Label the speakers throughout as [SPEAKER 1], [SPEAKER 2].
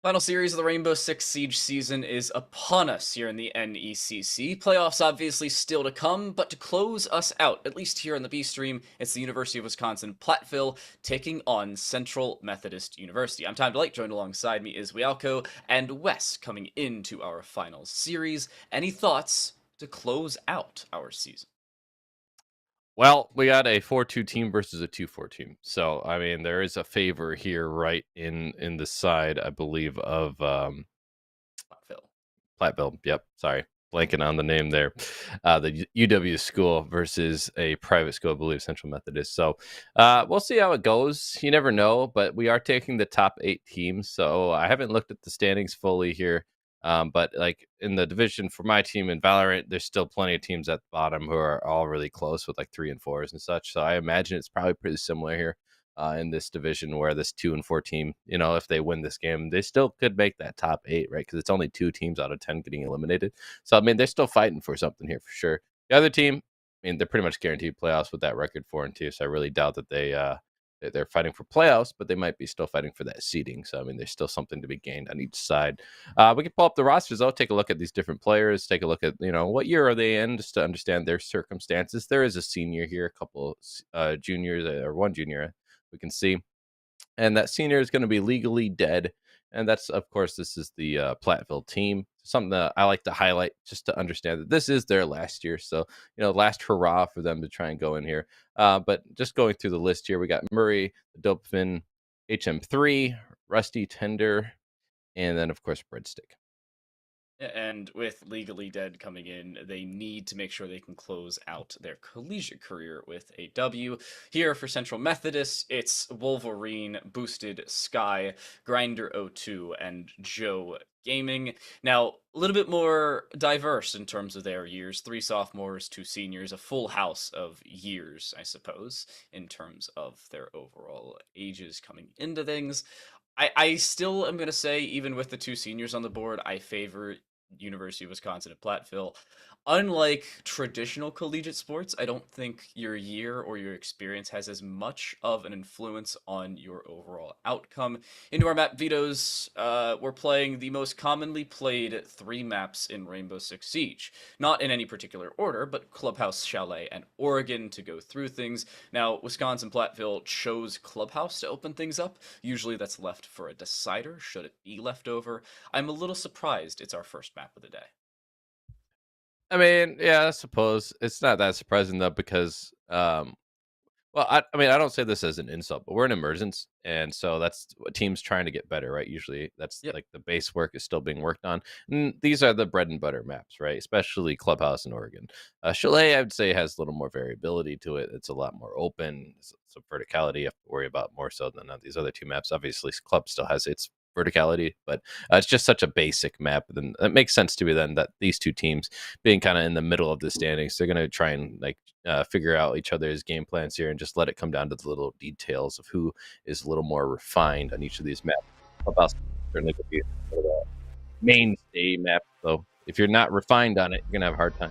[SPEAKER 1] Final series of the Rainbow Six Siege season is upon us here in the NECC. Playoffs obviously still to come, but to close us out, at least here in the B stream, it's the University of Wisconsin-Platteville taking on Central Methodist University. I'm Time Delight, joined alongside me is Wialko and Wes coming into our final series. Any thoughts to close out our season?
[SPEAKER 2] Well, we got a 4-2 team versus a 2-4 team. So, I mean, there is a favor here right in the side, I believe, of
[SPEAKER 1] Platteville.
[SPEAKER 2] Platteville. Yep, sorry. Blanking on the name there. The UW school versus a private school, I believe, Central Methodist. So, we'll see how it goes. You never know, but we are taking the top 8 teams. So, I haven't looked at the standings fully here. But like in the division for my team in Valorant, there's still plenty of teams at the bottom who are all really close with like 3 and 4s and such. So I imagine it's probably pretty similar here in this division where this 2 and 4 team, if they win this game, they still could make that top 8, right? Because it's only 2 teams out of 10 getting eliminated. So I mean, they're still fighting for something here for sure. The other team, I mean, they're pretty much guaranteed playoffs with that record 4-2. So I really doubt that they're fighting for playoffs, but they might be still fighting for that seeding. So I mean, there's still something to be gained on each side. We can pull up the rosters though, take a look at these different players, take a look at what year are they in, just to understand their circumstances. There is a senior here, a couple juniors, or one junior we can see, and that senior is going to be legally dead. And that's, of course, this is the Platteville team. Something that I like to highlight just to understand that this is their last year. So, last hurrah for them to try and go in here. But just going through the list here, we got Murray, the Dopefin, HM3, Rusty Tender, and then, of course, Breadstick.
[SPEAKER 1] And with Legally Dead coming in, they need to make sure they can close out their collegiate career with a W. Here for Central Methodist, it's Wolverine, Boosted Sky, Grinder 02, and Joe Gaming. Now, a little bit more diverse in terms of their years. 3 sophomores, 2 seniors, a full house of years, I suppose, in terms of their overall ages coming into things. I still am going to say, even with the 2 seniors on the board, I favor University of Wisconsin at Platteville. Unlike traditional collegiate sports, I don't think your year or your experience has as much of an influence on your overall outcome. Into our map vetoes, we're playing the most commonly played 3 maps in Rainbow Six Siege. Not in any particular order, but Clubhouse, Chalet, and Oregon to go through things. Now, Wisconsin Platteville chose Clubhouse to open things up. Usually that's left for a decider, should it be left over. I'm a little surprised it's our first map of the day.
[SPEAKER 2] I mean, yeah, I suppose it's not that surprising though, because well, I mean, I don't say this as an insult, but we're in emergence, and so that's what teams trying to get better, right? Usually, that's
[SPEAKER 1] Yep.
[SPEAKER 2] like the base work is still being worked on. And these are the bread and butter maps, right? Especially Clubhouse in Oregon. Chalet, I would say, has a little more variability to it. It's a lot more open. Some verticality you have to worry about more so than on these other 2 maps. Obviously, Club still has its verticality, but it's just such a basic map. Then it makes sense to me then that these 2 teams being kind of in the middle of the standings, they're going to try and figure out each other's game plans here and just let it come down to the little details of who is a little more refined on each of these maps. Clubhouse certainly could be one of the mainstay map, so if you're not refined on it, you're gonna have a hard time.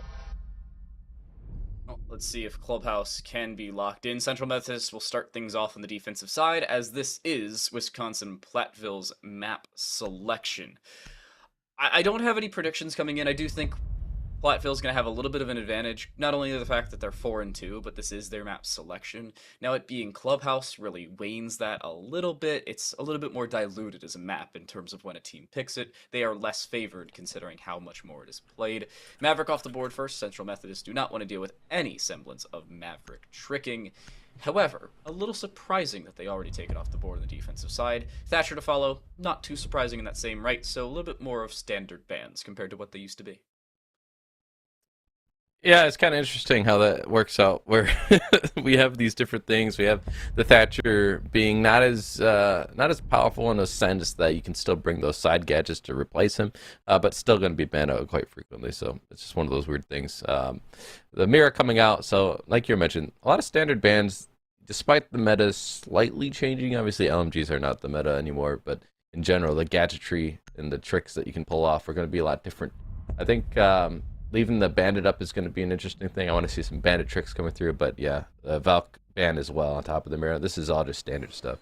[SPEAKER 1] Well, let's see if Clubhouse can be locked in. Central Methodist will start things off on the defensive side, as this is Wisconsin Platteville's map selection. I don't have any predictions coming in. I do think Platteville's going to have a little bit of an advantage, not only the fact that they're 4-2, but this is their map selection. Now, it being Clubhouse really wanes that a little bit. It's a little bit more diluted as a map in terms of when a team picks it. They are less favored considering how much more it is played. Maverick off the board first. Central Methodist do not want to deal with any semblance of Maverick tricking. However, a little surprising that they already take it off the board on the defensive side. Thatcher to follow, not too surprising in that same right, so a little bit more of standard bans compared to what they used to be.
[SPEAKER 2] Yeah, it's kind of interesting how that works out. Where we have these different things. We have the Thatcher being not as powerful in a sense that you can still bring those side gadgets to replace him, but still going to be banned out quite frequently. So it's just one of those weird things. The mirror coming out. So like you mentioned, a lot of standard bans, despite the meta slightly changing. Obviously, LMGs are not the meta anymore, but in general, the gadgetry and the tricks that you can pull off are going to be a lot different. I think. Leaving the bandit up is going to be an interesting thing. I want to see some bandit tricks coming through, but yeah, the Valk ban as well on top of the mirror. This is all just standard stuff.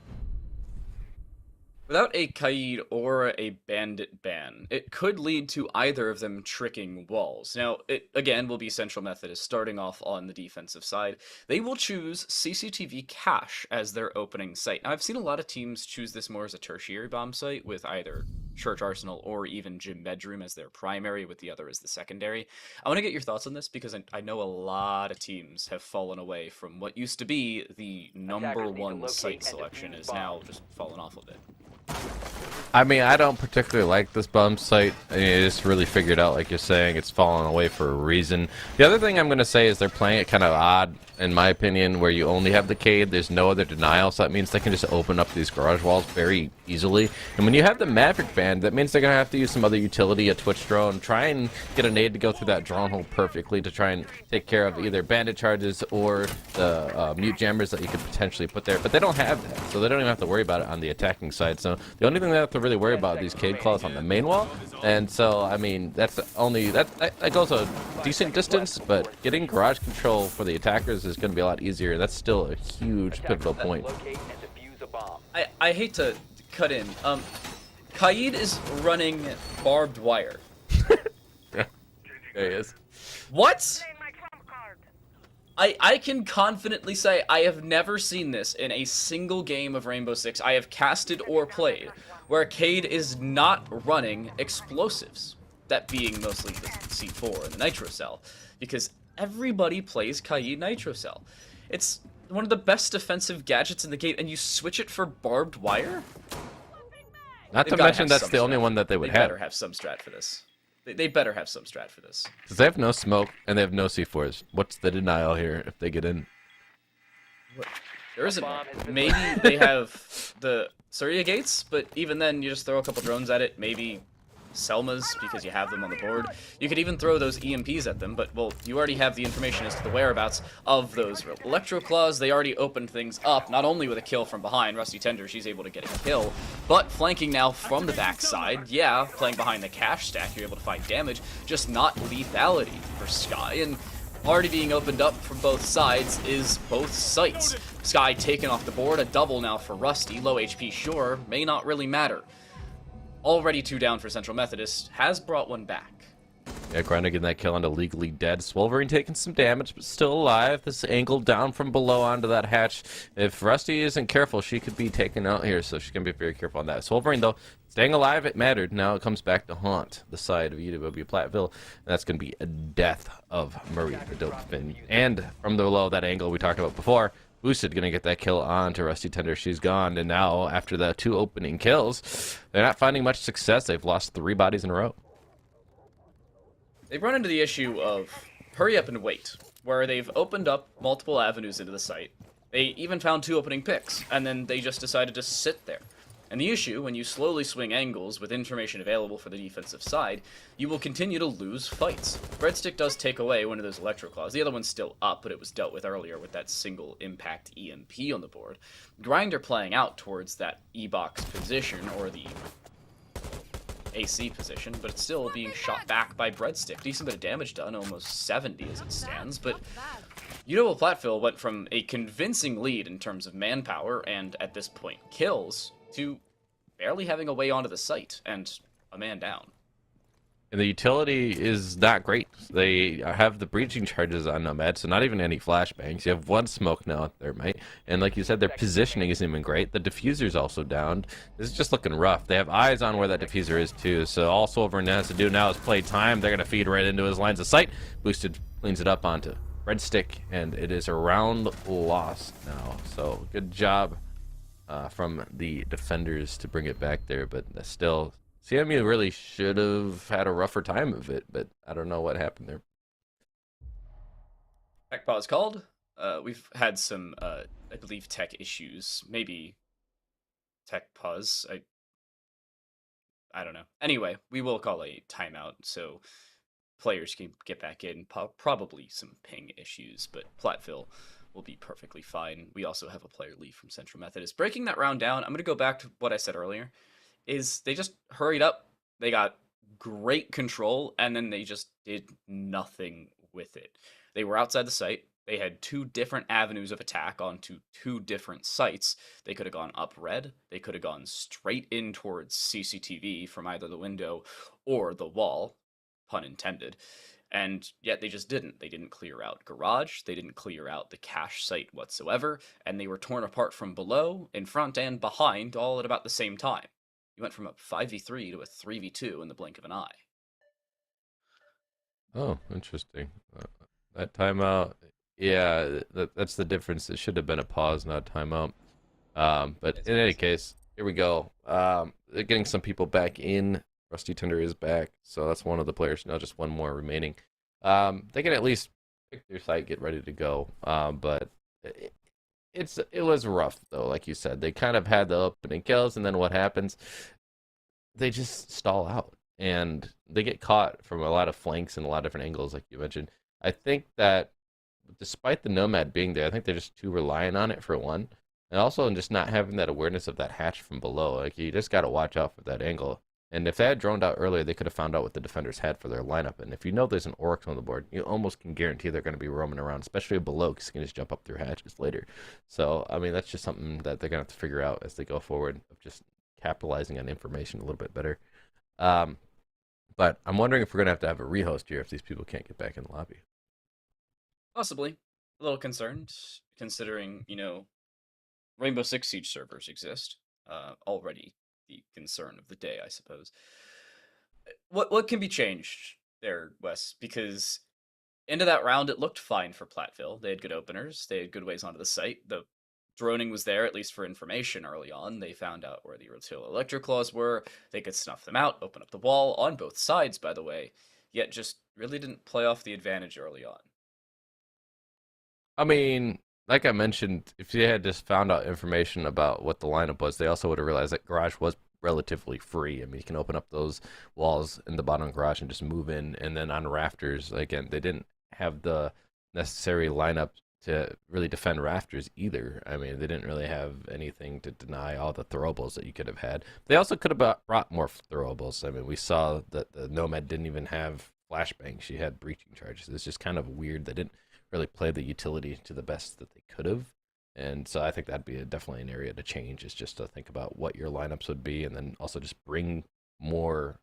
[SPEAKER 1] Without a Kaid or a Bandit ban, it could lead to either of them tricking walls. Now, it again will be Central Methodist starting off on the defensive side. They will choose CCTV Cache as their opening site. Now, I've seen a lot of teams choose this more as a tertiary bomb site with either Church Arsenal or even Gym Bedroom as their primary, with the other as the secondary. I want to get your thoughts on this because I know a lot of teams have fallen away from what used to be the number one site selection is now just fallen off a bit.
[SPEAKER 2] I mean, I don't particularly like this bum site. I mean, it's really figured out, like you're saying, it's fallen away for a reason. The other thing I'm going to say is they're playing it kind of odd, in my opinion, where you only have the Cade, there's no other denial, so that means they can just open up these garage walls very easily. And when you have the Maverick band, that means they're going to have to use some other utility, a Twitch drone, try and get a nade to go through that drone hole perfectly to try and take care of either bandit charges or the mute jammers that you could potentially put there. But they don't have that, so they don't even have to worry about it on the attacking side. So the only thing they have to really worry about are these Cade claws on the main wall. And so, I mean, that's only, that goes a decent distance, but getting garage control for the attackers is going to be a lot easier. That's still a huge pivotal point.
[SPEAKER 1] I hate to cut in. Kaid is running barbed wire.
[SPEAKER 2] There he is.
[SPEAKER 1] What? I can confidently say I have never seen this in a single game of Rainbow Six I have casted or played, where Kaid is not running explosives. That being mostly the C4 and the Nitro Cell, because everybody plays Kaid Nitro Cell. It's one of the best defensive gadgets in the game, and you switch it for barbed wire?
[SPEAKER 2] Not to mention that's the only one that they would have.
[SPEAKER 1] They better have some strat for this. They better have some strat for this.
[SPEAKER 2] Because they have no smoke and they have no C4s. What's the denial here if they get in?
[SPEAKER 1] What? There isn't one. Maybe they have the Surya gates, but even then you just throw a couple drones at it. Maybe Selmas, because you have them on the board. You could even throw those EMPs at them, but, well, you already have the information as to the whereabouts of those Electro Claws. They already opened things up, not only with a kill from behind, Rusty Tender, she's able to get a kill, but flanking now from the backside. Yeah, playing behind the cache stack, you're able to find damage, just not lethality for Sky, and already being opened up from both sides is both sites. Sky taken off the board, a double now for Rusty, low HP sure, may not really matter. Already 2 down for Central Methodist, has brought one back.
[SPEAKER 2] Yeah, Grinder getting that kill onto Legally Dead. Swolverine taking some damage, but still alive. This angle down from below onto that hatch. If Rusty isn't careful, she could be taken out here, so she's going to be very careful on that. Swolverine, though, staying alive, it mattered. Now it comes back to haunt the side of UW-Platteville, and that's going to be a death of Murray the Dopefin. And from the below, that angle we talked about before, Boosted gonna get that kill on to Rusty Tender. She's gone, and now after the 2 opening kills, they're not finding much success. They've lost 3 bodies in a row.
[SPEAKER 1] They've run into the issue of hurry up and wait, where they've opened up multiple avenues into the site. They even found 2 opening picks, and then they just decided to sit there. And the issue, when you slowly swing angles with information available for the defensive side, you will continue to lose fights. Breadstick does take away one of those Electro Claws. The other one's still up, but it was dealt with earlier with that single impact EMP on the board. Grinder playing out towards that E-box position, or the AC position, but it's still being shot back by Breadstick. Decent bit of damage done, almost 70 as it stands, but UW-Platteville went from a convincing lead in terms of manpower and, at this point, kills, to barely having a way onto the site and a man down.
[SPEAKER 2] And the utility is not great. They have the breaching charges on Nomad, so not even any flashbangs. You have 1 smoke now at Thermite, and like you said, their positioning isn't even great. The diffuser's also down. This is just looking rough. They have eyes on where that diffuser is too, so all Silverman has to do now is play time. They're going to feed right into his lines of sight. Boosted cleans it up onto Breadstick, and it is a round loss now. So good job from the defenders to bring it back there, but still, CMU really should have had a rougher time of it, but I don't know what happened there.
[SPEAKER 1] Tech pause called. We've had some, I believe, tech issues. Maybe tech pause. I don't know. Anyway, we will call a timeout so players can get back in. Probably some ping issues, but Platteville will be perfectly fine. We also have a player leave from Central Methodist. Breaking that round down, I'm going to go back to what I said earlier, is they just hurried up, they got great control, and then they just did nothing with it. They were outside the site, They had two different avenues of attack onto two different sites. They could have gone up red, they could have gone straight in towards CCTV from either the window or the wall, pun intended. And yet they just didn't. They didn't clear out garage, they didn't clear out the cache site whatsoever, and they were torn apart from below, in front, and behind all at about the same time. You went from a 5v3 to a 3v2 in the blink of an eye.
[SPEAKER 2] Oh, interesting. That timeout, yeah, that's the difference. It should have been a pause, not a timeout. But
[SPEAKER 1] It's
[SPEAKER 2] in any
[SPEAKER 1] crazy.
[SPEAKER 2] case, here we go. They're getting some people back in. Rusty Tender is back, so that's one of the players now. Just one more remaining. They can at least pick their site, get ready to go. But it was rough though, like you said. They kind of had the opening kills, and then what happens? They just stall out, and they get caught from a lot of flanks and a lot of different angles, like you mentioned. I think that despite the Nomad being there, I think they're just too reliant on it for one, and also just not having that awareness of that hatch from below. Like you just got to watch out for that angle. And if they had droned out earlier, they could have found out what the defenders had for their lineup. And if you know there's an Oryx on the board, you almost can guarantee they're going to be roaming around, especially below, because you can just jump up through hatches later. So, I mean, that's just something that they're going to have to figure out as they go forward, of just capitalizing on information a little bit better. Um, but I'm wondering if we're going to have a rehost here if these people can't get back in the lobby.
[SPEAKER 1] Possibly. A little concerned, considering, Rainbow Six Siege servers exist. Already the concern of the day, I suppose. What can be changed there, Wes? Because into that round, it looked fine for Platteville. They had good openers. They had good ways onto the site. The droning was there, at least for information early on. They found out where the Rotila Electro Claws were. They could snuff them out, open up the wall on both sides, by the way, yet just really didn't play off the advantage early on.
[SPEAKER 2] I mean, like I mentioned, if they had just found out information about what the lineup was, they also would have realized that garage was relatively free. I mean, you can open up those walls in the bottom garage and just move in. And then on rafters, again, they didn't have the necessary lineup to really defend rafters either. I mean, they didn't really have anything to deny all the throwables that you could have had. They also could have brought more throwables. I mean, we saw that the Nomad didn't even have flashbang. She had breaching charges. It's just kind of weird. They didn't really play the utility to the best that they could have. And so I think that'd be definitely an area to change, is just to think about what your lineups would be, and then also just bring more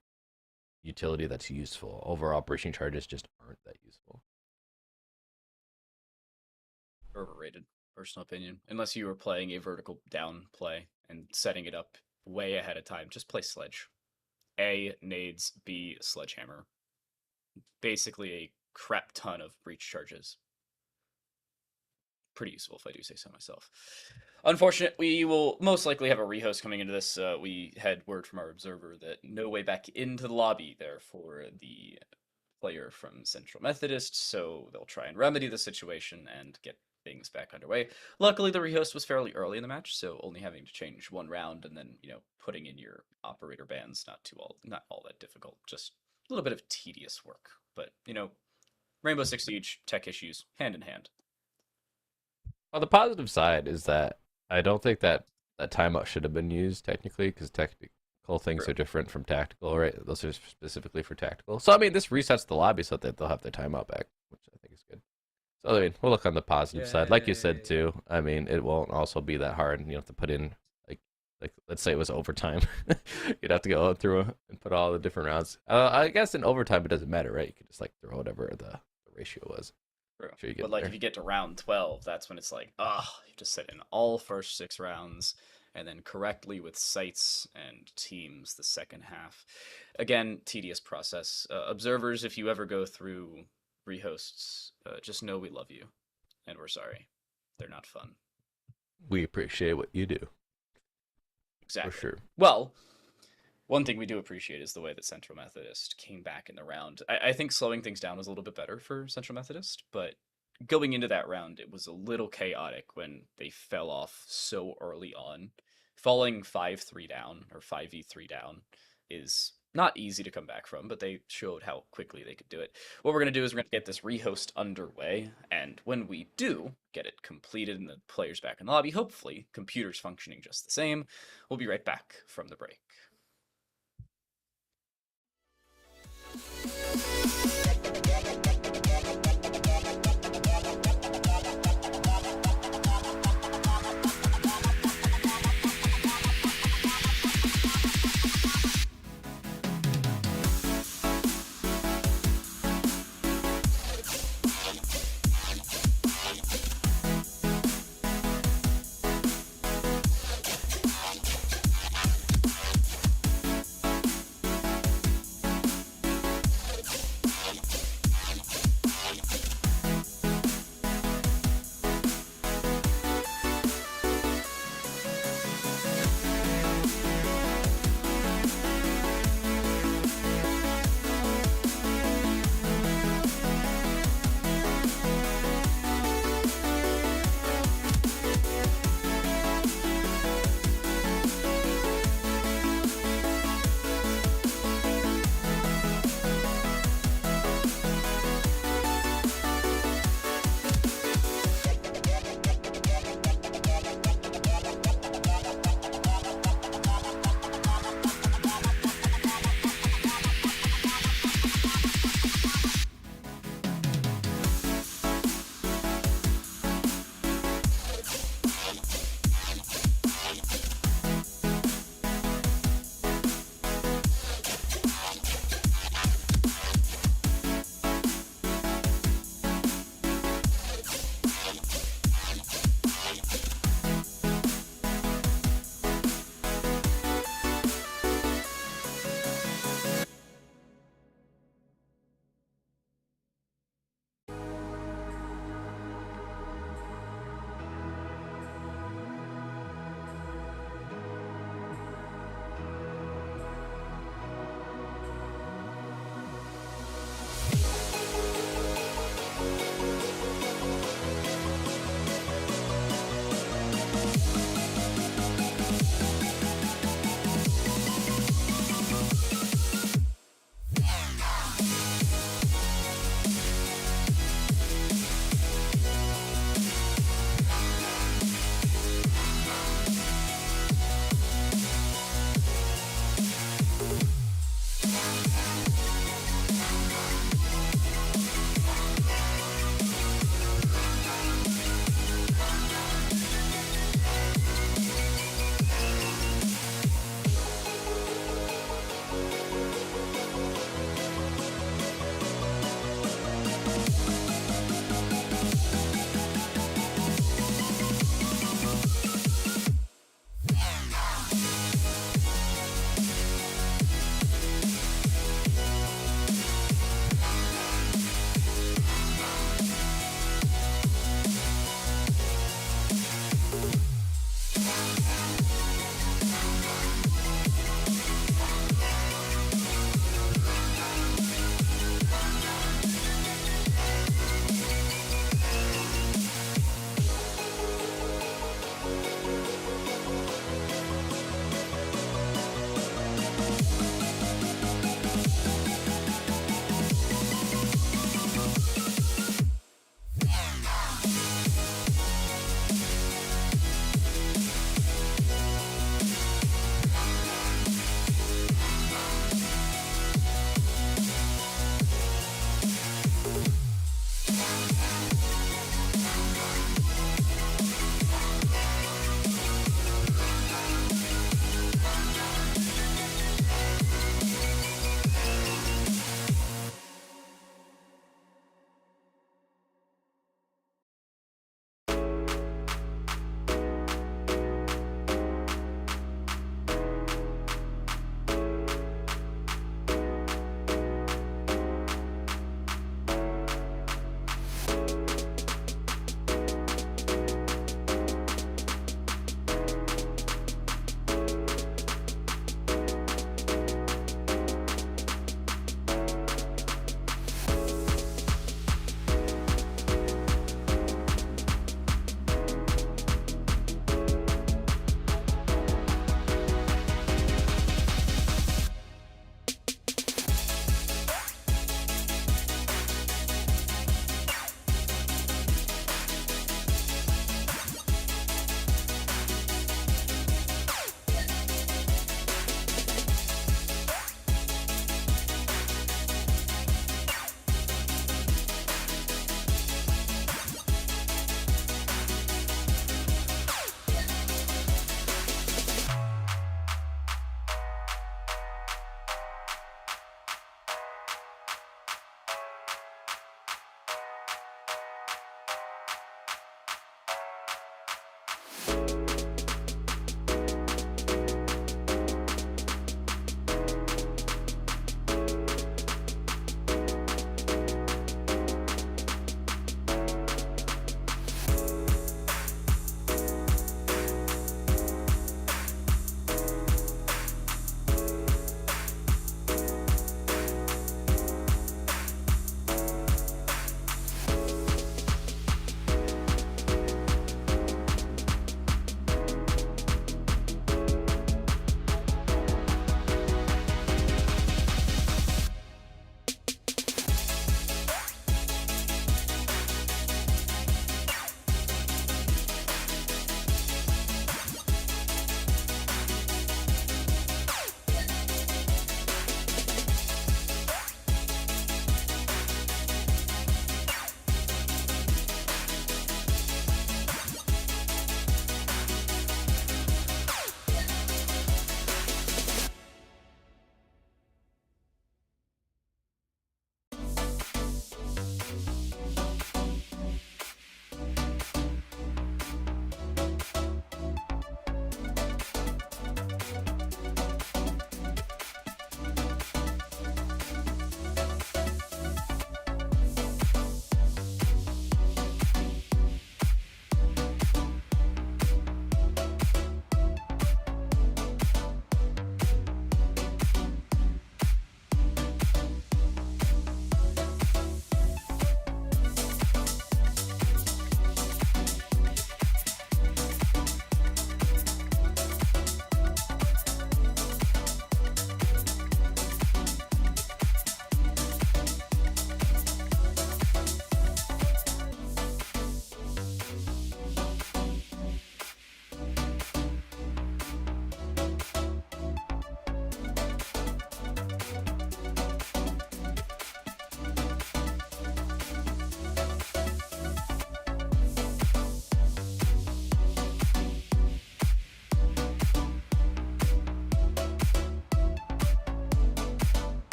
[SPEAKER 2] utility that's useful. Overall, breaching charges just aren't that useful.
[SPEAKER 1] Overrated, personal opinion. Unless you were playing a vertical down play and setting it up way ahead of time, just play Sledge. A, nades, B, Sledgehammer. Basically a crap ton of breach charges. Pretty useful, if I do say so myself. Unfortunate, we will most likely have a rehost coming into this. We had word from our observer that no way back into the lobby there for the player from Central Methodist, so they'll try and remedy the situation and get things back underway. Luckily, the rehost was fairly early in the match, so only having to change one round and then, putting in your operator bans, not all that difficult. Just a little bit of tedious work. But, Rainbow Six Siege, tech issues, hand in hand.
[SPEAKER 2] Well, the positive side is that I don't think that timeout should have been used technically, because technical things
[SPEAKER 1] True.
[SPEAKER 2] are different from tactical, right? Those are specifically for tactical. So I mean, this resets the lobby so that they'll have their timeout back, which I think is good. So I mean, we'll look on the positive side, like you said
[SPEAKER 1] Yay.
[SPEAKER 2] too. I mean, it won't also be that hard. You have to put in like let's say it was overtime, you'd have to go through and put all the different rounds. I guess in overtime it doesn't matter, right? You could just like throw whatever the ratio was.
[SPEAKER 1] True.
[SPEAKER 2] Sure, you
[SPEAKER 1] But
[SPEAKER 2] get
[SPEAKER 1] like
[SPEAKER 2] there.
[SPEAKER 1] if you get to round 12, that's when it's like, you have to set in all first 6 rounds and then correctly with sites and teams the second half. Again, tedious process. Observers, if you ever go through rehosts, just know we love you and we're sorry. They're not fun.
[SPEAKER 2] We appreciate what you do for
[SPEAKER 1] Exactly.
[SPEAKER 2] sure.
[SPEAKER 1] Well, one thing we do appreciate is the way that Central Methodist came back in the round. I think slowing things down was a little bit better for Central Methodist, but going into that round, it was a little chaotic when they fell off so early on. Falling 5-3 down or 5v3 down is not easy to come back from, but they showed how quickly they could do it. What we're going to do is we're going to get this rehost underway, and when we do get it completed and the players back in the lobby, hopefully computers functioning just the same, we'll be right back from the break.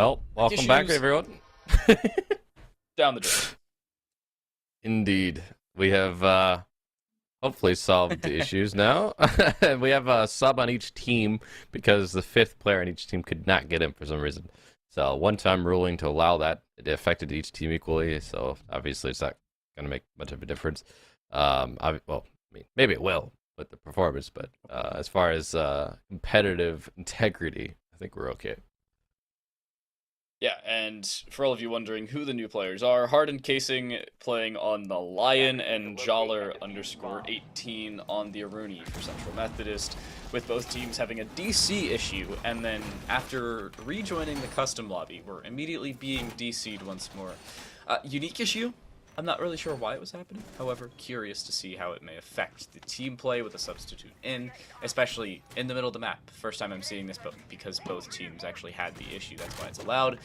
[SPEAKER 2] Well, welcome back,
[SPEAKER 1] Issues
[SPEAKER 2] everyone.
[SPEAKER 1] down the drain.
[SPEAKER 2] Indeed. We have hopefully solved the issues now. We have a sub on each team because the fifth player on each team could not get in for some reason. So one-time ruling to allow that. It affected each team equally, so obviously it's not going to make much of a difference. Well, I mean, maybe it will with the performance, but as far as competitive integrity, I think we're okay.
[SPEAKER 1] Yeah, and for all of you wondering who the new players are, Hardened Casing playing on the Lion and Joller _18 on the Aruni for Central Methodist, with both teams having a DC issue, and then after rejoining the custom lobby, we're immediately being DC'd once more. Unique issue? I'm not really sure why it was happening, however, curious to see how it may affect the team play with a substitute in, especially in the middle of the map. First time I'm seeing this, but because both teams actually had the issue, that's why it's allowed.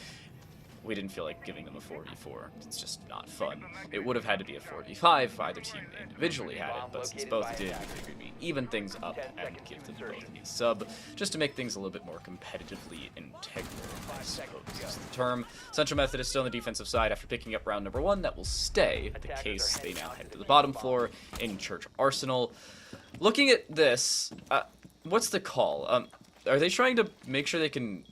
[SPEAKER 1] We didn't feel like giving them a 4v4. It's just not fun. It would have had to be a 4v5 if either team individually had it, but since both did, we figured we'd even things up and give them both a sub, just to make things a little bit more competitively integral, I suppose is the term. Central Methodist still on the defensive side after picking up round number 1. That will stay the case. They now head to the bottom floor in Church Arsenal. Looking at this, what's the call? Are they trying to make sure they can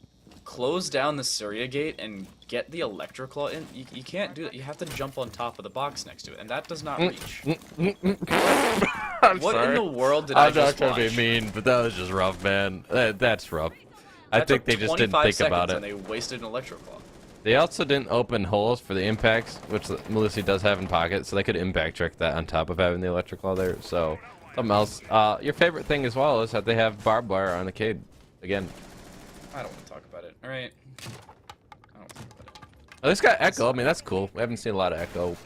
[SPEAKER 1] close down the Surya gate and get the Electroclaw in? You can't do that. You have to jump on top of the box next to it, and that does not reach. What in the world did I just watch?
[SPEAKER 2] I'm not trying to be mean, but that was just rough, man. That's rough. I think they just didn't think about it.
[SPEAKER 1] And they wasted an Electroclaw.
[SPEAKER 2] They also didn't open holes for the impacts, which Melissa does have in pocket, so they could impact trick that on top of having the Electroclaw there. So, something else. Your favorite thing as well is that they have barbed wire on the Cade. Again.
[SPEAKER 1] I don't want to talk about it. All right. I don't want to talk about it.
[SPEAKER 2] Oh, this got Echo. I mean, that's cool. We haven't seen a lot of Echo.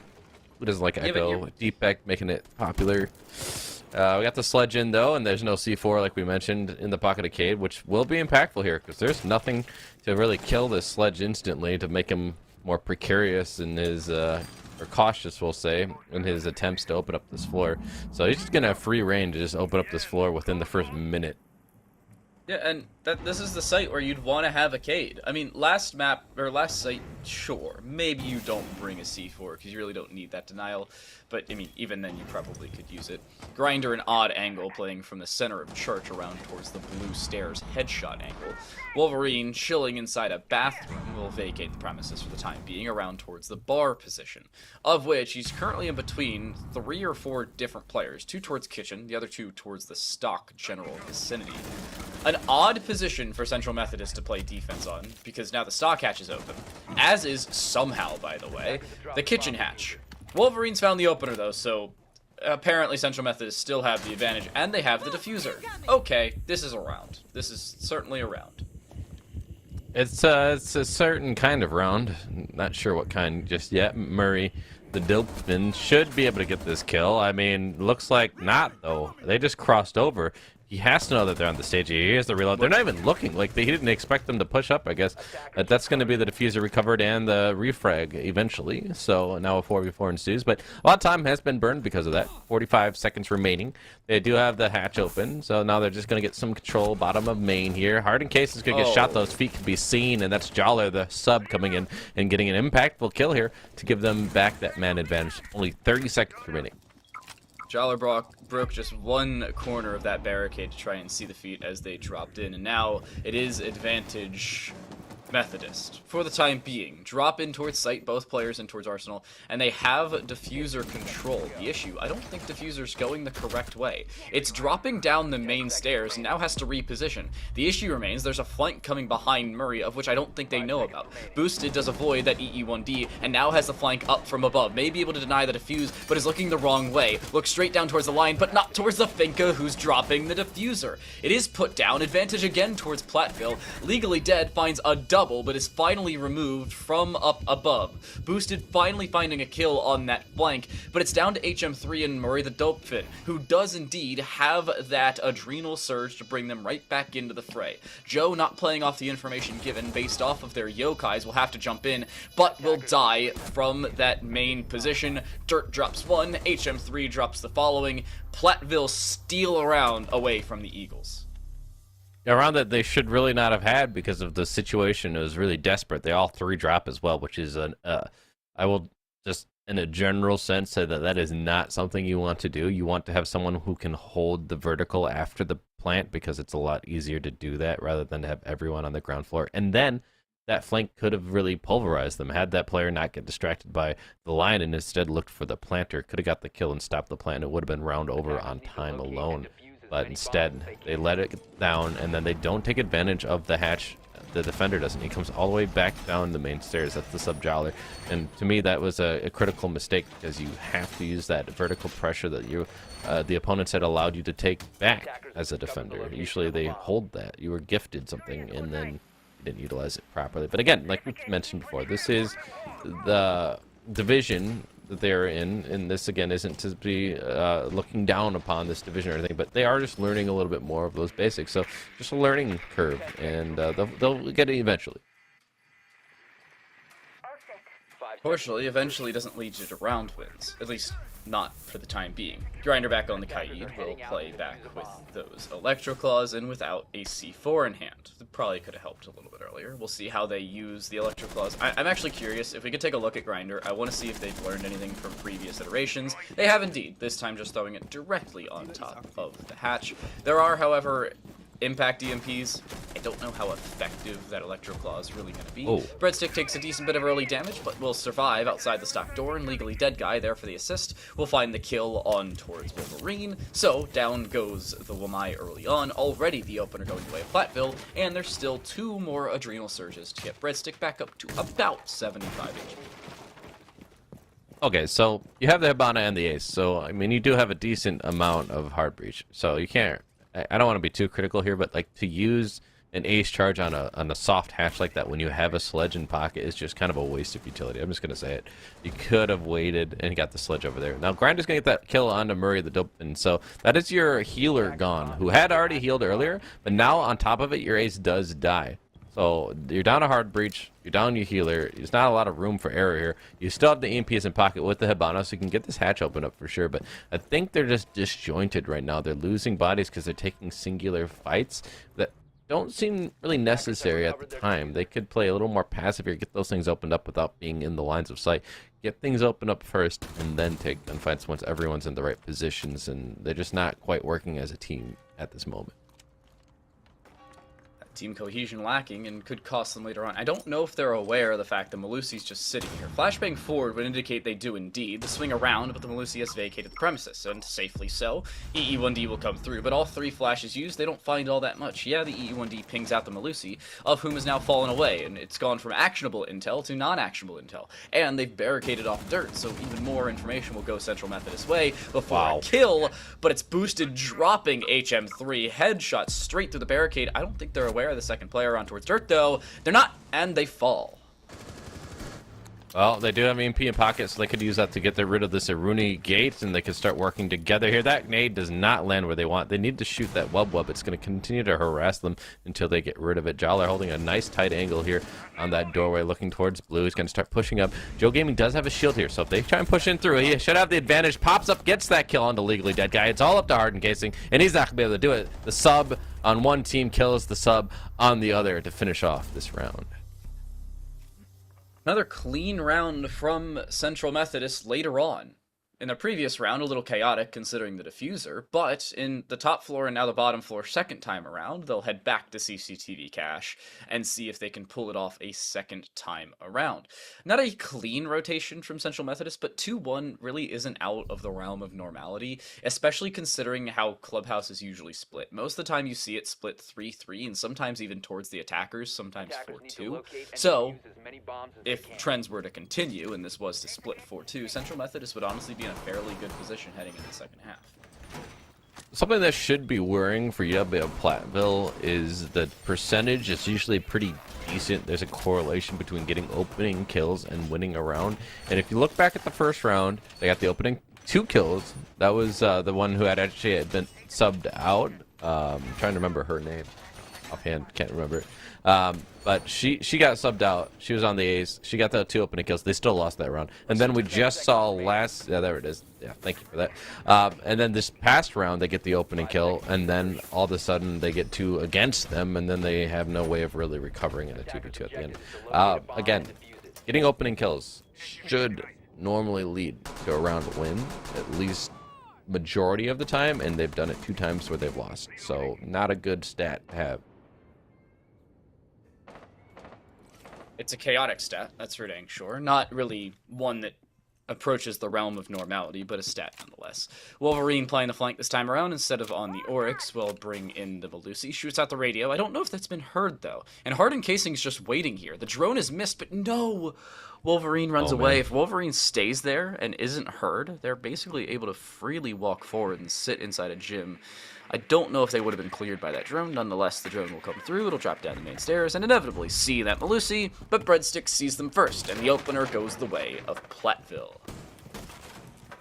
[SPEAKER 2] Who doesn't like Echo? Deep Beck making it popular. We got the sledge in, though, and there's no C4, like we mentioned, in the pocket of Cade, which will be impactful here, because there's nothing to really kill this sledge instantly to make him more precarious in his, or cautious, we'll say, in his attempts to open up this floor. So he's just going to have free reign to just open up this floor within the first minute.
[SPEAKER 1] Yeah, and this is the site where you'd want to have a Cade. I mean, last site, sure, maybe you don't bring a C4 because you really don't need that denial. But, I mean, even then you probably could use it. Grinder an odd angle playing from the center of Church around towards the blue stairs headshot angle. Wolverine, chilling inside a bathroom, will vacate the premises for the time being around towards the bar position, of which he's currently in between 3 or 4 different players. 2 towards kitchen, the other 2 towards the stock general vicinity. An odd position for Central Methodist to play defense on, because now the stock hatch is open, as is somehow, by the way, the kitchen hatch. Wolverine's found the opener, though, so apparently Central Methodist still have the advantage, and they have the diffuser. Okay, this is a round. This is certainly a round.
[SPEAKER 2] It's a certain kind of round. Not sure what kind just yet. Murray, the Dilpman, should be able to get this kill. I mean, looks like not, though. They just crossed over. He has to know that they're on the stage. He has the reload. They're not even looking. Like, he didn't expect them to push up, I guess. That's going to be the diffuser recovered and the refrag eventually. So now a 4v4 ensues. But a lot of time has been burned because of that. 45 seconds remaining. They do have the hatch open. So now they're just going to get some control. Bottom of main here. Hardened Case is going to get shot. Those feet can be seen. And that's Joller, the sub, coming in and getting an impactful kill here to give them back that man advantage. Only 30 seconds remaining.
[SPEAKER 1] Joller broke just one corner of that barricade to try and see the feet as they dropped in, and now it is advantage Methodist for the time being. Drop in towards site, both players in towards Arsenal, and they have diffuser control. The issue, I don't think diffuser's going the correct way. It's dropping down the main stairs and now has to reposition. The issue remains there's a flank coming behind Murray, of which I don't think they know about. Boosted does avoid that EE1D and now has the flank up from above. May be able to deny the diffuse, but is looking the wrong way. Looks straight down towards the line, but not towards the Finka who's dropping the diffuser. It is put down. Advantage again towards Platteville. Legally Dead finds a double, but is finally removed from up above. Boosted finally finding a kill on that flank, but it's down to HM3 and Murray the Dopefin, who does indeed have that adrenal surge to bring them right back into the fray. Joe, not playing off the information given based off of their yokais, will have to jump in, but will die from that main position. Dirt drops one, HM3 drops the following. Platteville steal around away from the Eagles.
[SPEAKER 2] A round that they should really not have had because of the situation. It was really desperate. They all three drop as well, which is I will just in a general sense say that that is not something you want to do. You want to have someone who can hold the vertical after the plant because it's a lot easier to do that rather than to have everyone on the ground floor. And then that flank could have really pulverized them had that player not get distracted by the line and instead looked for the planter. Could have got the kill and stopped the plant. It would have been round over on time alone. But instead, they let it down, and then they don't take advantage of the hatch. The defender doesn't. He comes all the way back down the main stairs. That's the sub-jowler. And to me, that was a critical mistake because you have to use that vertical pressure that the opponents had allowed you to take back as a defender. Usually they hold that. You were gifted something, and then you didn't utilize it properly. But again, like we mentioned before, this is the division that they're in, and this again isn't to be looking down upon this division or anything, but they are just learning a little bit more of those basics. So just a learning curve, and they'll get it eventually.
[SPEAKER 1] Fortunately, eventually doesn't lead you to round wins, at least not for the time being. Grinder back on the Kaid will play back with those Electro Claws and without a C4 in hand. That probably could have helped a little bit earlier. We'll see how they use the Electro Claws. I'm actually curious, if we could take a look at Grinder, I want to see if they've learned anything from previous iterations. They have indeed, this time just throwing it directly on top of the hatch. There are, however, impact EMPs. I don't know how effective that Electro Claw is really going to be.
[SPEAKER 2] Oh.
[SPEAKER 1] Breadstick takes a decent bit of early damage, but will survive outside the stock door, and Legally Dead Guy there for the assist will find the kill on towards Wolverine. So down goes the Wamai early on, already the opener going the way of Platteville, and there's still 2 more Adrenal Surges to get Breadstick back up to about 75 HP.
[SPEAKER 2] Okay, so you have the Hibana and the Ace, so I mean you do have a decent amount of hard breach, so you can't. I don't want to be too critical here, but like to use an ace charge on a soft hatch like that when you have a sledge in pocket is just kind of a waste of utility. I'm just going to say it. You could have waited and got the sledge over there. Now, Grinder's going to get that kill onto Murray the Dopin. So that is your healer gone, who had already healed earlier, but now on top of it, your ace does die. So you're down a hard breach, you're down your healer, there's not a lot of room for error here. You still have the EMPs in pocket with the Hibana, so you can get this hatch open up for sure, but I think they're just disjointed right now. They're losing bodies because they're taking singular fights that don't seem really necessary at the time. They could play a little more passive here, get those things opened up without being in the lines of sight. Get things opened up first, and then take gunfights once everyone's in the right positions, and they're just not quite working as a team at this moment.
[SPEAKER 1] Team cohesion lacking and could cost them later on. I don't know if they're aware of the fact that Malusi's just sitting here. Flashbang forward would indicate they do indeed. The swing around, but the Malusi has vacated the premises, and safely so. EE1D will come through, but all 3 flashes used, they don't find all that much. Yeah, the EE1D pings out the Malusi, of whom has now fallen away, and it's gone from actionable intel to non-actionable intel. And they've barricaded off dirt, so even more information will go Central Methodist way before a kill, but it's boosted, dropping HM3, headshot straight through the barricade. I don't think they're aware of the second player on towards dirt, though. They're not, and they fall.
[SPEAKER 2] Well, they do have EMP in pocket, so they could use that to get rid of this Iruni gate, and they can start working together here. That nade does not land where they want. They need to shoot that wub. It's going to continue to harass them until they get rid of it. Jowler holding a nice tight angle here on that doorway, looking towards blue. He's going to start pushing up. Joe Gaming does have a shield here, so if they try and push in through, he should have the advantage. Pops up, gets that kill on the Legally Dead Guy. It's all up to Harden Casing, and he's not going to be able to do it. The sub on one team kills the sub on the other to finish off this round.
[SPEAKER 1] Another clean round from Central Methodist later on. In the previous round, a little chaotic considering the diffuser, but in the top floor and now the bottom floor second time around, they'll head back to CCTV cache and see if they can pull it off a second time around. Not a clean rotation from Central Methodist, but 2-1 really isn't out of the realm of normality, especially considering how Clubhouse is usually split. Most of the time you see it split 3-3 and sometimes even towards the attackers, sometimes 4-2. So, if trends were to continue, and this was to split 4-2, Central Methodist would honestly be in a fairly good position heading into the second half.
[SPEAKER 2] Something that should be worrying for UW-Platteville is the percentage. It's usually pretty decent. There's a correlation between getting opening kills and winning a round. And if you look back at the first round, they got the opening 2 kills. That was the one who had been subbed out. I'm trying to remember her name. offhand, can't remember. But she got subbed out. She was on the A's. She got the 2 opening kills. They still lost that round. And then we just saw last... Yeah, there it is. Yeah, thank you for that. And then this past round, they get the opening kill, and then all of a sudden they get 2 against them, and then they have no way of really recovering in a 2-2 at the end. Again, getting opening kills should normally lead to a round win, at least majority of the time, and they've done it 2 times where they've lost. So not a good stat to have.
[SPEAKER 1] It's a chaotic stat, that's for dang sure. Not really one that approaches the realm of normality, but a stat nonetheless. Wolverine playing the flank this time around instead of on the Oryx will bring in the Melusi. Shoots out the radio. I don't know if that's been heard, though. And Hardened Casing's just waiting here. The drone is missed, but no! Wolverine runs away.
[SPEAKER 2] Man.
[SPEAKER 1] If Wolverine stays there and isn't heard, they're basically able to freely walk forward and sit inside a gym. I don't know if they would have been cleared by that drone. Nonetheless, the drone will come through, it'll drop down the main stairs, and inevitably see that Melusi, but Breadstick sees them first, and the opener goes the way of Platteville.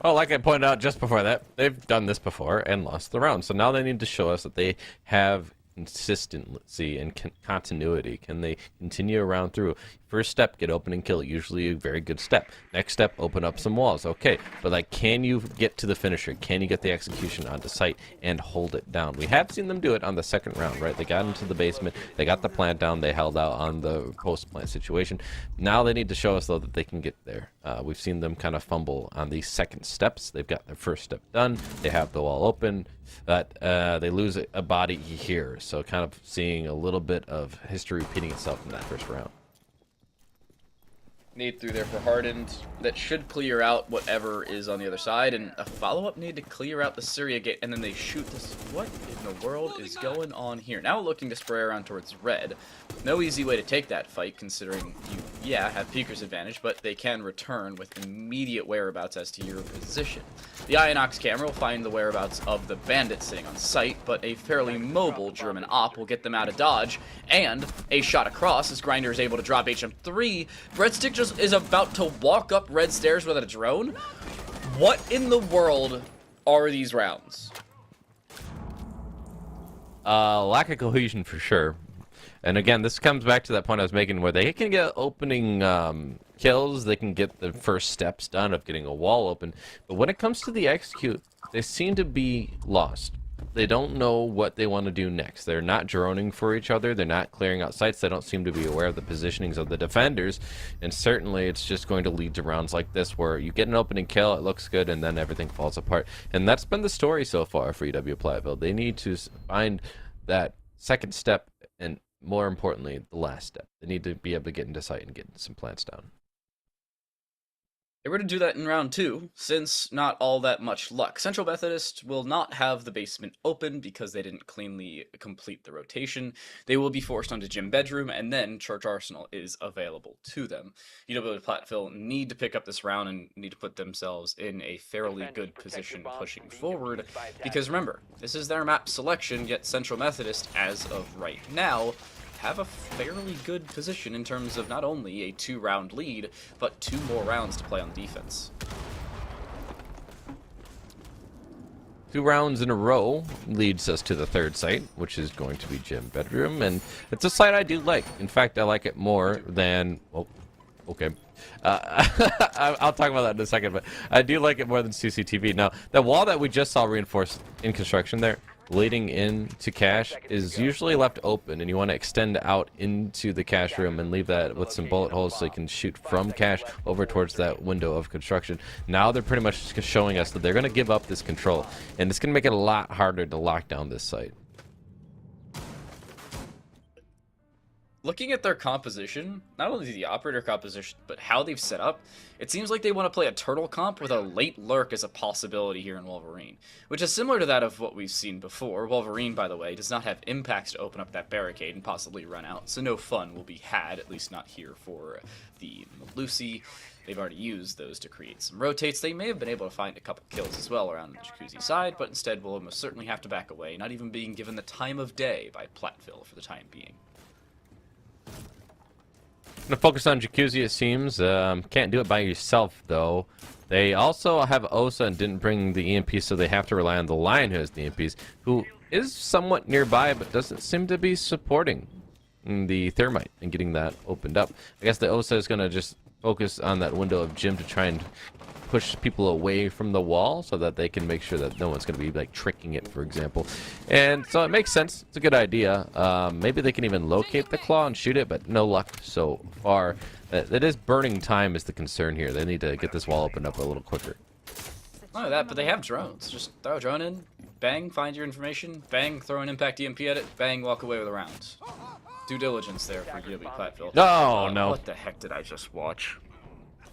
[SPEAKER 2] Well, like I pointed out just before that, they've done this before and lost the round. So now they need to show us that they have consistency and continuity. Can they continue around through? First step, get opening kill. Usually a very good step. Next step, open up some walls. Okay, but like, can you get to the finisher? Can you get the execution onto site and hold it down? We have seen them do it on the second round, right? They got into the basement. They got the plant down. They held out on the post-plant situation. Now they need to show us, though, that they can get there. We've seen them kind of fumble on these second steps. They've got their first step done. They have the wall open, but they lose a body here. So kind of seeing a little bit of history repeating itself in that first round.
[SPEAKER 1] Nade through there for Hardened. That should clear out whatever is on the other side, and a follow-up need to clear out the Syria gate, and then they shoot this. What in the world is going on here? Now looking to spray around towards red. No easy way to take that fight, considering you, have Peeker's advantage, but they can return with immediate whereabouts as to your position. The Ionox camera will find the whereabouts of the bandit sitting on site, but a fairly mobile German op will get them out of dodge, and a shot across as Grinder is able to drop HM3. Breadstick just is about to walk up red stairs with a drone. What in the world are these rounds?
[SPEAKER 2] Lack of cohesion for sure. And again, this comes back to that point I was making where they can get opening kills, they can get the first steps done of getting a wall open, but when it comes to the execute, they seem to be lost. They don't know what they want to do next. They're not droning for each other. They're not clearing out sites. They don't seem to be aware of the positionings of the defenders. And certainly it's just going to lead to rounds like this where you get an opening kill, it looks good, and then everything falls apart. And that's been the story so far for UW-Platteville. They need to find that second step and, more importantly, the last step. They need to be able to get into site and get some plants down.
[SPEAKER 1] They were to do that in round 2, since not all that much luck. Central Methodist will not have the basement open because they didn't cleanly complete the rotation. They will be forced onto gym bedroom, and then Church Arsenal is available to them. UW-Platteville need to pick up this round and need to put themselves in a fairly good position pushing forward, because remember, this is their map selection, yet Central Methodist, as of right now, have a fairly good position in terms of not only a 2-round lead, but 2 more rounds to play on defense.
[SPEAKER 2] 2 rounds in a row leads us to the third site, which is going to be gym bedroom, and it's a site I do like. In fact, I like it more than... Oh, okay. I'll talk about that in a second, but I do like it more than CCTV. Now, the wall that we just saw reinforced in construction there, leading into cache, is usually left open, and you want to extend out into the cache room and leave that with some bullet holes so you can shoot from cache over towards that window of construction. Now they're pretty much just showing us that they're going to give up this control, and it's going to make it a lot harder to lock down this site.
[SPEAKER 1] Looking at their composition, not only the operator composition, but how they've set up, it seems like they want to play a turtle comp with a late lurk as a possibility here in Wolverine, which is similar to that of what we've seen before. Wolverine, by the way, does not have impacts to open up that barricade and possibly run out, so no fun will be had, at least not here for the Melusi. They've already used those to create some rotates. They may have been able to find a couple kills as well around the Jacuzzi side, but instead will almost certainly have to back away, not even being given the time of day by Platteville for the time being.
[SPEAKER 2] Gonna focus on Jacuzzi, it seems. Can't do it by yourself, though. They also have Osa and didn't bring the EMP, so they have to rely on the Lion who has the EMPs, who is somewhat nearby but doesn't seem to be supporting the Thermite and getting that opened up. I guess the Osa is going to just focus on that window of Jim to try and push people away from the wall so that they can make sure that no one's going to be like tricking it, for example. And so it makes sense. It's a good idea. Maybe they can even locate the claw and shoot it, but no luck so far. It is burning time is the concern here. They need to get this wall opened up a little quicker.
[SPEAKER 1] Not only that, but they have drones. Just throw a drone in, bang, find your information, bang, throw an impact EMP at it, bang, walk away with a round. Due diligence there for UW-Platteville.
[SPEAKER 2] No, no.
[SPEAKER 1] What the heck did I just watch?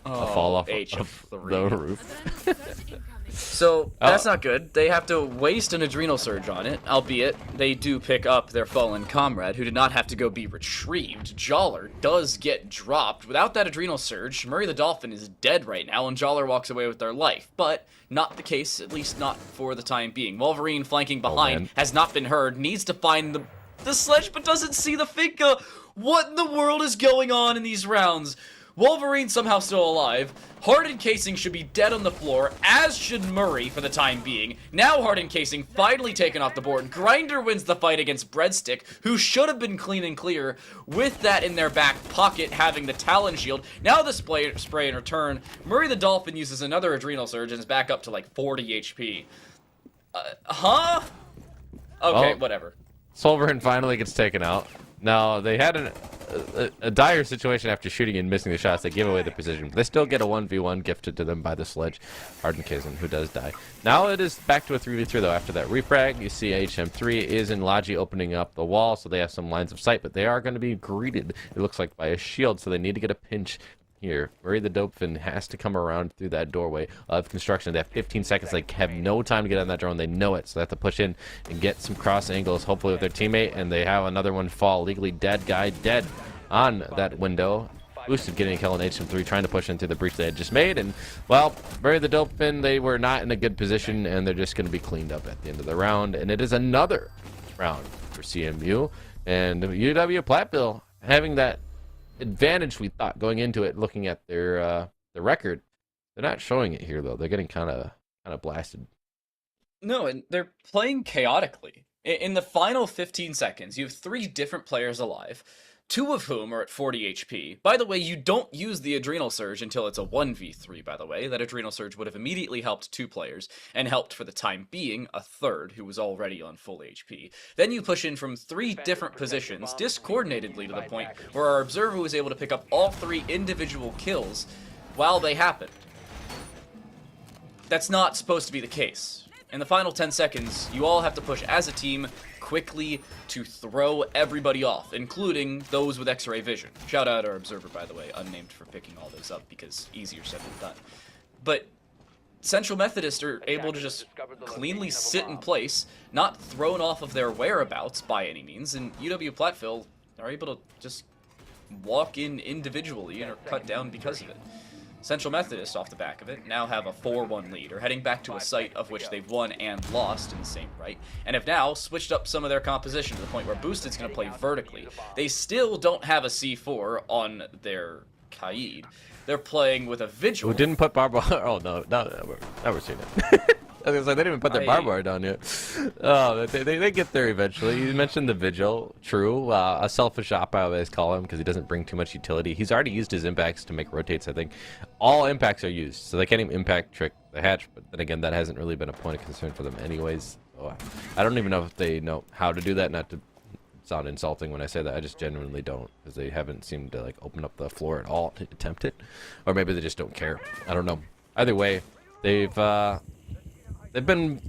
[SPEAKER 2] A fall off
[SPEAKER 1] of
[SPEAKER 2] the roof.
[SPEAKER 1] So that's not good. They have to waste an adrenal surge on it, albeit they do pick up their fallen comrade, who did not have to go be retrieved. Jawler does get dropped. Without that adrenal surge, Murray the Dolphin is dead right now, and Jawler walks away with their life. But not the case, at least not for the time being. Wolverine flanking behind has not been heard, needs to find the sledge, but doesn't see the Finka. What in the world is going on in these rounds? Wolverine somehow still alive. Hardened Casing should be dead on the floor, as should Murray for the time being. Now Hardened Casing finally taken off the board. Grinder wins the fight against Breadstick, who should have been clean and clear with that in their back pocket, having the Talon shield. Now the spray in return. Murray the Dolphin uses another adrenal surge and is back up to like 40 HP. Huh? Okay,
[SPEAKER 2] well,
[SPEAKER 1] whatever.
[SPEAKER 2] Wolverine finally gets taken out. Now, they had a dire situation after shooting and missing the shots. They give away the position. They still get a 1v1 gifted to them by the sledge. Hardened Casing, who does die. Now it is back to a 3v3, though. After that refrag, you see HM3 is in Logi opening up the wall, so they have some lines of sight, but they are going to be greeted, it looks like, by a shield, so they need to get a pinch here. Murray the Dolphin has to come around through that doorway of construction. They have 15 seconds. They have no time to get on that drone. They know it, so they have to push in and get some cross angles, hopefully with their teammate, and they have another one fall. Legally dead guy dead on that window. Boosted getting a kill on HM3, trying to push into the breach they had just made, and, well, Murray the Dolphin, they were not in a good position, and they're just going to be cleaned up at the end of the round, and it is another round for CMU, and UW-Platteville having that advantage we thought going into it, looking at their record. They're not showing it here though. They're getting kind of blasted.
[SPEAKER 1] No, and they're playing chaotically. In the final 15 seconds, you have 3 different players alive, 2 of whom are at 40 HP. By the way, you don't use the adrenal surge until it's a 1v3, by the way. That adrenal surge would have immediately helped 2 players, and helped for the time being a third who was already on full HP. Then you push in from 3 different positions, discoordinatedly to the point where our observer was able to pick up all 3 individual kills while they happened. That's not supposed to be the case. In the final 10 seconds, you all have to push as a team quickly to throw everybody off, including those with X-ray vision. Shout out our observer, by the way, unnamed, for picking all those up, because easier said than done. But Central Methodist are able to just cleanly sit in place, not thrown off of their whereabouts by any means, and UW-Platteville are able to just walk in individually and are cut down because of it. Central Methodist, off the back of it, now have a 4-1 lead, are heading back to a site of which they've won and lost in the same right, and have now switched up some of their composition to the point where Boosted's going to play vertically. They still don't have a C4 on their Kaid. They're playing with a Vigil.
[SPEAKER 2] Who didn't put barbed wire? Oh, no, never seen it. I was like, they didn't even put their barbed wire down yet. Oh, they get there eventually. You mentioned the Vigil, true. A selfish op, I always call him, because he doesn't bring too much utility. He's already used his impacts to make rotates, I think. All impacts are used, so they can't even impact trick the hatch, but then again, that hasn't really been a point of concern for them anyways. So I don't even know if they know how to do that, not to sound insulting when I say that. I just genuinely don't, because they haven't seemed to like open up the floor at all to attempt it, or maybe they just don't care. I don't know. Either way, they've been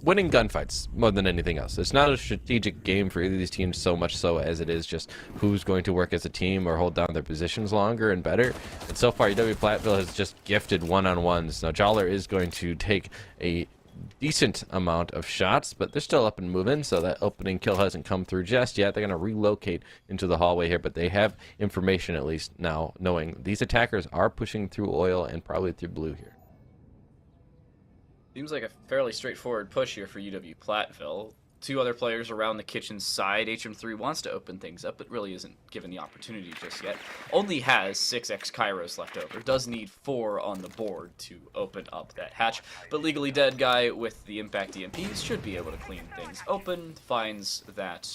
[SPEAKER 2] winning gunfights more than anything else. It's not a strategic game for either of these teams so much so as it is just who's going to work as a team or hold down their positions longer and better. And so far, UW-Platteville has just gifted one-on-ones. Now, Jawler is going to take a decent amount of shots, but they're still up and moving, so that opening kill hasn't come through just yet. They're going to relocate into the hallway here, but they have information at least now, knowing these attackers are pushing through oil and probably through blue here.
[SPEAKER 1] Seems like a fairly straightforward push here for UW-Platteville. two other players around the kitchen side. HM3 wants to open things up, but really isn't given the opportunity just yet. Only has 6x Kairos left over. Does need 4 on the board to open up that hatch. But Legally Dead guy with the Impact EMPs should be able to clean things open. Finds that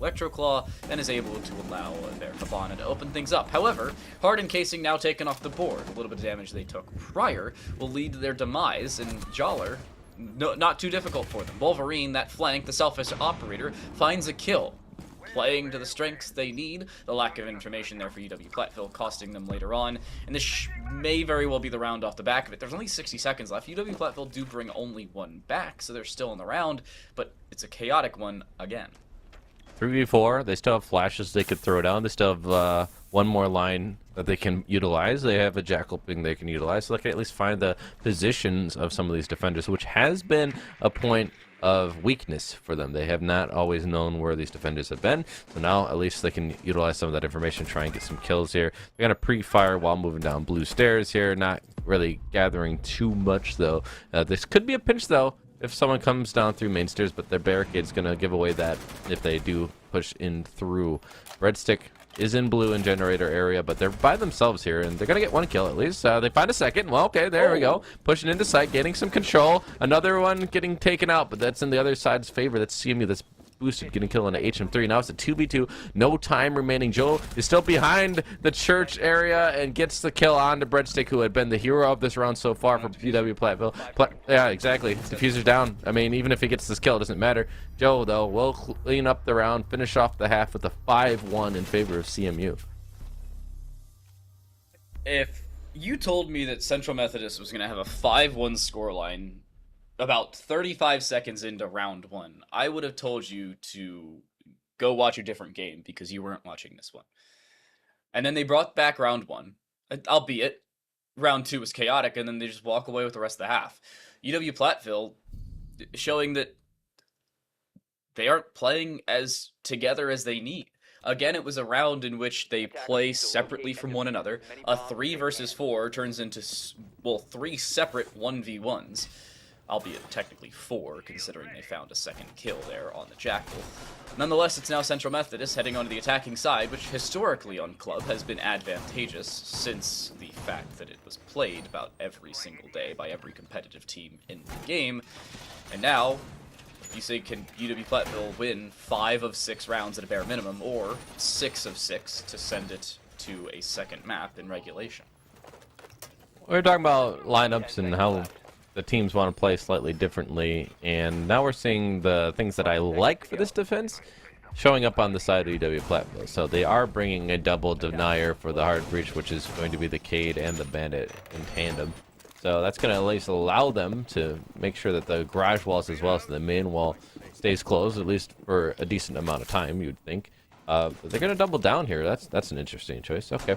[SPEAKER 1] Electroclaw and is able to allow their Hibana to open things up. However, Hardened Casing now taken off the board. A little bit of damage they took prior will lead to their demise, and Jawler, not too difficult for them. Wolverine, that flank, the selfish operator, finds a kill. Playing to the strengths they need. The lack of information there for UW-Platteville costing them later on. And this may very well be the round off the back of it. There's only 60 seconds left. UW-Platteville do bring only 1 back, so they're still in the round, but it's a chaotic one again.
[SPEAKER 2] 3v4, they still have flashes they could throw down. They still have one more line that they can utilize. They have a jackal ping they can utilize, so they can at least find the positions of some of these defenders, which has been a point of weakness for them. They have not always known where these defenders have been, so now at least they can utilize some of that information, try and get some kills here. They're going to pre-fire while moving down blue stairs here, not really gathering too much though. This could be a pinch though if someone comes down through main stairs, but their barricade's going to give away that if they do push in through. Breadstick is in blue in generator area, but they're by themselves here, and they're going to get 1 kill at least. They find a second. Well, okay, there we go. Pushing into sight, getting some control. Another one getting taken out, but that's in the other side's favor. That's CMU that's boosted, getting killed into HM3. Now it's a 2v2. No time remaining. Joe is still behind the church area and gets the kill on to Breadstick, who had been the hero of this round so far for UW-Platteville. Yeah, exactly. Diffuser's down. I mean, even if he gets this kill, it doesn't matter. Joe, though, will clean up the round, finish off the half with a 5-1 in favor of CMU.
[SPEAKER 1] If you told me that Central Methodist was going to have a 5-1 scoreline about 35 seconds into round 1, I would have told you to go watch a different game because you weren't watching this one. And then they brought back round 1, albeit round 2 was chaotic, and then they just walk away with the rest of the half. UW-Platteville showing that they aren't playing as together as they need. Again, it was a round in which they play separately from one another. A 3 versus 4 turns into, well, 3 separate 1v1s. Albeit technically 4, considering they found a second kill there on the Jackal. Nonetheless, it's now Central Methodist heading onto the attacking side, which historically on Club has been advantageous since the fact that it was played about every single day by every competitive team in the game. And now, you say, can UW-Platteville win 5 of 6 rounds at a bare minimum, or 6 of 6 to send it to a second map in regulation?
[SPEAKER 2] We're talking about lineups and how the teams want to play slightly differently, and now we're seeing the things that I like for this defense showing up on the side of UW-Platteville. So they are bringing a double denier for the hard breach, which is going to be the Cade and the Bandit in tandem. So that's going to at least allow them to make sure that the garage walls as well as the main wall stays closed, at least for a decent amount of time, you'd think. But they're going to double down here. That's an interesting choice. Okay.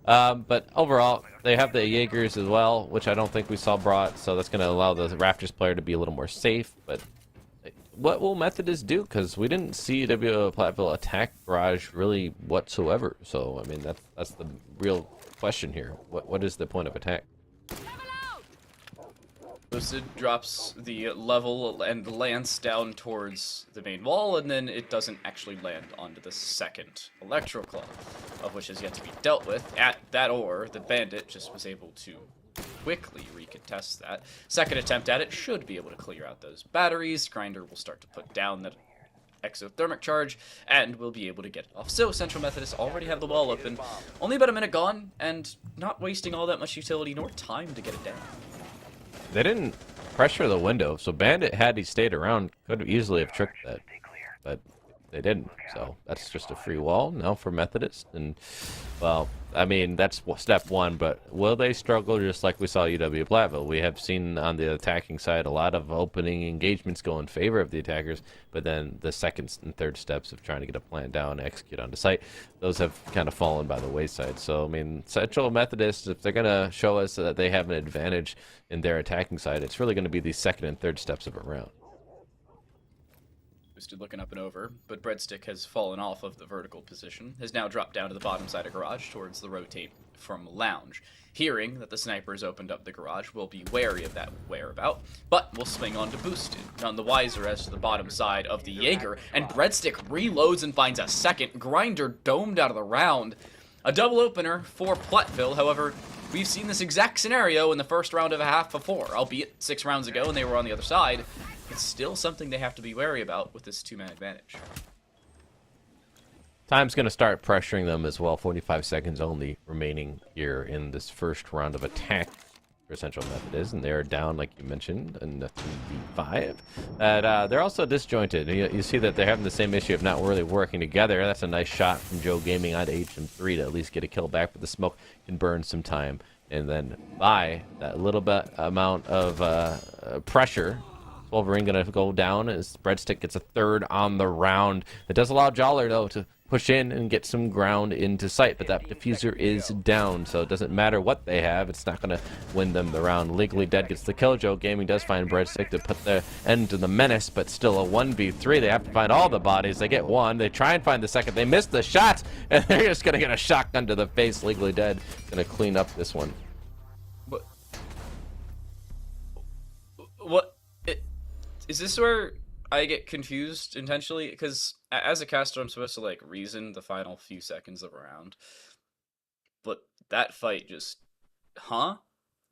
[SPEAKER 2] But overall, they have the Jaegers as well, which I don't think we saw brought, so that's going to allow the Raptors player to be a little more safe. But what will Methodist do? Because we didn't see UW-Platteville attack garage really whatsoever. So, I mean, that's the real question here. What is the point of attack?
[SPEAKER 1] Boosted drops the level and lance down towards the main wall, and then it doesn't actually land onto the second Electroclaw, of which is yet to be dealt with. At that ore, the Bandit just was able to quickly recontest that. Second attempt at it should be able to clear out those batteries. Grinder will start to put down that exothermic charge, and we'll be able to get it off. So Central Methodist already have the wall open. Only about a minute gone, and not wasting all that much utility nor time to get it down.
[SPEAKER 2] They didn't pressure the window, so Bandit, had he stayed around, could easily have tricked that, but they didn't. So that's just a free wall now for Methodist. And, well, I mean, that's step 1, but will they struggle just like we saw UW-Platteville? We have seen on the attacking side a lot of opening engagements go in favor of the attackers, but then the second and third steps of trying to get a plan down and execute onto site, those have kind of fallen by the wayside. So, I mean, Central Methodist, if they're going to show us that they have an advantage in their attacking side, it's really going to be the second and third steps of a round.
[SPEAKER 1] Boosted looking up and over, but Breadstick has fallen off of the vertical position, has now dropped down to the bottom side of garage towards the rotate from lounge. Hearing that the snipers opened up the garage, we'll be wary of that whereabout, but we'll swing on to Boosted, none the wiser as to the bottom side of the Jaeger, and Breadstick reloads and finds a second. Grinder domed out of the round. A double opener for Platteville, however, we've seen this exact scenario in the first round of a half before, albeit 6 rounds ago and they were on the other side. It's still something they have to be wary about with this 2-man advantage.
[SPEAKER 2] Time's going to start pressuring them as well. 45 seconds only remaining here in this first round of attack for Central Methodist, and they're down, like you mentioned, in the 3v5. They're also disjointed. You see that they're having the same issue of not really working together. That's a nice shot from Joe Gaming onto HM3 to at least get a kill back, but the smoke can burn some time. And then by that little bit amount of pressure, Wolverine going to go down as Breadstick gets a third on the round. It does allow Jollar, though, to push in and get some ground into sight, but that diffuser is down, so it doesn't matter what they have. It's not going to win them the round. Legally Dead gets the kill. Joe Gaming does find Breadstick to put the end to the menace, but still a 1v3. They have to find all the bodies. They get one. They try and find the second. They miss the shot, and they're just going to get a shotgun to the face. Legally Dead going to clean up this one.
[SPEAKER 1] What? Is this where I get confused intentionally? Because as a caster, I'm supposed to like reason the final few seconds of a round, but that fight just,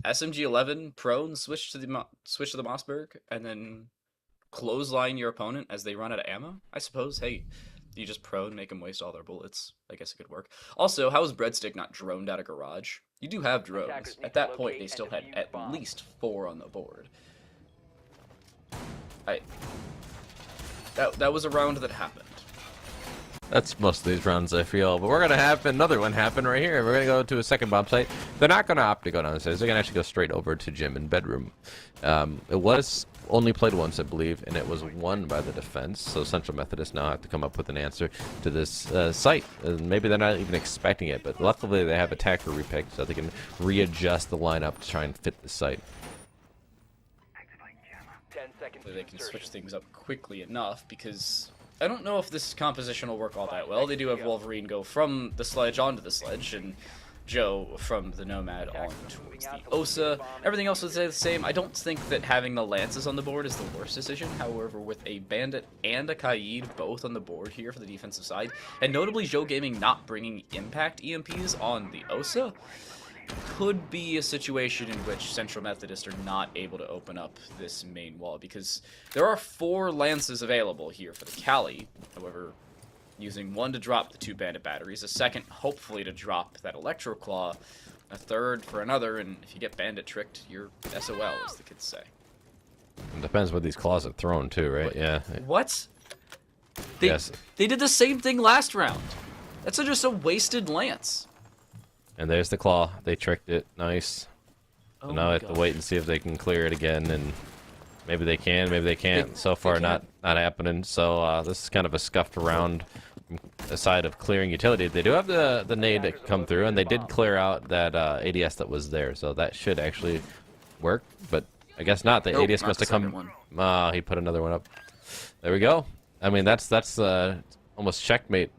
[SPEAKER 1] SMG-11 prone, switch to the Mossberg, and then clothesline your opponent as they run out of ammo. I suppose. Hey, you just prone, make them waste all their bullets. I guess it could work. Also, how is Breadstick not droned out of garage? You do have drones. At that point, they still had at least 4 on the board. That was a round that happened.
[SPEAKER 2] That's most of these rounds, I feel. But we're going to have another one happen right here. We're going to go to a second bomb site. They're not going to opt to go downstairs. They're going to actually go straight over to gym and bedroom. It was only played once, I believe, and it was won by the defense. So Central Methodist now have to come up with an answer to this site. And maybe they're not even expecting it, but luckily they have attacker repicked, so they can readjust the lineup to try and fit the site.
[SPEAKER 1] They can switch things up quickly enough, because I don't know if this composition will work all that well. They do have Wolverine go from the sledge onto the sledge, and Joe from the Nomad on towards the Osa. Everything else would stay the same. I don't think that having the Lances on the board is the worst decision. However, with a Bandit and a Kaid both on the board here for the defensive side, and notably Joe Gaming not bringing impact EMPs on the Osa, could be a situation in which Central Methodist are not able to open up this main wall, because there are 4 Lances available here for the Cali. However, using one to drop the 2 Bandit batteries, a second hopefully to drop that Electro Claw, a third for another, and if you get Bandit tricked, you're SOL, as the kids say.
[SPEAKER 2] It depends what these claws are thrown too, right? Yeah.
[SPEAKER 1] What?
[SPEAKER 2] Yes.
[SPEAKER 1] They did the same thing last round. That's just a wasted Lance.
[SPEAKER 2] And there's the claw. They tricked it. Nice. So now I have to wait and see if they can clear it again, and maybe they can, maybe they can't. So far, not happening. So this is kind of a scuffed round aside of clearing utility. They do have the nade to come through, and they did clear out that ADS that was there, so that should actually work. But I guess not. The ADS must have come. He put another one up. There we go. I mean, that's almost checkmate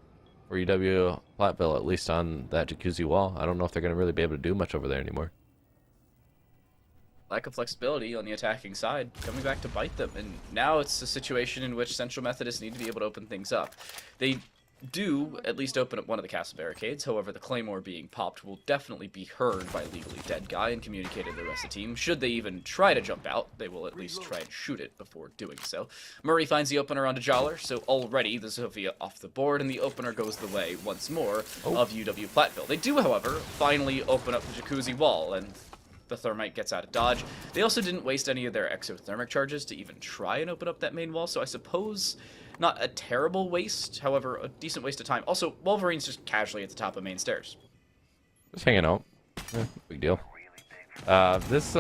[SPEAKER 2] for UW-Platteville, at least on that jacuzzi wall. I don't know if they're going to really be able to do much over there anymore.
[SPEAKER 1] Lack of flexibility on the attacking side coming back to bite them, and now it's a situation in which Central Methodist need to be able to open things up. They do at least open up one of the castle barricades. However, the Claymore being popped will definitely be heard by Legally Dead Guy and communicated to the rest of the team. Should they even try to jump out, they will at least try and shoot it before doing so. Murray finds the opener onto Jollar, so already the Sophia off the board, and the opener goes the way once more of UW-Platteville. They do, however, finally open up the jacuzzi wall, and the Thermite gets out of dodge. They also didn't waste any of their exothermic charges to even try and open up that main wall, so I suppose not a terrible waste, however, a decent waste of time. Also, Wolverine's just casually at the top of main stairs.
[SPEAKER 2] Just hanging out. Big deal. This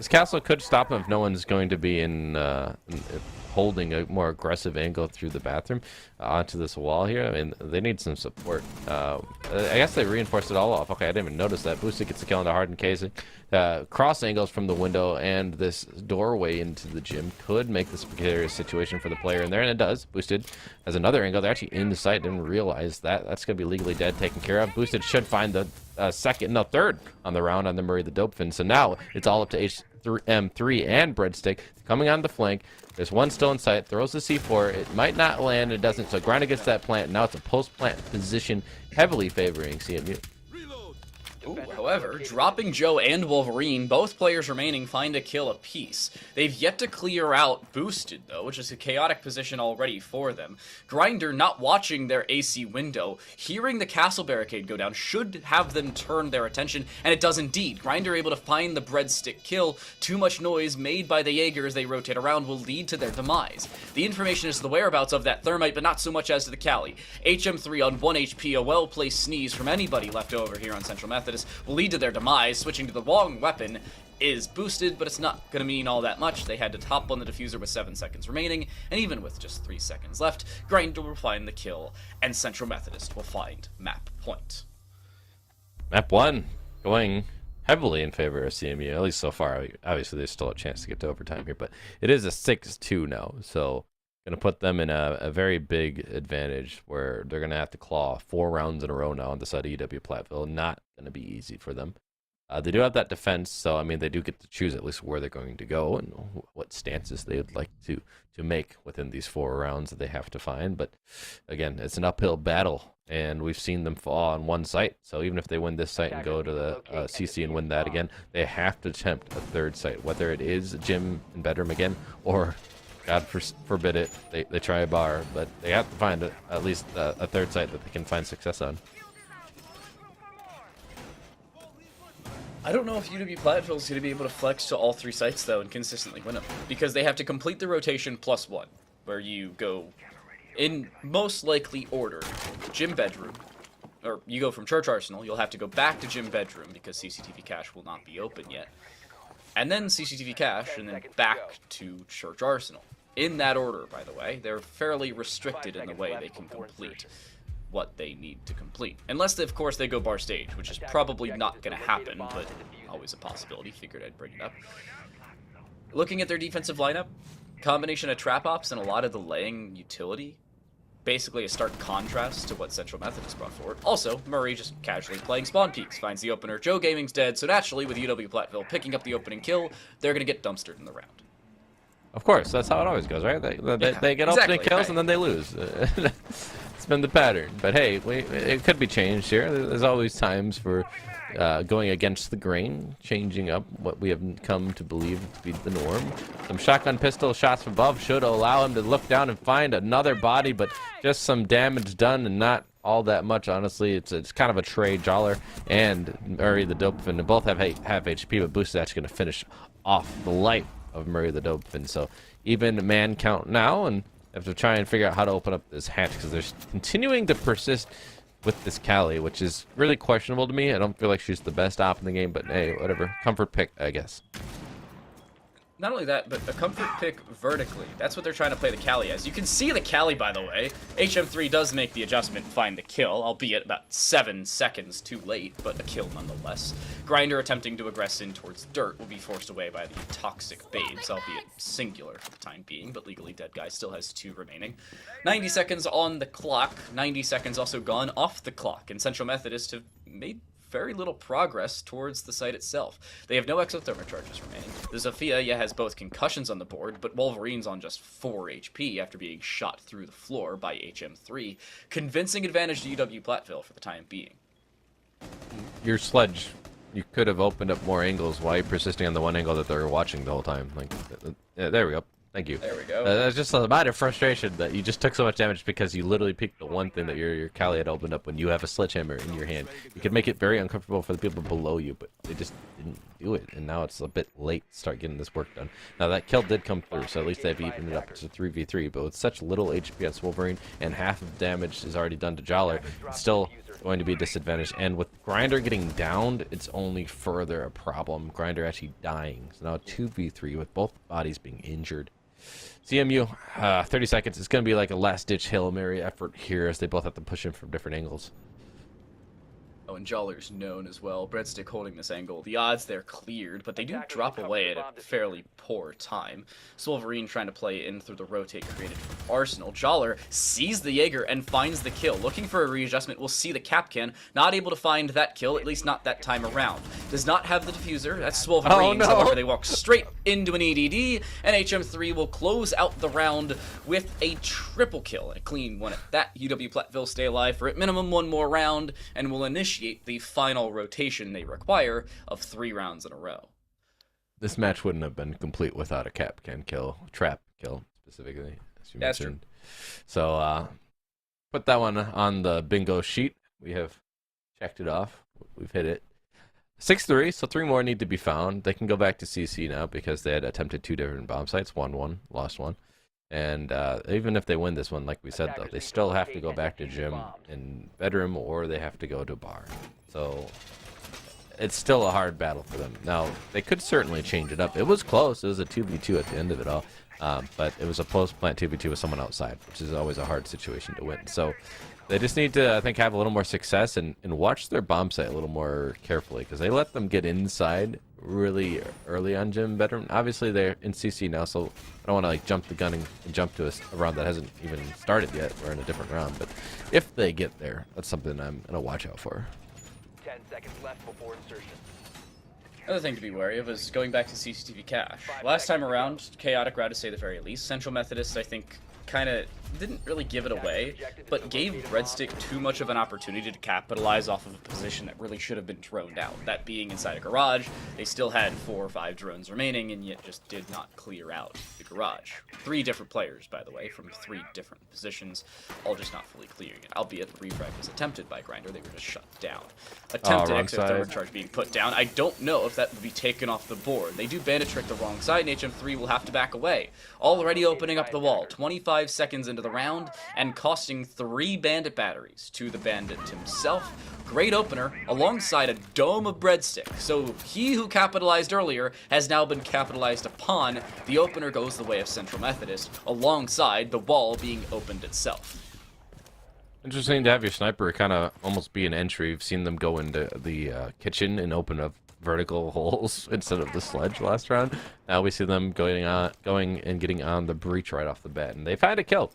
[SPEAKER 2] castle could stop him if no one's going to be in holding a more aggressive angle through the bathroom onto this wall here. I mean, they need some support. I guess they reinforced it all off. Okay, I didn't even notice that. Boosted gets the kill on the hardened casing. Cross angles from the window and this doorway into the gym could make this a precarious situation for the player in there, and it does. Boosted has another angle. They're actually in the site. Didn't realize that. That's going to be Legally Dead taken care of. Boosted should find the third on the round on the Murray the Dopefin. So now it's all up to M3 and Breadstick coming on the flank. There's one still in sight, throws the C4. It might not land, it doesn't. So Grinder gets that plant. Now it's a post-plant position, heavily favoring CMU.
[SPEAKER 1] Ooh, however, dropping Joe and Wolverine, both players remaining find a kill apiece. They've yet to clear out Boosted, though, which is a chaotic position already for them. Grinder, not watching their AC window, hearing the castle barricade go down, should have them turn their attention, and it does indeed. Grinder able to find the Breadstick kill. Too much noise made by the Jaeger as they rotate around will lead to their demise. The information is the whereabouts of that Thermite, but not so much as to the Cali. HM3 on 1 HP, a well-placed sneeze from anybody left over here on Central Methodist will lead to their demise. Switching to the wrong weapon is Boosted, but it's not going to mean all that much. They had to top on the diffuser with 7 seconds remaining, and even with just 3 seconds left, Grinder will find the kill, and Central Methodist will find map point.
[SPEAKER 2] Map 1 going heavily in favor of CMU, at least so far. Obviously, there's still a chance to get to overtime here, but it is a 6-2 now, so going to put them in a very big advantage where they're going to have to claw 4 rounds in a row now on the side of UW-Platteville. Not going to be easy for them. They do have that defense, so I mean they do get to choose at least where they're going to go and what stances they would like to make within these 4 rounds that they have to find. But again, it's an uphill battle, and we've seen them fall on one site. So even if they win this site and go to the CC and win that again, they have to attempt a 3rd site, whether it is a gym and bedroom again, or God forbid it, they try a bar, but they have to find at least a 3rd site that they can find success on.
[SPEAKER 1] I don't know if UW-Platteville is going to be able to flex to all 3 sites, though, and consistently win them, because they have to complete the rotation +1, where you go in most likely order, gym bedroom, or you go from Church Arsenal, you'll have to go back to gym bedroom because CCTV cache will not be open yet, and then CCTV cache, and then back to Church Arsenal. In that order, by the way. They're fairly restricted in the way they can complete what they need to complete. Unless, of course, they go bar stage, which is probably not going to happen, but always a possibility. Figured I'd bring it up. Looking at their defensive lineup, combination of trap ops and a lot of the laying utility. Basically a stark contrast to what Central Methodist brought forward. Also, Murray just casually playing spawn peaks, finds the opener. Joe Gaming's dead, so naturally, with UW-Platteville picking up the opening kill, they're going to get dumpstered in the round.
[SPEAKER 2] Of course, that's how it always goes, right? They get opening kills and then they lose. It's been the pattern. But hey, it could be changed here. There's always times for going against the grain, changing up what we have come to believe to be the norm. Some shotgun pistol shots from above should allow him to look down and find another body, but just some damage done and not all that much, honestly. It's kind of a trade. Jollar and Murray the Dopefin, they both have half HP, but Boost is actually going to finish off the life of Murray the Dopefin. So even man count now, and have to try and figure out how to open up this hatch, because they're continuing to persist with this Cali, which is really questionable to me. I don't feel like she's the best op in the game, but hey, whatever. Comfort pick, I guess.
[SPEAKER 1] Not only that, but a comfort pick vertically. That's what they're trying to play the Cali as. You can see the Cali, by the way. HM3 does make the adjustment, find the kill, albeit about 7 seconds too late, but a kill nonetheless. Grinder attempting to aggress in towards dirt will be forced away by the toxic babes, albeit singular for the time being, but legally dead guy still has 2 remaining. 90 seconds on the clock, 90 seconds also gone off the clock, and Central Methodist have made very little progress towards the site itself. They have no exothermic charges remaining. The Zofia has both concussions on the board, but Wolverine's on just 4 HP after being shot through the floor by HM3. Convincing advantage to UW-Platteville for the time being.
[SPEAKER 2] Your sledge, you could have opened up more angles. Why are you persisting on the one angle that they were watching the whole time? Like, there we go. Thank you.
[SPEAKER 1] There we go.
[SPEAKER 2] That's just a matter of frustration that you just took so much damage because you literally picked the one thing that your Cali had opened up when you have a sledgehammer in your hand. You could make it very uncomfortable for the people below you, but they just didn't do it, and now it's a bit late to start getting this work done. Now that kill did come through, so at least they've evened it up to 3v3, but with such little HP as Wolverine and half of the damage is already done to Jollar, it's still going to be a disadvantage. And with Grinder getting downed, it's only further a problem. Grinder actually dying. So now 2v3 with both bodies being injured. CMU, 30 seconds. It's going to be like a last-ditch Hail Mary effort here as they both have to push in from different angles.
[SPEAKER 1] Oh, and Joller's known as well. Breadstick holding this angle. The odds they're cleared, but they do drop away at a fairly poor time. Wolverine trying to play in through the rotate created from Arsenal. Joller sees the Jaeger and finds the kill. Looking for a readjustment, we'll see the Kapkan. Not able to find that kill, at least not that time around. Does not have the diffuser. That's Wolverine.
[SPEAKER 2] Oh, no.
[SPEAKER 1] However, they walk straight into an EDD, and HM3 will close out the round with a triple kill. A clean one at that. UW-Platteville stay alive for at minimum one more round, and will initiate the final rotation they require of 3 rounds in a row.
[SPEAKER 2] This match wouldn't have been complete without a Kapkan kill, trap kill specifically, as you
[SPEAKER 1] That's
[SPEAKER 2] mentioned. So put that one on the bingo sheet. We have checked it off. We've hit it. 6-3, so 3 more need to be found. They can go back to CC now because they had attempted 2 different bomb sites, won 1, lost 1. And even if they win this one, like we said, though, they still have to go back to gym in bedroom, or they have to go to bar. So it's still a hard battle for them. Now, they could certainly change it up. It was close. It was a 2v2 at the end of it all. But it was a post-plant 2v2 with someone outside, which is always a hard situation to win. So they just need to, I think, have a little more success and watch their bomb site a little more carefully, because they let them get inside really early on gym bedroom. Obviously, they're in CC now, so I don't want to like jump the gun and jump to a round that hasn't even started yet. We're in a different round, but if they get there, that's something I'm gonna watch out for.
[SPEAKER 3] 10 seconds left before insertion.
[SPEAKER 1] Another thing to be wary of is going back to CCTV cache. Last time around, chaotic route to say the very least. Central Methodist, I think, kind of didn't really give it away, but gave Breadstick too much of an opportunity to capitalize off of a position that really should have been droned out. That being inside a garage, they still had 4 or 5 drones remaining, and yet just did not clear out the garage. 3 different players, by the way, from 3 different positions, all just not fully clearing it. Albeit the refrag was attempted by Grinder, they were just shut down. Attempted exit thermal charge being put down. I don't know if that would be taken off the board. They do bandit trick the wrong side, and HM3 will have to back away. Already opening up the wall, 25 seconds into the round, and costing 3 bandit batteries to the bandit himself. Great opener, alongside a dome of Breadstick. So he who capitalized earlier has now been capitalized upon. The opener goes the way of Central Methodist, alongside the wall being opened itself.
[SPEAKER 2] Interesting to have your sniper kind of almost be an entry. You've seen them go into the kitchen and open up vertical holes instead of the sledge last round. Now we see them going and getting on the breach right off the bat, and they've had a kill.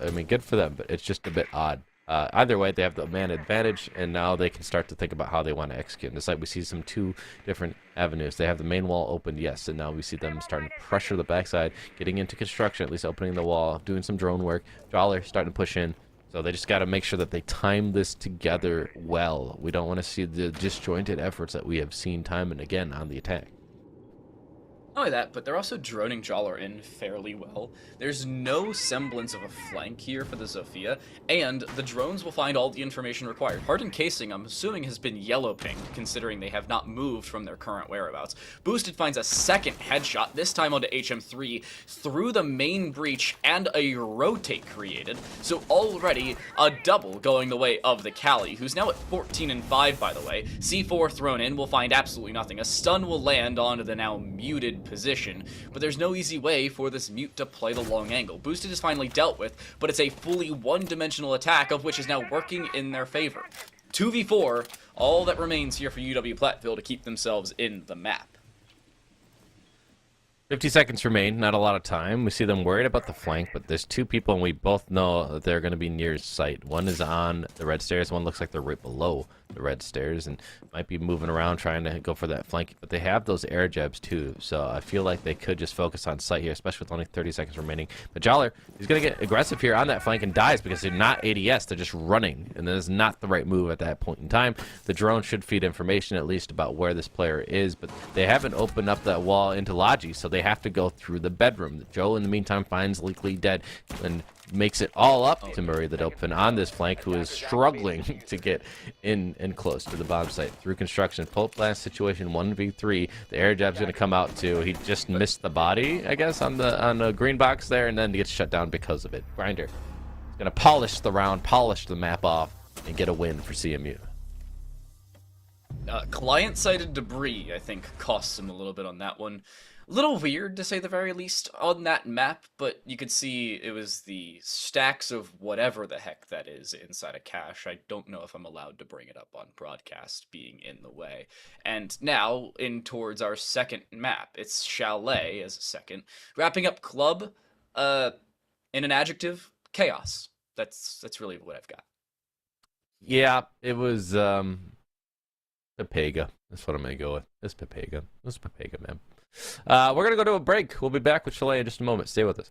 [SPEAKER 2] I mean, good for them, but it's just a bit odd. Either way, they have the man advantage, and now they can start to think about how they want to execute. And it's like we see 2 different avenues. They have the main wall open, yes, and now we see them starting to pressure the backside, getting into construction, at least opening the wall, doing some drone work. Joller starting to push in. So they just got to make sure that they time this together well. We don't want to see the disjointed efforts that we have seen time and again on the attack.
[SPEAKER 1] Not only that, but they're also droning Joller in fairly well. There's no semblance of a flank here for the Zofia, and the drones will find all the information required. Hardened casing, I'm assuming, has been yellow pinged, considering they have not moved from their current whereabouts. Boosted finds a second headshot, this time onto HM3, through the main breach, and a rotate created. So already a double going the way of the Cali, who's now at 14-5, by the way. C4 thrown in will find absolutely nothing. A stun will land onto the now muted position, but there's no easy way for this mute to play the long angle. Boosted is finally dealt with, but it's a fully one-dimensional attack, of which is now working in their favor. 2v4, all that remains here for UW-Platteville to keep themselves in the map.
[SPEAKER 2] 50 seconds remain, not a lot of time. We see them worried about the flank, but there's 2 people, and we both know that they're going to be near sight. One is on the red stairs, one looks like they're right below the red stairs, and might be moving around trying to go for that flank, but they have those air jabs too, so I feel like they could just focus on sight here, especially with only 30 seconds remaining. But Joller, he's going to get aggressive here on that flank and dies because they're not ADS, they're just running, and that is not the right move at that point in time. The drone should feed information at least about where this player is, but they haven't opened up that wall into Logi, so they have to go through the bedroom. Joe, in the meantime, finds Leakley dead and makes it all up to Murray the Dolphin on this flank, who is struggling to get in and close to the bomb site through construction. Pulp blast situation 1v3. The air jab's going to come out too. He just missed the body, I guess, on the green box there, and then gets shut down because of it. Grinder is going to polish the round, polish the map off, and get a win for CMU.
[SPEAKER 1] Client-sided debris, I think, costs him a little bit on that one. Little weird to say the very least on that map, but you could see it was the stacks of whatever the heck that is inside a cache. I don't know if I'm allowed to bring it up on broadcast being in the way. And now in towards our second map. It's Chalet as a second. Wrapping up club, in an adjective, chaos. That's really what I've got.
[SPEAKER 2] Yeah, it was Pepega. That's what I'm gonna go with. It's Pepega. It's Pepega, man. We're gonna go to a break. We'll be back with Chalet in just a moment. Stay with us.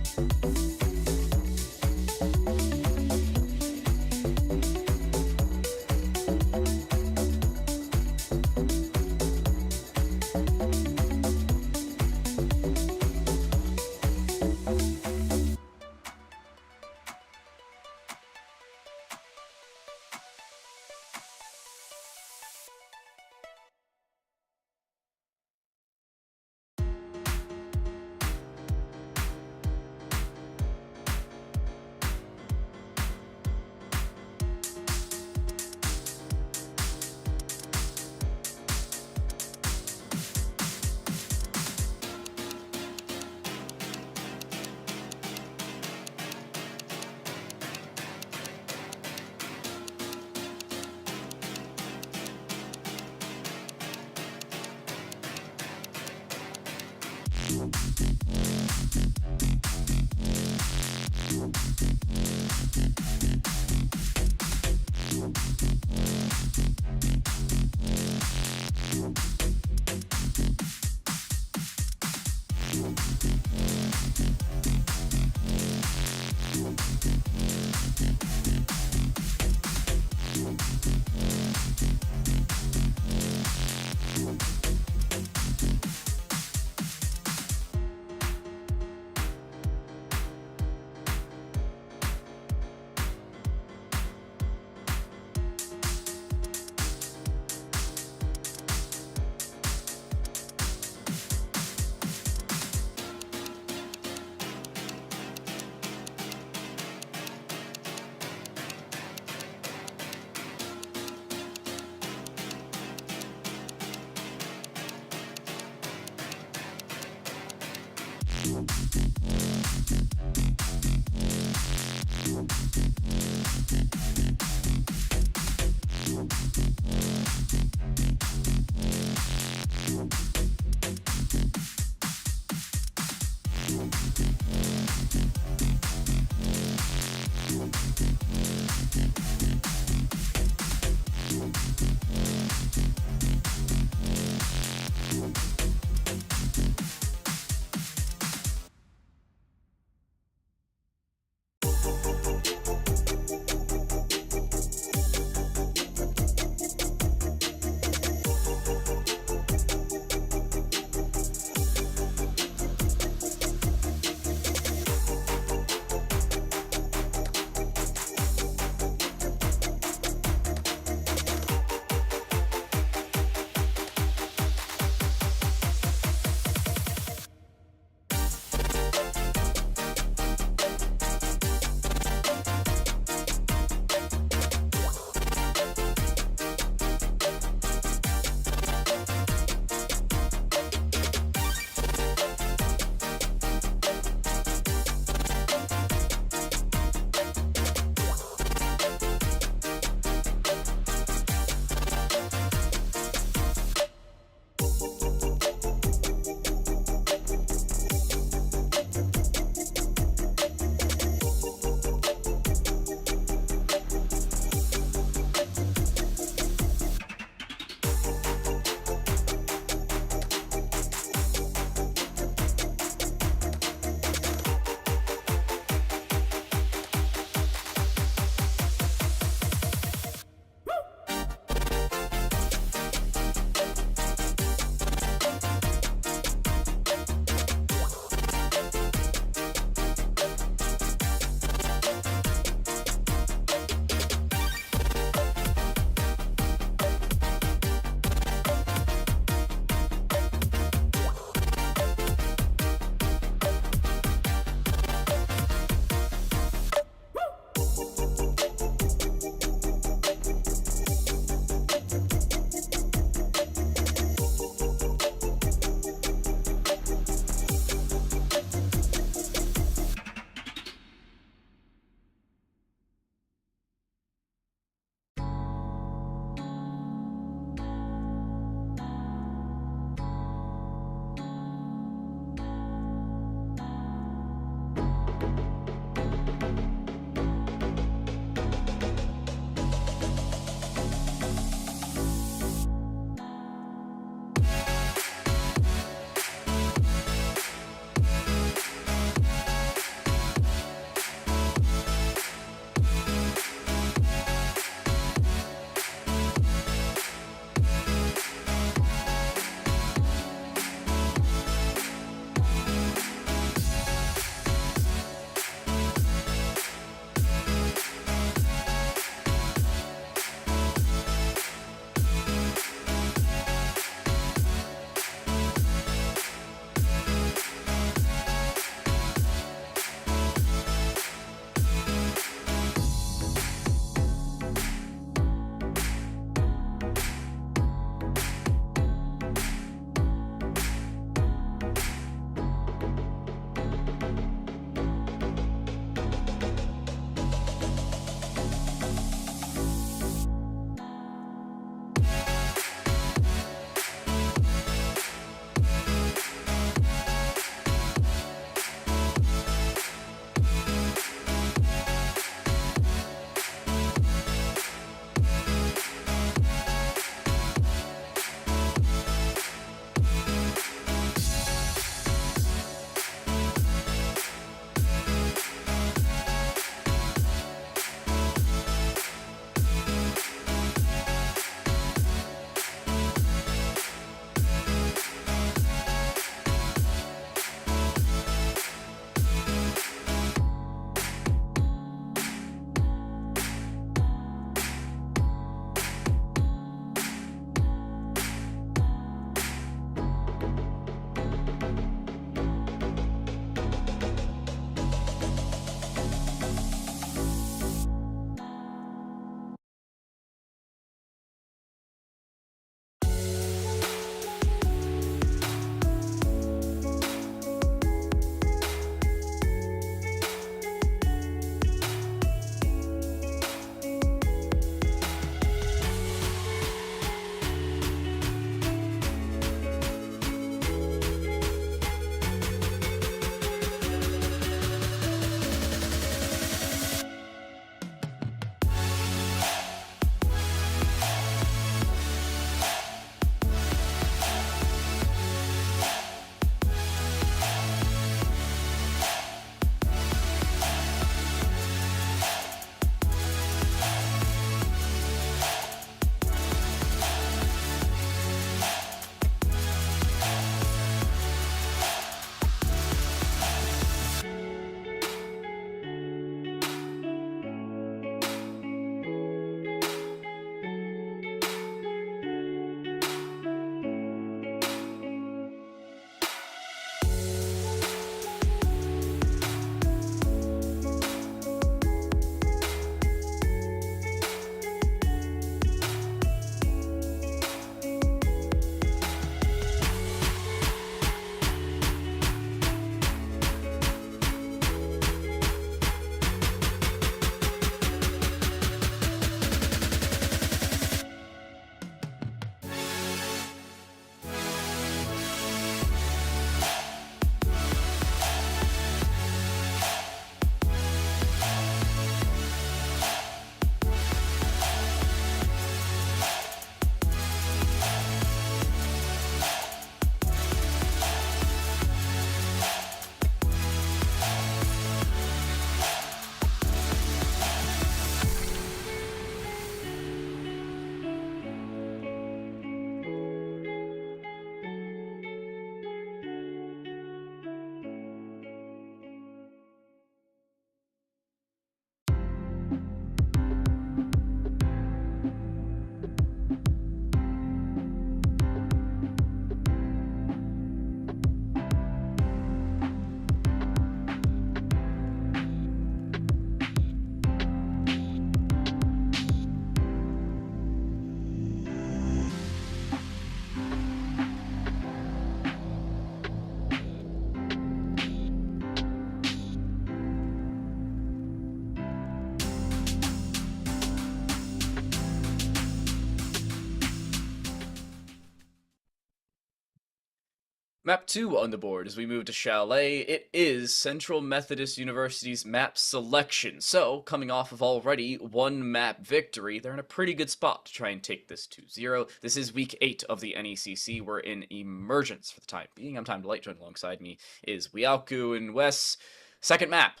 [SPEAKER 1] Map 2 on the board as we move to Chalet. It is Central Methodist University's map selection. So, coming off of already one map victory, they're in a pretty good spot to try and take this 2-0. This is week 8 of the NECC. We're in emergence for the time being. I'm Time to Light. Joined alongside me is Wiauku and Wes. Second map.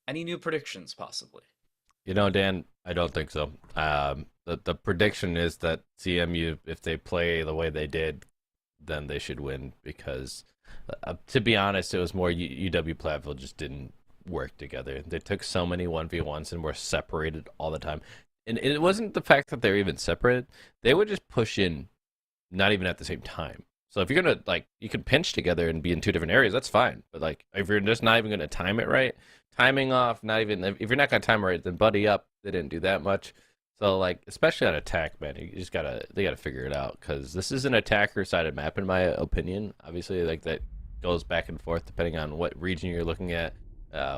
[SPEAKER 1] Any new predictions, possibly?
[SPEAKER 2] You know, Dan, I don't think so. The prediction is that CMU, if they play the way they did, then they should win because, to be honest, it was more UW-Platteville just didn't work together. They took so many 1v1s and were separated all the time. And it wasn't the fact that they were even separated. They would just push in, not even at the same time. So if you're going to, like, you can pinch together and be in two different areas, that's fine. But, like, if you're just not even going to time it right, timing off, not even, if you're not going to time it right, then buddy up. They didn't do that much. So, like, especially on attack, man, you just they gotta figure it out, because this is an attacker-sided map, in my opinion. Obviously, like, that goes back and forth depending on what region you're looking at,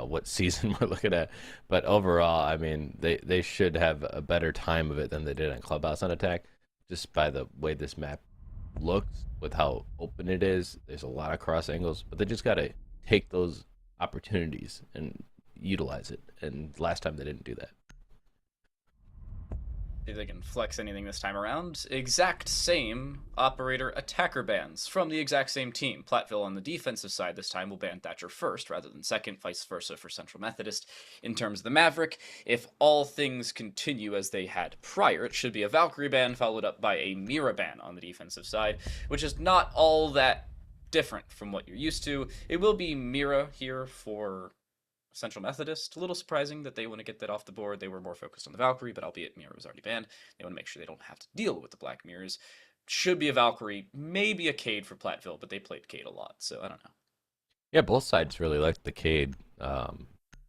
[SPEAKER 2] what season we're looking at. But overall, I mean, they should have a better time of it than they did on Clubhouse on attack, just by the way this map looks, with how open it is. There's a lot of cross angles, but they just gotta take those opportunities and utilize it. And last time they didn't do that.
[SPEAKER 1] See if they can flex anything this time around. Exact same operator attacker bans from the exact same team. Platteville on the defensive side this time will ban Thatcher first rather than second, vice versa for Central Methodist. In terms of the Maverick, if all things continue as they had prior, it should be a Valkyrie ban followed up by a Mira ban on the defensive side, which is not all that different from what you're used to. It will be Mira here for Central Methodist. A little surprising that they want to get that off the board. They were more focused on the Valkyrie, but albeit Mira was already banned, they want to make sure they don't have to deal with the Black Mirrors. Should be a Valkyrie, maybe a Cade for Platteville, but they played Cade a lot, so I don't know.
[SPEAKER 2] Yeah, both sides really like the Cade.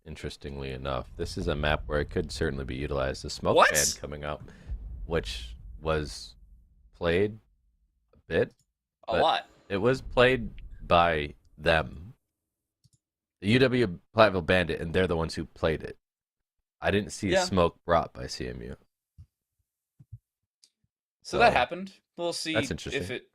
[SPEAKER 2] Interestingly enough, this is a map where it could certainly be utilized. The smoke ban coming up, which was played a bit.
[SPEAKER 1] A lot.
[SPEAKER 2] It was played by them. The UW-Platteville banned it, and they're the ones who played it. I didn't see smoke brought by CMU.
[SPEAKER 1] So that happened. We'll see
[SPEAKER 2] if
[SPEAKER 1] it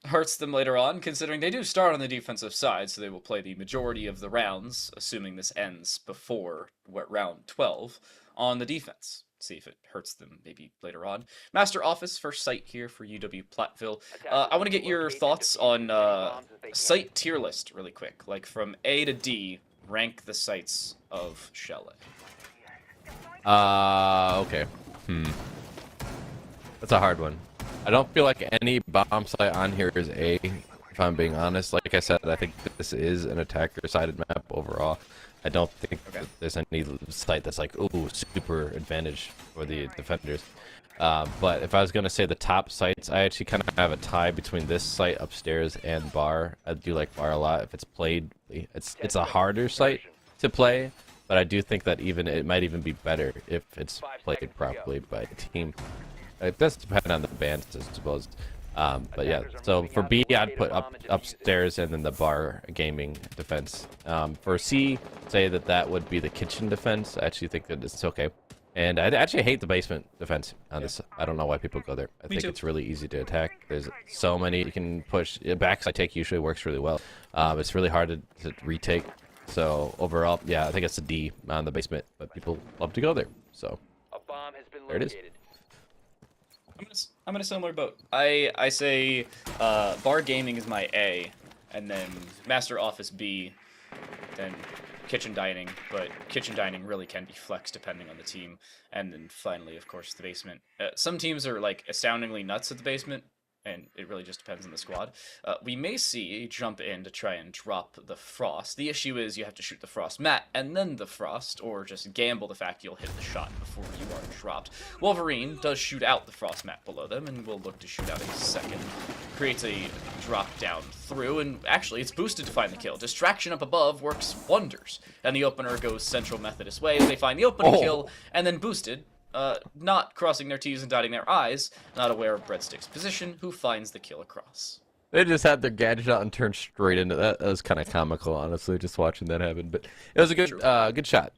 [SPEAKER 1] hurts them later on, considering they do start on the defensive side, so they will play the majority of the rounds, assuming this ends before round 12, on the defense. See if it hurts them maybe later on. Master Office, first site here for UW-Platteville. I want to get your thoughts on site tier list really quick. Like from A to D, rank the sites of Chalet.
[SPEAKER 2] Okay. That's a hard one. I don't feel like any bomb site on here is A, if I'm being honest. Like I said, I think this is an attacker-sided map overall. I don't think that there's any site that's like, ooh, super advantage for the defenders. But if I was going to say the top sites, I actually kind of have a tie between this site upstairs and Bar. I do like Bar a lot. If it's played, it's a harder site to play, but I do think that it might even be better if it's played properly by a team. It does depend on the bands, I suppose. But yeah, so for B, I'd put upstairs and then the Bar gaming defense. For C, say that would be the kitchen defense. I actually think that it's okay. And I actually hate the basement defense on this. I don't know why people go there. I think it's really easy to attack. There's so many you can push. Backside take usually works really well. It's really hard to retake. So overall, yeah, I think it's a D on the basement, but people love to go there. So
[SPEAKER 3] a bomb has been
[SPEAKER 2] there it is.
[SPEAKER 1] I'm in a similar boat. I say Bar Gaming is my A, and then Master Office B, then Kitchen Dining, but Kitchen Dining really can be flexed depending on the team, and then finally, of course, the basement. Some teams are like astoundingly nuts at the basement, and it really just depends on the squad. We may see a jump in to try and drop the Frost. The issue is you have to shoot the Frost mat and then the Frost, or just gamble the fact you'll hit the shot before you are dropped. Wolverine does shoot out the Frost mat below them, and will look to shoot out a second. Creates a drop down through, and actually it's boosted to find the kill. Distraction up above works wonders, and the opener goes Central Methodist way as they find the opening kill, and then boosted. Not crossing their T's and dotting their I's, not aware of Breadstick's position, who finds the kill across.
[SPEAKER 2] They just had their gadget out and turned straight into that. That was kind of comical, honestly, just watching that happen. But it was a good shot.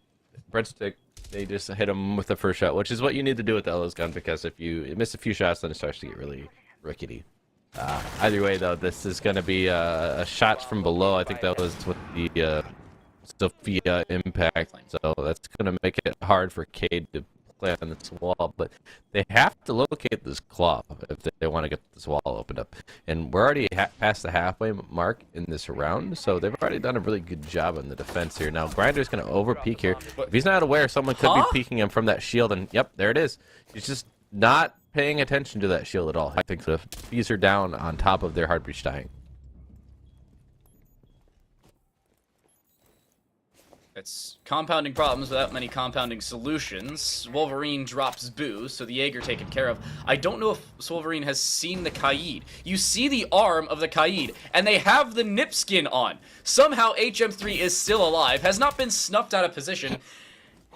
[SPEAKER 2] Breadstick, they just hit him with the first shot, which is what you need to do with the Ella's gun, because if you miss a few shots, then it starts to get really rickety. Either way, though, this is going to be a shots from below. I think that was with the Sophia impact, so that's going to make it hard for Cade to play on this wall. But they have to locate this claw if they want to get this wall opened up. And we're already past the halfway mark in this round, so they've already done a really good job on the defense here. Now, Grinder's going to over-peek here. If he's not aware, someone could be peeking him from that shield, and yep, there it is. He's just not paying attention to that shield at all. I think the fees are down on top of their hard breach dying.
[SPEAKER 1] It's compounding problems without many compounding solutions. Wolverine drops Boo, so the Jaeger taken care of. I don't know if Wolverine has seen the Kaid. You see the arm of the Kaid, and they have the nip skin on. Somehow HM3 is still alive, has not been snuffed out of position,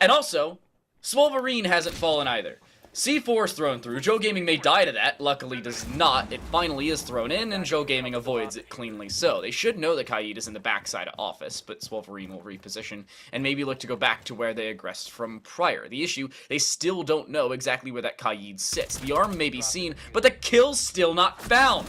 [SPEAKER 1] and also, Swolverine hasn't fallen either. C4 is thrown through. Joe Gaming may die to that. Luckily does not. It finally is thrown in, and Joe Gaming avoids it cleanly so. They should know that Kaid is in the backside of office, but Swolverine will reposition and maybe look to go back to where they aggressed from prior. The issue, they still don't know exactly where that Kaid sits. The arm may be seen, but the kill's still not found.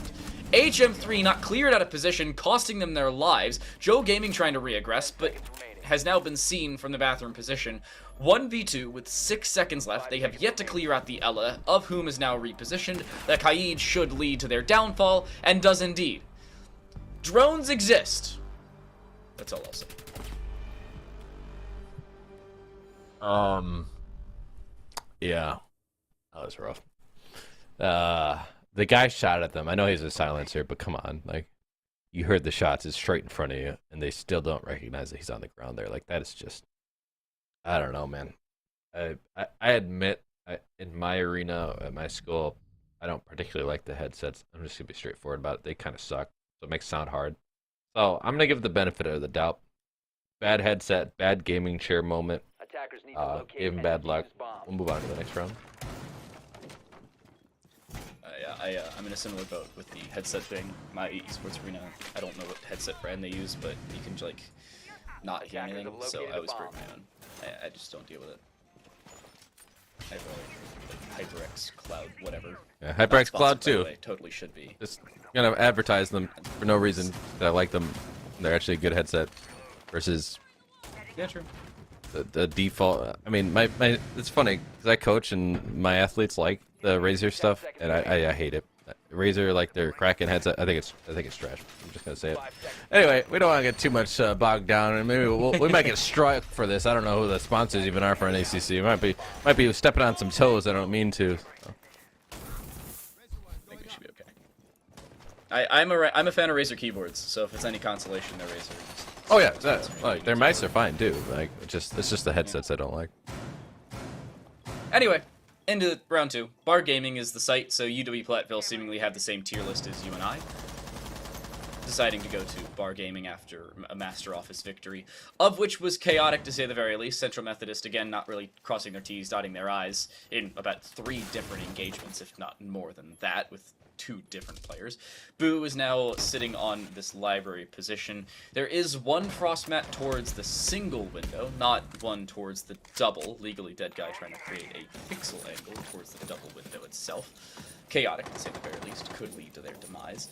[SPEAKER 1] HM3 not cleared out of position, costing them their lives. Joe Gaming trying to re-aggress, but has now been seen from the bathroom position. 1v2 with 6 seconds left. They have yet to clear out the Ella, of whom is now repositioned. The Kaid should lead to their downfall, and does indeed. Drones exist. That's all I'll say.
[SPEAKER 2] Yeah. That was rough. The guy shot at them. I know he's a silencer, but come on. Like, you heard the shots. It's straight in front of you, and they still don't recognize that he's on the ground there. Like, that is just... I don't know, man. I admit, in my arena, at my school, I don't particularly like the headsets. I'm just going to be straightforward about it. They kind of suck, so it makes it sound hard. So I'm going to give it the benefit of the doubt. Bad headset, bad gaming chair moment.
[SPEAKER 3] Attackers need to locate
[SPEAKER 2] Gave him
[SPEAKER 3] and
[SPEAKER 2] bad luck.
[SPEAKER 3] defuse bombs.
[SPEAKER 2] We'll move on to the next round.
[SPEAKER 1] I'm in a similar boat with the headset thing. My esports arena, I don't know what headset brand they use, but you can, like, not hear anything, so I was bringing my own. I just don't deal with it. I have a HyperX Cloud, whatever.
[SPEAKER 2] Yeah, HyperX Cloud too.
[SPEAKER 1] Way, totally should be.
[SPEAKER 2] Just gonna advertise them for no reason. That I like them. They're actually a good headset. Versus
[SPEAKER 1] Yeah, true.
[SPEAKER 2] the default. I mean, my it's funny because I coach and my athletes like the Razer stuff, and I hate it. Razer, like their Kraken headset, I think it's trash. I'm just gonna say it. Anyway, we don't want to get too much bogged down, and maybe we might get struck for this. I don't know who the sponsors even are for NECC. Might be stepping on some toes. I don't mean to. So.
[SPEAKER 1] I think we should be okay. I'm a fan of Razer keyboards, so if it's any consolation, they're Razer.
[SPEAKER 2] Oh yeah, like their mice are fine too. Like it's just the headsets I don't like.
[SPEAKER 1] Anyway, into round 2. Bar Gaming is the site, so UW-Platteville seemingly have the same tier list as you and I. Deciding to go to Bar Gaming after a Master Office victory, of which was chaotic to say the very least. Central Methodist, again, not really crossing their T's, dotting their I's in about 3 different engagements, if not more than that, with 2 different players. Boo is now sitting on this library position. There is one frost mat towards the single window, not one towards the double. Legally Dead guy trying to create a pixel angle towards the double window itself. Chaotic, to say the very least, could lead to their demise.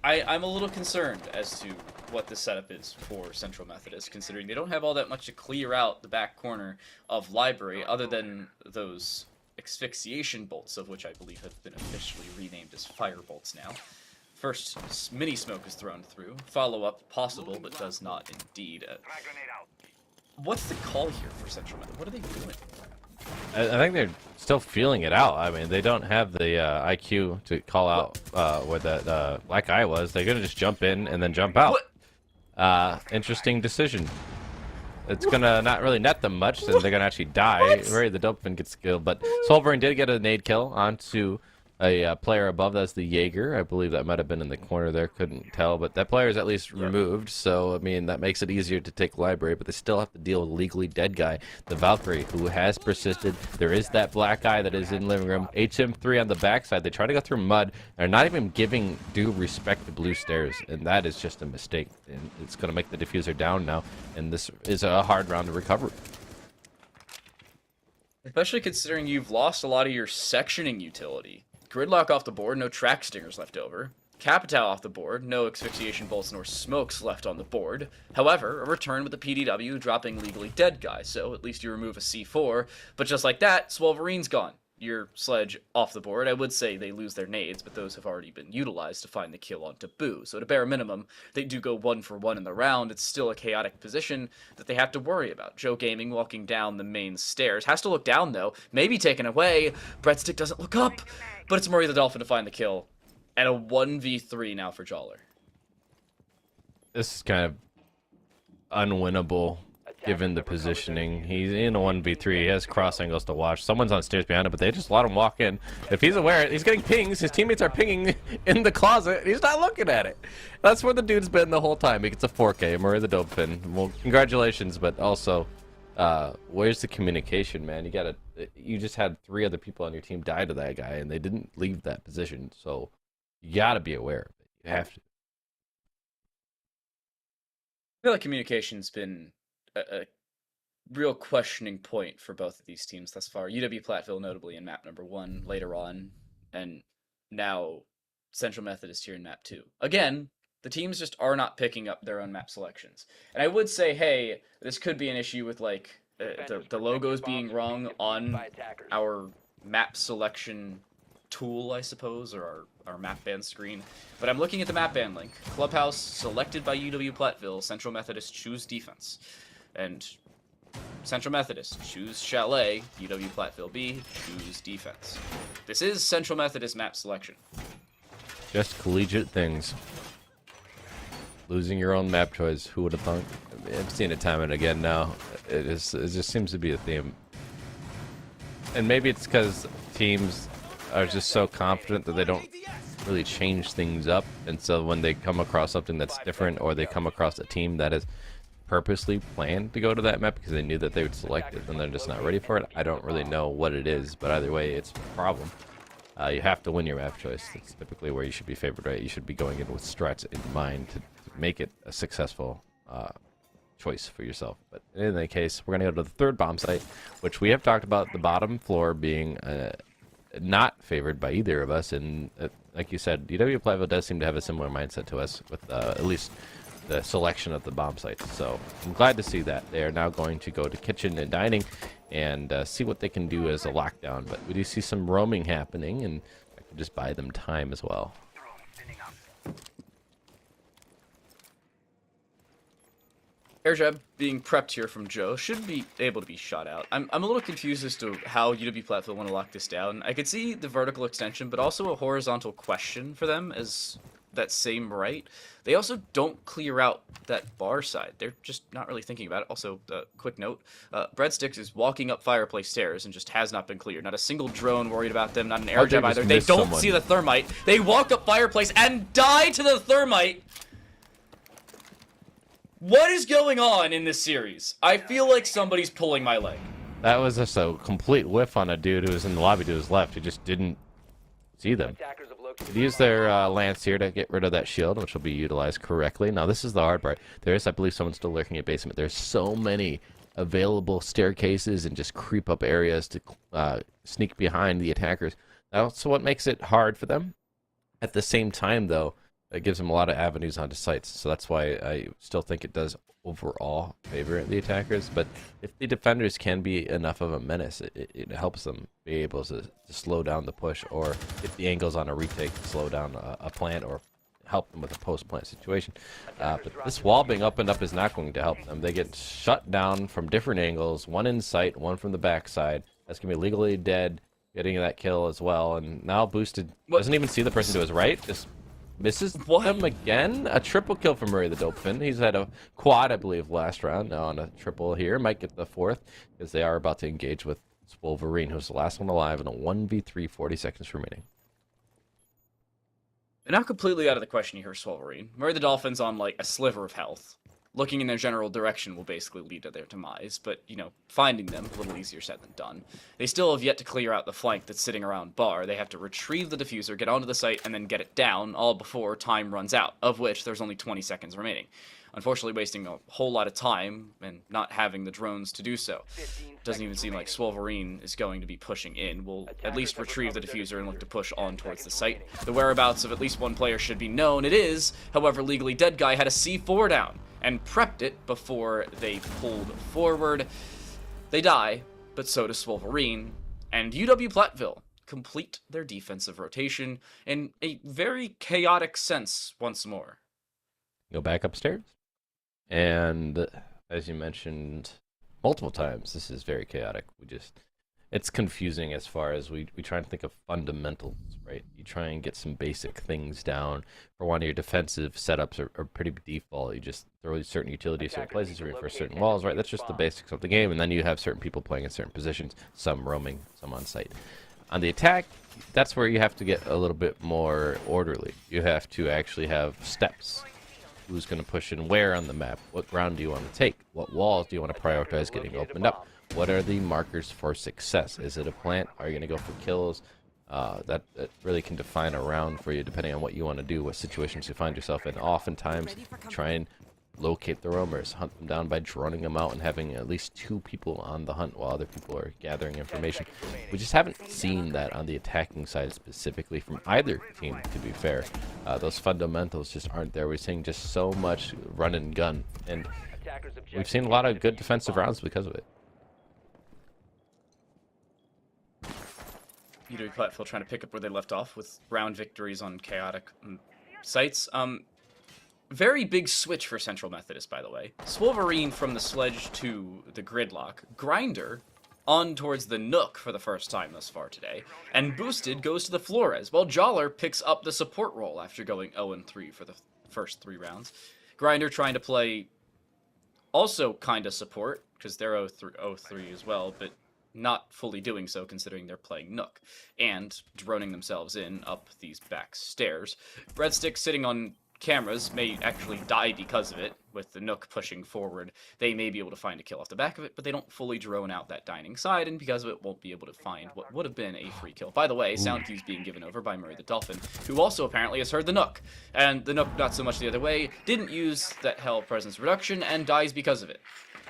[SPEAKER 1] I'm a little concerned as to what the setup is for Central Methodist, considering they don't have all that much to clear out the back corner of library, other than those asphyxiation bolts, of which I believe have been officially renamed as fire bolts now. First, mini smoke is thrown through. Follow-up possible, but does not indeed. What's the call here for Central Methodist? What are they doing?
[SPEAKER 2] I think they're still feeling it out. I mean, they don't have the IQ to call out where that black eye was. They're gonna just jump in and then jump out. Interesting decision. It's gonna not really net them much, and they're gonna actually die. Right, the dopamine gets killed, but Solverin did get a nade kill onto a player above. That's the Jaeger. I believe that might have been in the corner there. Couldn't tell, but that player is at least removed. So I mean, that makes it easier to take library, but they still have to deal with legally dead guy, the Valkyrie, who has persisted. There is that black eye that is in living room. HM3 on the backside. They try to go through mud. They're not even giving due respect to blue stairs, and that is just a mistake. And it's going to make the diffuser down now, and this is a hard round to recover.
[SPEAKER 1] Especially considering you've lost a lot of your sectioning utility. Gridlock off the board, no track stingers left over. Capital off the board, no asphyxiation bolts nor smokes left on the board. However, a return with the PDW dropping legally dead guy, so at least you remove a C4. But just like that, Swolverine's gone. Your sledge off the board. I would say they lose their nades, but those have already been utilized to find the kill on Taboo. So at a bare minimum, they do go 1 for 1 in the round. It's still a chaotic position that they have to worry about. Joe Gaming walking down the main stairs. Has to look down, though. Maybe taken away. Breadstick doesn't look up, but it's Murray the Dolphin to find the kill. And a 1v3 now for Jawler.
[SPEAKER 2] This is kind of unwinnable given the positioning. He's in a 1v3. He has cross angles to watch. Someone's on stairs behind him, but they just let him walk in. If he's aware, he's getting pings. His teammates are pinging in the closet. He's not looking at it. That's where the dude's been the whole time. He gets a 4K. Murray the Dolphin. Well, congratulations, but also, where's the communication, man? You just had 3 other people on your team die to that guy, and they didn't leave that position. So you gotta be aware of it. You have to.
[SPEAKER 1] I feel like communication's been a real questioning point for both of these teams thus far. UW-Platteville notably in map number 1 later on, and now Central Methodist here in map 2. Again, the teams just are not picking up their own map selections. And I would say, hey, this could be an issue with like the logos being wrong on our map selection tool, I suppose, or our map band screen. But I'm looking at the map band link. Clubhouse selected by UW-Platteville. Central Methodist choose defense. And Central Methodist choose Chalet. UW-Platteville B choose defense. This is Central Methodist map selection.
[SPEAKER 2] Just collegiate things. Losing your own map choice. Who would have thought? I've seen it time and again now. It just seems to be a theme. And maybe it's because teams are just so confident that they don't really change things up, and so when they come across something that's different, or they come across a team that is purposely planned to go to that map because they knew that they would select it and they're just not ready for it, I don't really know what it is, but either way it's a problem. You have to win your map choice. That's typically where you should be favored, right? You should be going in with strats in mind to make it a successful choice for yourself. But in any case, we're going to go to the 3rd bomb site, which we have talked about the bottom floor being not favored by either of us, and like you said, UW-Platteville does seem to have a similar mindset to us with at least the selection of the bomb sites. So I'm glad to see that. They are now going to go to kitchen and dining and see what they can do as a lockdown, but we do see some roaming happening, and I can just buy them time as well.
[SPEAKER 1] Air jab being prepped here from Joe should be able to be shot out. I'm a little confused as to how UW-Platteville want to lock this down. I could see the vertical extension, but also a horizontal question for them as that same right. They also don't clear out that bar side. They're just not really thinking about it. Also, quick note, Breadsticks is walking up fireplace stairs and just has not been cleared. Not a single drone worried about them, not an air jab either. They don't see the thermite. They walk up fireplace and die to the thermite. What is going on in this series? I feel like somebody's pulling my leg.
[SPEAKER 2] That was just a complete whiff on a dude who was in the lobby to his left. He just didn't see them. They use their lance here to get rid of that shield, which will be utilized correctly. Now, this is the hard part. There is, I believe, someone still lurking at basement. There's so many available staircases and just creep up areas to sneak behind the attackers. That's what makes it hard for them. At the same time, though, it gives them a lot of avenues onto sites, so that's why I still think it does overall favor the attackers. But if the defenders can be enough of a menace, it helps them be able to slow down the push, or if the angle's on a retake, slow down a plant, or help them with a post-plant situation. But this wall being opened up is not going to help them. They get shut down from different angles, one in sight, one from the backside. That's going to be legally dead, getting that kill as well. And now Boosted doesn't even see the person to his right, just misses them again. A triple kill from Murray the Dolphin. He's had a quad, I believe, last round. Now on a triple here. Might get the 4th, because they are about to engage with Wolverine, who's the last one alive in a 1v3, 40 seconds remaining.
[SPEAKER 1] They're not completely out of the question here, Wolverine. Murray the Dolphin's on like a sliver of health. looking in their general direction will basically lead to their demise, but, you know, finding them, a little easier said than done. They still have yet to clear out the flank that's sitting around Bar. They have to retrieve the diffuser, get onto the site, and then get it down, all before time runs out, of which there's only 20 seconds remaining. Unfortunately, wasting a whole lot of time and not having the drones to do so. Doesn't even seem like Swolverine is going to be pushing in. We'll at least retrieve the diffuser and look to push on towards the site. The whereabouts of at least one player should be known. It is, however, Legally Dead Guy had a C4 down and prepped it before they pulled forward. They die, but so does Swolverine, and UW-Platteville complete their defensive rotation in a very chaotic sense once more.
[SPEAKER 2] Go back upstairs. And as you mentioned multiple times, this is very chaotic. It's confusing as far as we try and think of fundamentals, right? You try and get some basic things down. For one of your defensive setups are pretty default. You just throw certain utilities, certain places, reinforce certain walls, right? That's just the basics of the game. And then you have certain people playing in certain positions, some roaming, some on site. On the attack, that's where you have to get a little bit more orderly. You have to actually have steps. Who's going to push in where on the map? What ground do you want to take? What walls do you want to prioritize getting opened up? What are the markers for success? Is it a plant? Are you going to go for kills? That really can define a round for you depending on what you want to do, what situations you find yourself in. Oftentimes, try and locate the roamers, hunt them down by droning them out and having at least 2 people on the hunt while other people are gathering information. We just haven't seen that on the attacking side specifically from either team, to be fair. Those fundamentals just aren't there. We're seeing just so much run and gun, and we've seen a lot of good defensive rounds because of it.
[SPEAKER 1] UW-Platteville trying to pick up where they left off with round victories on chaotic sites. Very big switch for Central Methodist, by the way. Swolverine from the sledge to the gridlock. Grinder on towards the Nook for the first time thus far today. And Boosted goes to the Flores, while Joller picks up the support role after going 0-3 for the first 3 rounds. Grinder trying to play also kind of support, because they're 0-3 as well, but not fully doing so considering they're playing Nook. And droning themselves in up these back stairs. Breadstick sitting on cameras may actually die because of it, with the Nook pushing forward. They may be able to find a kill off the back of it, but they don't fully drone out that dining side, and because of it, won't be able to find what would have been a free kill. By the way, sound cues being given over by Murray the Dolphin, who also apparently has heard the Nook. And the Nook, not so much the other way, didn't use that Hell presence reduction, and dies because of it.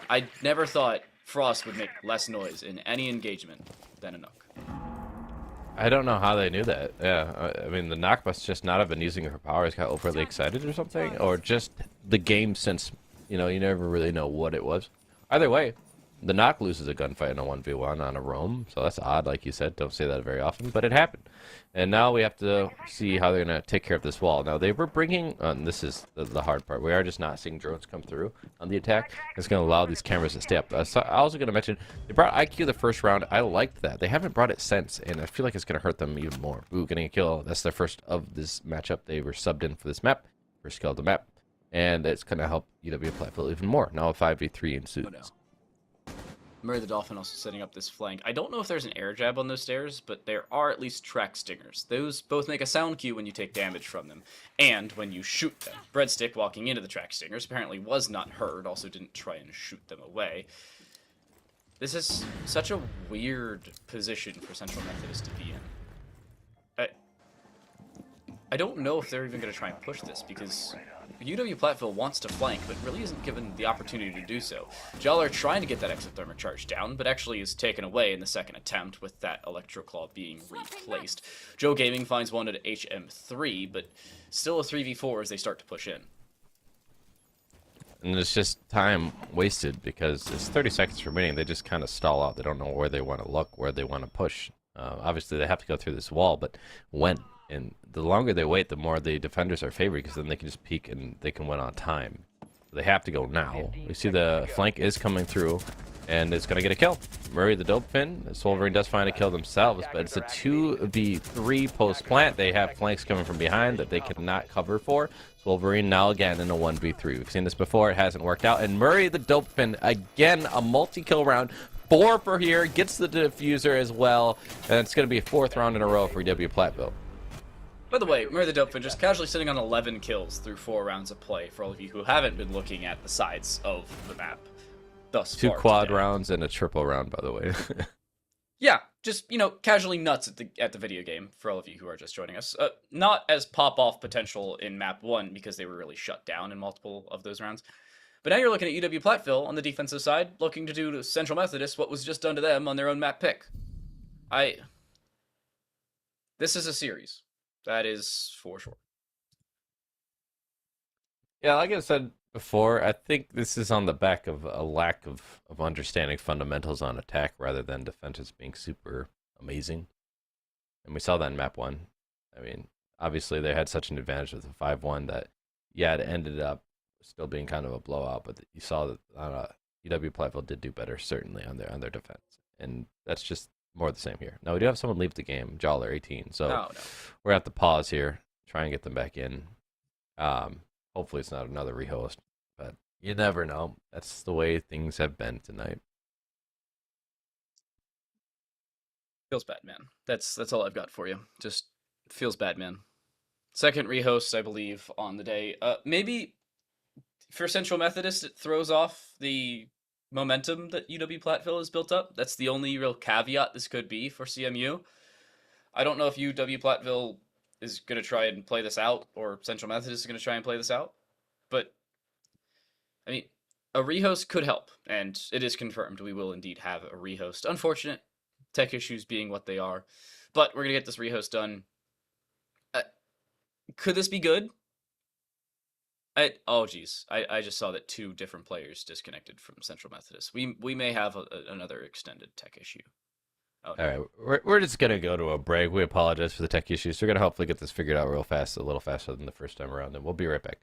[SPEAKER 1] I never thought Frost would make less noise in any engagement than a Nook.
[SPEAKER 2] I don't know how they knew that. Yeah, I mean, the Knock must just not have been using her powers, got overly excited or something, or just the game sense, you never really know what it was. Either way, the Knock loses a gunfight in a 1v1 on a roam, so that's odd, like you said. Don't say that very often, but it happened. And now we have to see how they're going to take care of this wall. Now, they were bringing, and this is the hard part, we are just not seeing drones come through on the attack. It's going to allow these cameras to stay up. So I was going to mention, they brought IQ the first round. I liked that. They haven't brought it since, and I feel like it's going to hurt them even more. Ooh, getting a kill. That's their first of this matchup. They were subbed in for this map, first kill of the map, and it's going to help UW-Platteville even more. Now a 5v3 ensues.
[SPEAKER 1] Oh, no. Murray the Dolphin also setting up this flank. I don't know if there's an air jab on those stairs, but there are at least track stingers. Those both make a sound cue when you take damage from them, and when you shoot them. Breadstick walking into the track stingers apparently was not heard, also didn't try and shoot them away. This is such a weird position for Central Methodist to be in. I don't know if they're even going to try and push this, because UW-Platteville wants to flank, but really isn't given the opportunity to do so. Joller trying to get that exothermic charge down, but actually is taken away in the second attempt with that Electroclaw being replaced. Joe Gaming finds one at HM3, but still a 3v4 as they start to push in.
[SPEAKER 2] And it's just time wasted because it's 30 seconds remaining. They just kind of stall out. They don't know where they want to look, where they want to push. Obviously, they have to go through this wall, but when? And the longer they wait, the more the defenders are favored because then they can just peek and they can win on time. They have to go now. We see the flank is coming through, and it's going to get a kill. Murray the Dolphin. Swolverine does find a kill themselves, but it's a 2v3 post-plant. They have flanks coming from behind that they cannot cover for. Swolverine now again in a 1v3. We've seen this before. It hasn't worked out. And Murray the Dolphin, again, a multi-kill round. 4 for here. Gets the diffuser as well. And it's going to be a 4th round in a row for UW-Platteville.
[SPEAKER 1] By the way, Murray the Dopefin just casually sitting on 11 kills through 4 rounds of play, for all of you who haven't been looking at the sides of the map thus
[SPEAKER 2] Two
[SPEAKER 1] far
[SPEAKER 2] quad
[SPEAKER 1] today.
[SPEAKER 2] rounds and a triple round, by the way.
[SPEAKER 1] Yeah, just, casually nuts at the video game, for all of you who are just joining us. Not as pop-off potential in map 1, because they were really shut down in multiple of those rounds. But now you're looking at UW-Platteville on the defensive side, looking to do to Central Methodist what was just done to them on their own map pick. This is a series. That is for sure.
[SPEAKER 2] Yeah, like I said before, I think this is on the back of a lack of understanding fundamentals on attack rather than defenses being super amazing. And we saw that in map 1. I mean, obviously they had such an advantage with the 5-1 that, yeah, it ended up still being kind of a blowout, but you saw that UW-Platteville did do better, certainly, on their defense. And that's just more the same here. Now, we do have someone leave the game, Joller, 18. So
[SPEAKER 1] No.
[SPEAKER 2] we're at the pause here, try and get them back in. Hopefully it's not another rehost, but you never know. That's the way things have been tonight.
[SPEAKER 1] Feels bad, man. That's all I've got for you. Just feels bad, man. Second rehost, I believe, on the day. Maybe for Central Methodist, it throws off the momentum that UW-Platteville has built up. That's the only real caveat this could be for CMU. I don't know if UW-Platteville is going to try and play this out, or Central Methodist is going to try and play this out. But, I mean, a rehost could help, and it is confirmed we will indeed have a rehost. Unfortunate, tech issues being what they are, but we're going to get this rehost done. Could this be good? Oh, geez. I just saw that 2 different players disconnected from Central Methodist. We may have another extended tech issue. Oh, no.
[SPEAKER 2] All right, we're just going to go to a break. We apologize for the tech issues. We're going to hopefully get this figured out real fast, a little faster than the first time around, and we'll be right back.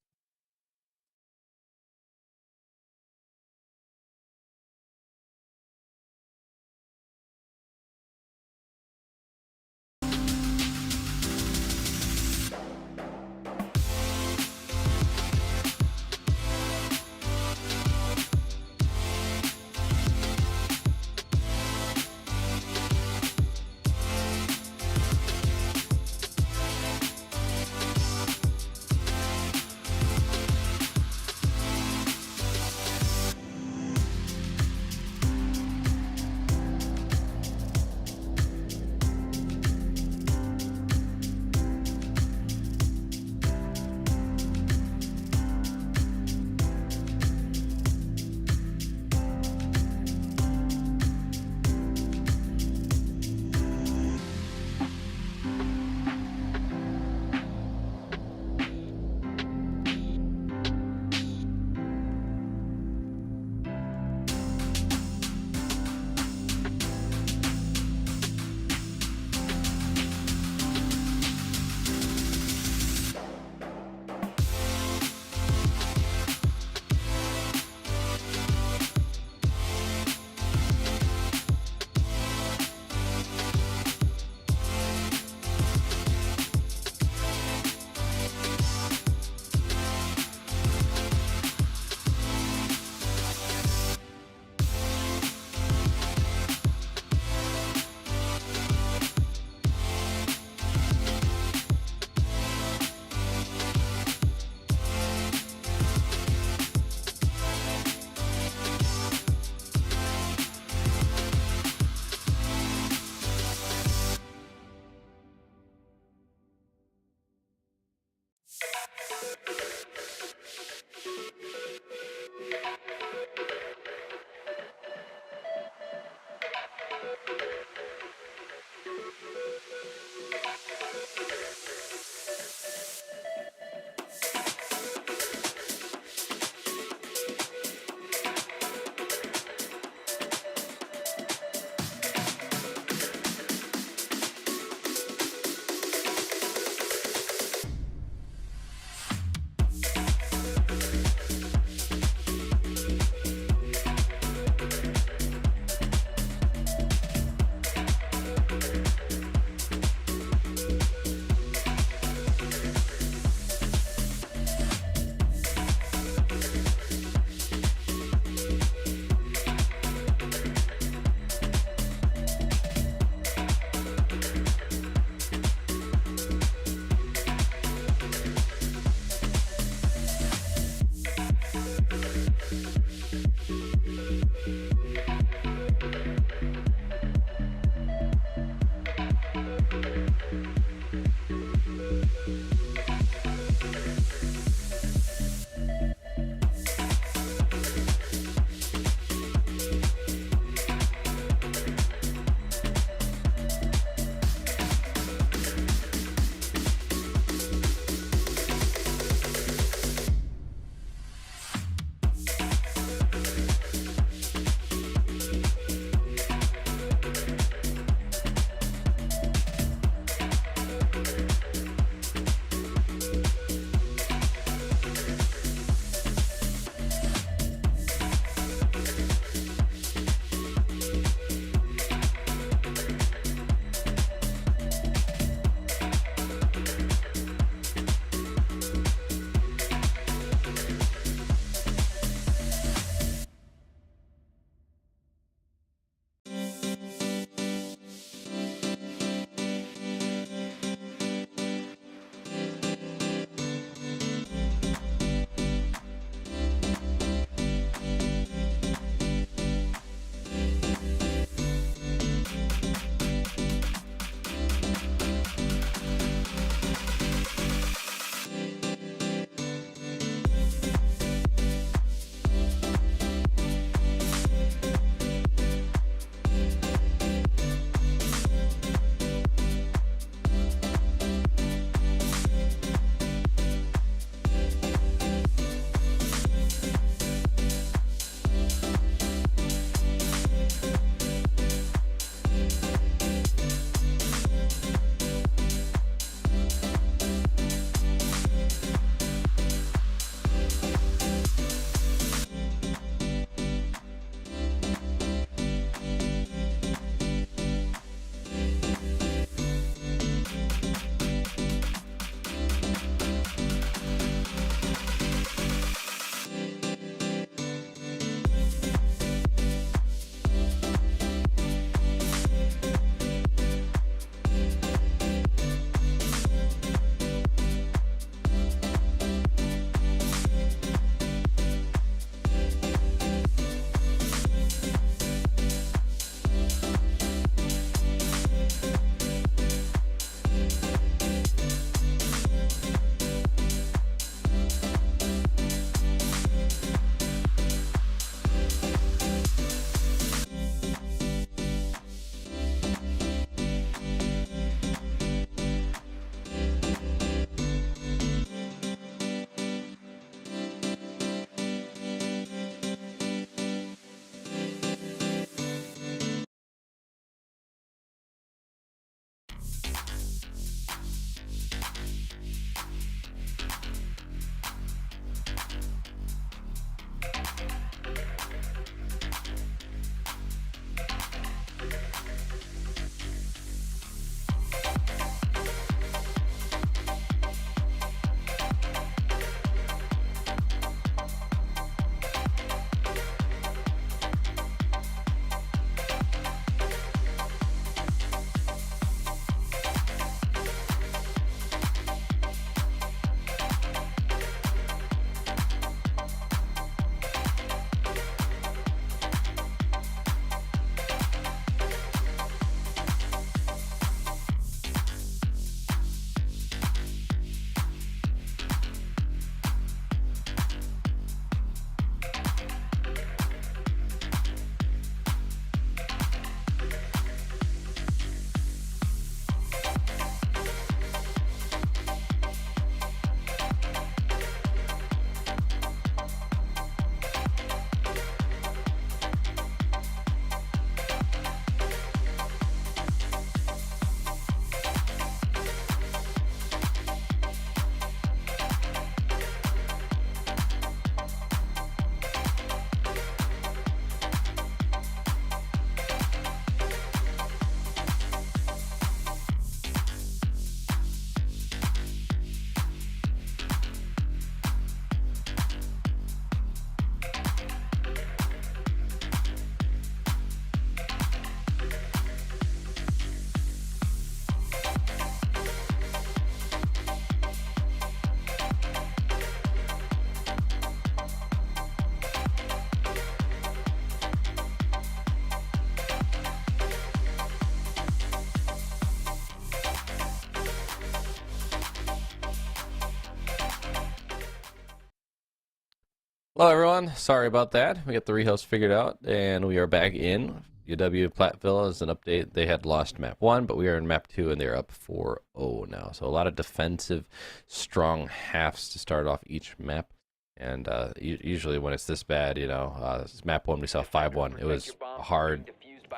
[SPEAKER 2] Hello, everyone. Sorry about that. We got the rehost figured out, and we are back in. UW-Platteville is an update. They had lost map 1, but we are in map 2, and they're up 4-0 now. So a lot of defensive, strong halves to start off each map. And usually when it's this bad, this map 1, we saw 5-1. It was a hard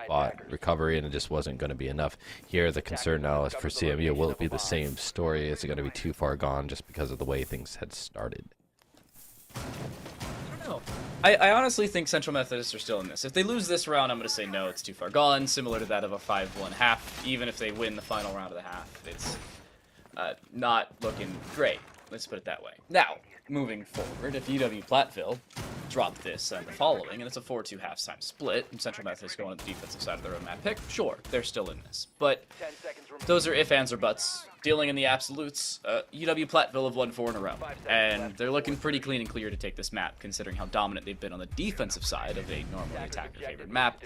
[SPEAKER 2] fought recovery, and it just wasn't going to be enough. Here, the concern now is for CMU. Will it be the same story? Is it going to be too far gone just because of the way things had started?
[SPEAKER 1] I honestly think Central Methodist are still in this. If they lose this round, I'm going to say no, it's too far gone, similar to that of a 5-1 half. Even if they win the final round of the half, it's not looking great. Let's put it that way. Now, moving forward, if UW-Platteville drop this and the following, and it's a 4-2 halftime split, and Central Methodist going on the defensive side of their own map pick, sure, they're still in this. But those are if, ands, or buts. Dealing in the absolutes, UW-Platteville have won 4 in a row, and they're looking pretty clean and clear to take this map, considering how dominant they've been on the defensive side of a normally attacker-favored map.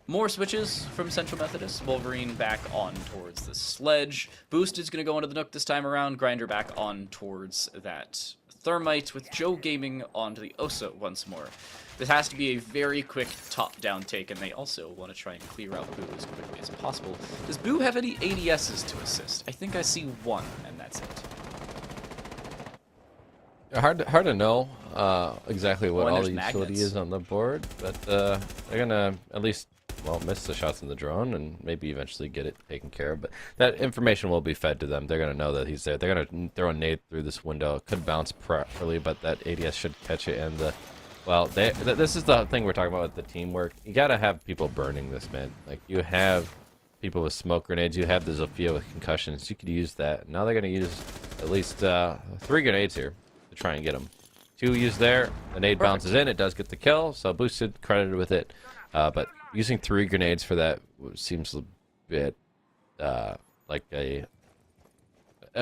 [SPEAKER 1] More switches from Central Methodist. Wolverine back on towards the sledge. Boost is going to go into the Nook this time around. Grinder back on towards that Thermite, with Joe Gaming onto the Oso once more. This has to be a very quick top-down take, and they also want to try and clear out Boo as quickly as possible. Does Boo have any ADSs to assist? I think I see one, and that's it.
[SPEAKER 2] Hard to know exactly what all the utility
[SPEAKER 1] magnets.
[SPEAKER 2] is on the board, but they're gonna at least miss the shots in the drone and maybe eventually get it taken care of. But that information will be fed to them. They're gonna know that he's there. They're gonna throw a nade through this window. It could bounce properly, but that ADS should catch it. And this is the thing we're talking about with the teamwork. You gotta have people burning this, man. Like, you have people with smoke grenades. You have the Zofia with concussions. You could use that. Now they're gonna use at least 3 grenades here to try and get them. 2 used there. The nade bounces in. It does get the kill, so boosted, credited with it. But using 3 grenades for that seems a bit like a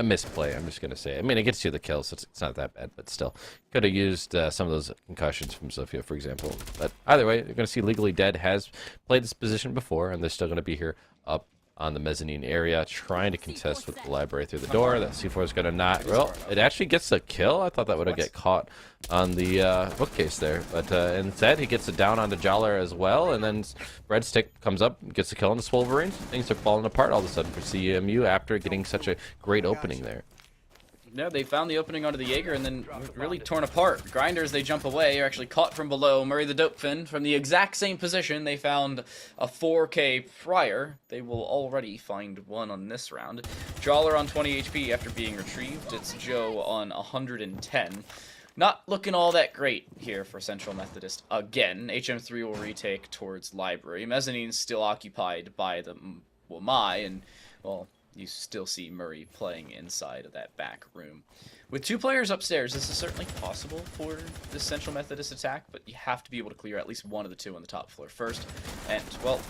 [SPEAKER 2] misplay, I'm just going to say. I mean, it gets you the kill, so it's not that bad, but still. Could have used some of those concussions from Zofia, for example. But either way, you're going to see Legally Dead has played this position before, and they're still going to be here up on the mezzanine area, trying to contest with the library through the door. That C4 is going to not... Well, it actually gets a kill. I thought that would have get caught on the bookcase there. But instead, he gets it down onto Jollar as well, and then Breadstick comes up and gets a kill on the Wolverine. Things are falling apart all of a sudden for CMU after getting such a great opening there.
[SPEAKER 1] No, they found the opening onto the Jaeger and then really torn apart. Grinders, they jump away, are actually caught from below. Murray the Dopefin, from the exact same position, they found a 4K prior. They will already find one on this round. Jawler on 20 HP after being retrieved. It's Joe on 110. Not looking all that great here for Central Methodist again. HM3 will retake towards Library. Mezzanine's still occupied by the Wamai, and, well, you still see Murray playing inside of that back room. With 2 players upstairs, this is certainly possible for this Central Methodist attack, but you have to be able to clear at least one of the 2 on the top floor first. And, well,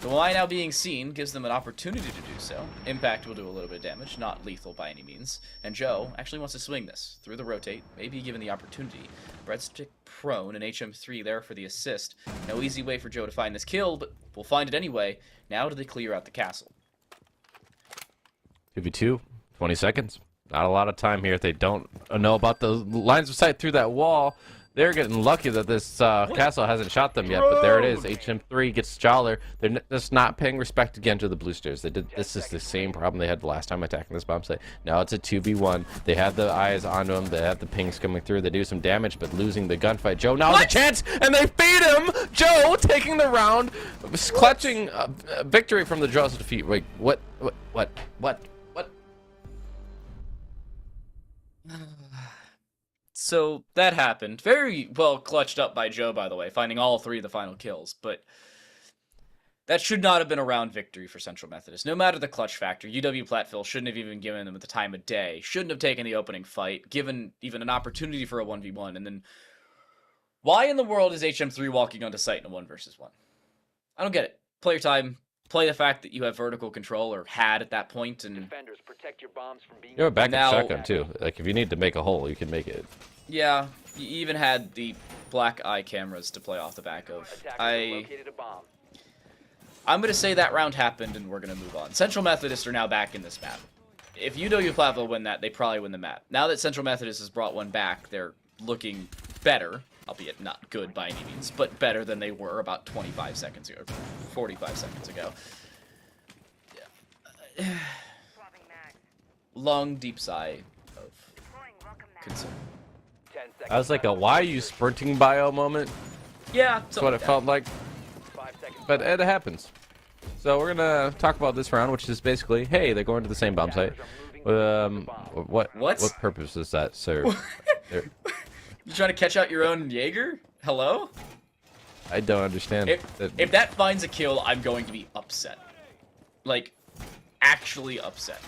[SPEAKER 1] the Y now being seen gives them an opportunity to do so. Impact will do a little bit of damage, not lethal by any means. And Joe actually wants to swing this through the rotate, maybe given the opportunity. Breadstick prone and HM3 there for the assist. No easy way for Joe to find this kill, but we'll find it anyway. Now do they clear out the castle?
[SPEAKER 2] 2v2, 20 seconds. Not a lot of time here if they don't know about the lines of sight through that wall. They're getting lucky that this castle hasn't shot them yet, but there it is. HM3 gets Jollar. They're just not paying respect again to the blue stairs. This is the same problem they had the last time attacking this bomb site. Now it's a 2v1. They have the eyes onto him. They have the pings coming through. They do some damage, but losing the gunfight. Joe now has a chance, and they feed him! Joe taking the round, clutching victory from the jaws of defeat. Wait, what?
[SPEAKER 1] So that happened. Very well clutched up by Joe, by the way, finding all 3 of the final kills. But that should not have been a round victory for Central Methodist. No matter the clutch factor, UW-Platteville shouldn't have even given them the time of day. Shouldn't have taken the opening fight, given even an opportunity for a 1v1. And then, why in the world is HM3 walking onto site in a 1 versus 1? I don't get it. Player time. Play the fact that you have vertical control, or had at that point, and
[SPEAKER 3] Defenders, protect your bombs from being...
[SPEAKER 2] You have a backup
[SPEAKER 1] Now-
[SPEAKER 2] shotgun too. Like, if you need to make a hole, you can make it.
[SPEAKER 1] yeah, you even had the black eye cameras to play off the back of.
[SPEAKER 3] Attackers have located a bomb.
[SPEAKER 1] I'm going to say that round happened, and we're going to move on. Central Methodist are now back in this map. If UW-Platteville win that, they probably win the map. Now that Central Methodist has brought one back, they're looking better, albeit not good by any means, but better than they were about 25 seconds ago, 45 seconds ago. Long, deep sigh of concern.
[SPEAKER 3] 10 seconds.
[SPEAKER 2] I was like a "why are you sprinting bio" moment.
[SPEAKER 1] Yeah,
[SPEAKER 2] That's what it felt like.
[SPEAKER 3] 5 seconds.
[SPEAKER 2] But it happens. So we're gonna talk about this round, which is basically, hey, they're going to the same bomb site. What purpose does that serve? There-
[SPEAKER 1] You trying to catch out your own Jaeger? Hello?
[SPEAKER 2] I don't understand.
[SPEAKER 1] If that finds a kill, I'm going to be upset. Like, actually upset.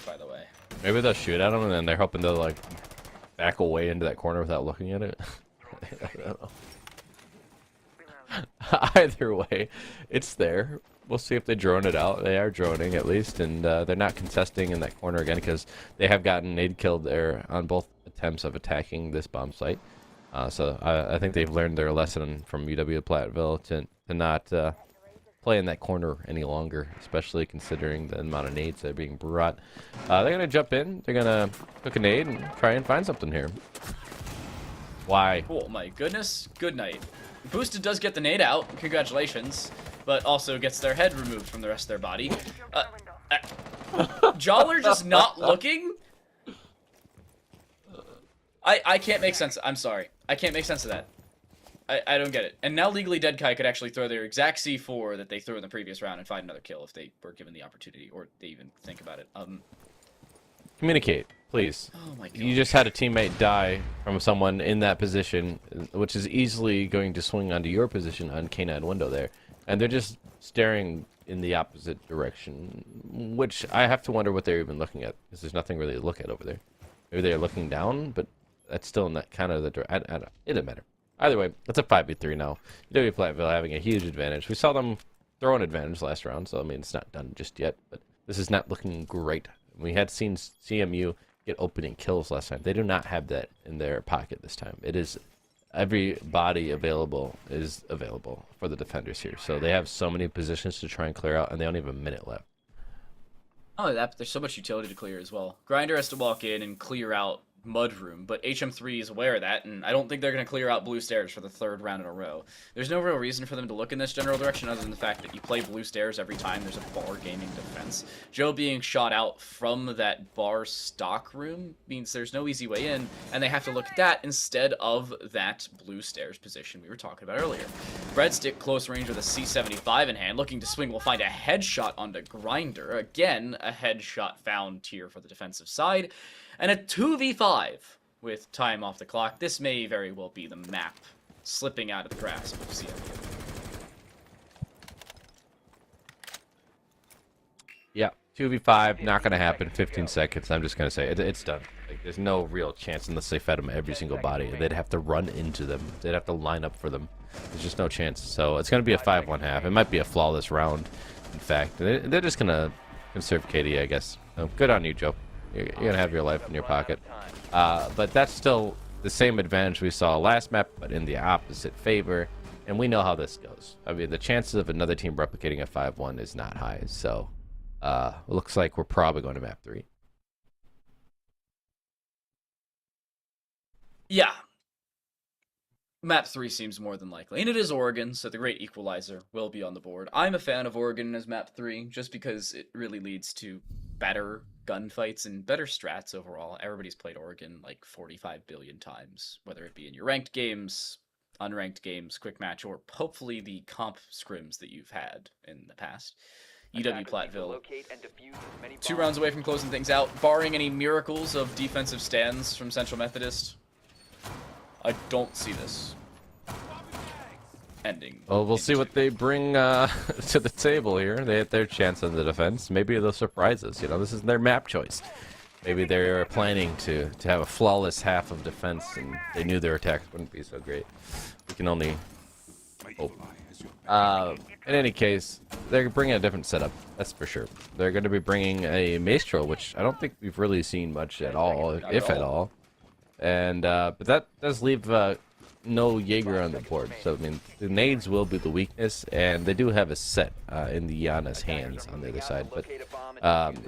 [SPEAKER 1] By the way.
[SPEAKER 2] Maybe they'll shoot at them and then they're hoping to like back away into that corner without looking at it. I don't know. Either way, it's there. We'll see if they drone it out. They are droning at least, and they're not contesting in that corner again because they have gotten nade killed there on both attempts of attacking this bomb site. So I think they've learned their lesson from UW-Platteville to not play in that corner any longer, especially considering the amount of nades that are being brought. They're going to jump in. They're going to cook a nade and try and find something here. Why?
[SPEAKER 1] Oh my goodness. Good night. Boosted does get the nade out. Congratulations. But also gets their head removed from the rest of their body. Jawler just not looking? I can't make sense. I'm sorry. I can't make sense of that. I don't get it. And now Legally Dead Kai could actually throw their exact C4 that they threw in the previous round and find another kill if they were given the opportunity, or they even think about it.
[SPEAKER 2] Communicate, please.
[SPEAKER 1] Oh my god.
[SPEAKER 2] You just had a teammate die from someone in that position, which is easily going to swing onto your position on K9 window there. And they're just staring in the opposite direction, which I have to wonder what they're even looking at, because there's nothing really to look at over there. Maybe they're looking down, but that's still in that kind of the direction. It doesn't matter. Either way, it's a 5v3 now. UW-Platteville having a huge advantage. We saw them throw an advantage last round, so I mean, it's not done just yet, but this is not looking great. We had seen CMU get opening kills last time. They do not have that in their pocket this time. It is every body available is available for the defenders here. So they have so many positions to try and clear out, and they only have a minute left.
[SPEAKER 1] Oh, there's so much utility to clear as well. Grinder has to walk in and clear out Mudroom, but HM3 is aware of that, and I don't think they're going to clear out Blue Stairs for the third round in a row. There's no real reason for them to look in this general direction other than the fact that you play Blue Stairs every time there's a bar gaming defense. Joe being shot out from that bar stock room means there's no easy way in, and they have to look at that instead of that Blue Stairs position we were talking about earlier. Breadstick close range with a C75 in hand, looking to swing will find a headshot onto Grinder. Again, a headshot found here for the defensive side. And a 2v5 with time off the clock. This may very well be the map slipping out of the grasp of CMU.
[SPEAKER 2] Yeah, 2v5, not going to happen. 15 seconds. I'm just going to say it's done. Like, there's no real chance unless they fed them every single body. They'd have to run into them. They'd have to line up for them. There's just no chance. So it's going to be a 5-1 half. It might be a flawless round, in fact. They're just going to conserve KD, I guess. So good on you, Joe. You're going to have your life in your pocket. But that's still the same advantage we saw last map, but in the opposite favor. And we know how this goes. I mean, the chances of another team replicating a 5-1 is not high. So it looks like we're probably going to map 3.
[SPEAKER 1] Yeah. Map 3 seems more than likely. And it is Oregon, so the great equalizer will be on the board. I'm a fan of Oregon as map 3, just because it really leads to better gunfights and better strats overall. Everybody's played Oregon like 45 billion times, whether it be in your ranked games, unranked games, quick match, or hopefully the comp scrims that you've had in the past. UW-Platteville, 2 rounds away from closing things out, barring any miracles of defensive stands from Central Methodist. I don't see this ending.
[SPEAKER 2] Well, we'll see what they bring to the table here. They had their chance on the defense. Maybe they'll surprise us. You know, this is their map choice. Maybe they're planning to have a flawless half of defense, and they knew their attacks wouldn't be so great. We can only hope. In any case, they're bringing a different setup. That's for sure. They're going to be bringing a Maestro, which I don't think we've really seen much at all, if at all. And but that does leave no Jaeger on the board. So, I mean, the nades will be the weakness, and they do have a set in the Yana's hands on the other side. But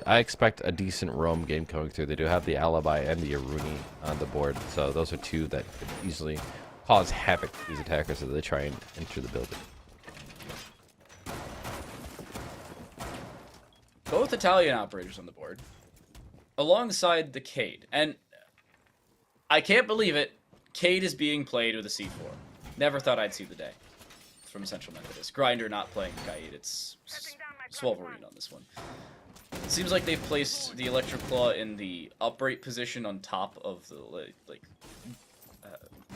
[SPEAKER 2] I expect a decent roam game coming through. They do have the Alibi and the Aruni on the board. So those are two that could easily cause havoc to these attackers as they try and enter the building.
[SPEAKER 1] Both Italian operators on the board, alongside the Cade. And I can't believe it, Cade is being played with a C4. Never thought I'd see the day from Central Methodist. Grinder not playing Kaid, it's Swolverine on this one. It seems like they've placed the Electric Claw in the upright position on top of the,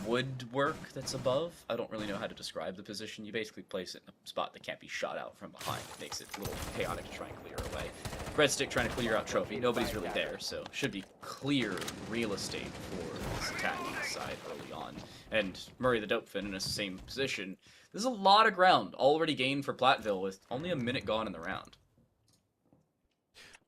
[SPEAKER 1] woodwork that's above. I don't really know how to describe the position. You basically place it in a spot that can't be shot out from behind. It makes it a little chaotic to try and clear away. Breadstick trying to clear out trophy. Nobody's really there, so should be clear real estate for this attacking side early on. And Murray the Dopefin in the same position. There's a lot of ground already gained for Platteville with only a minute gone in the round.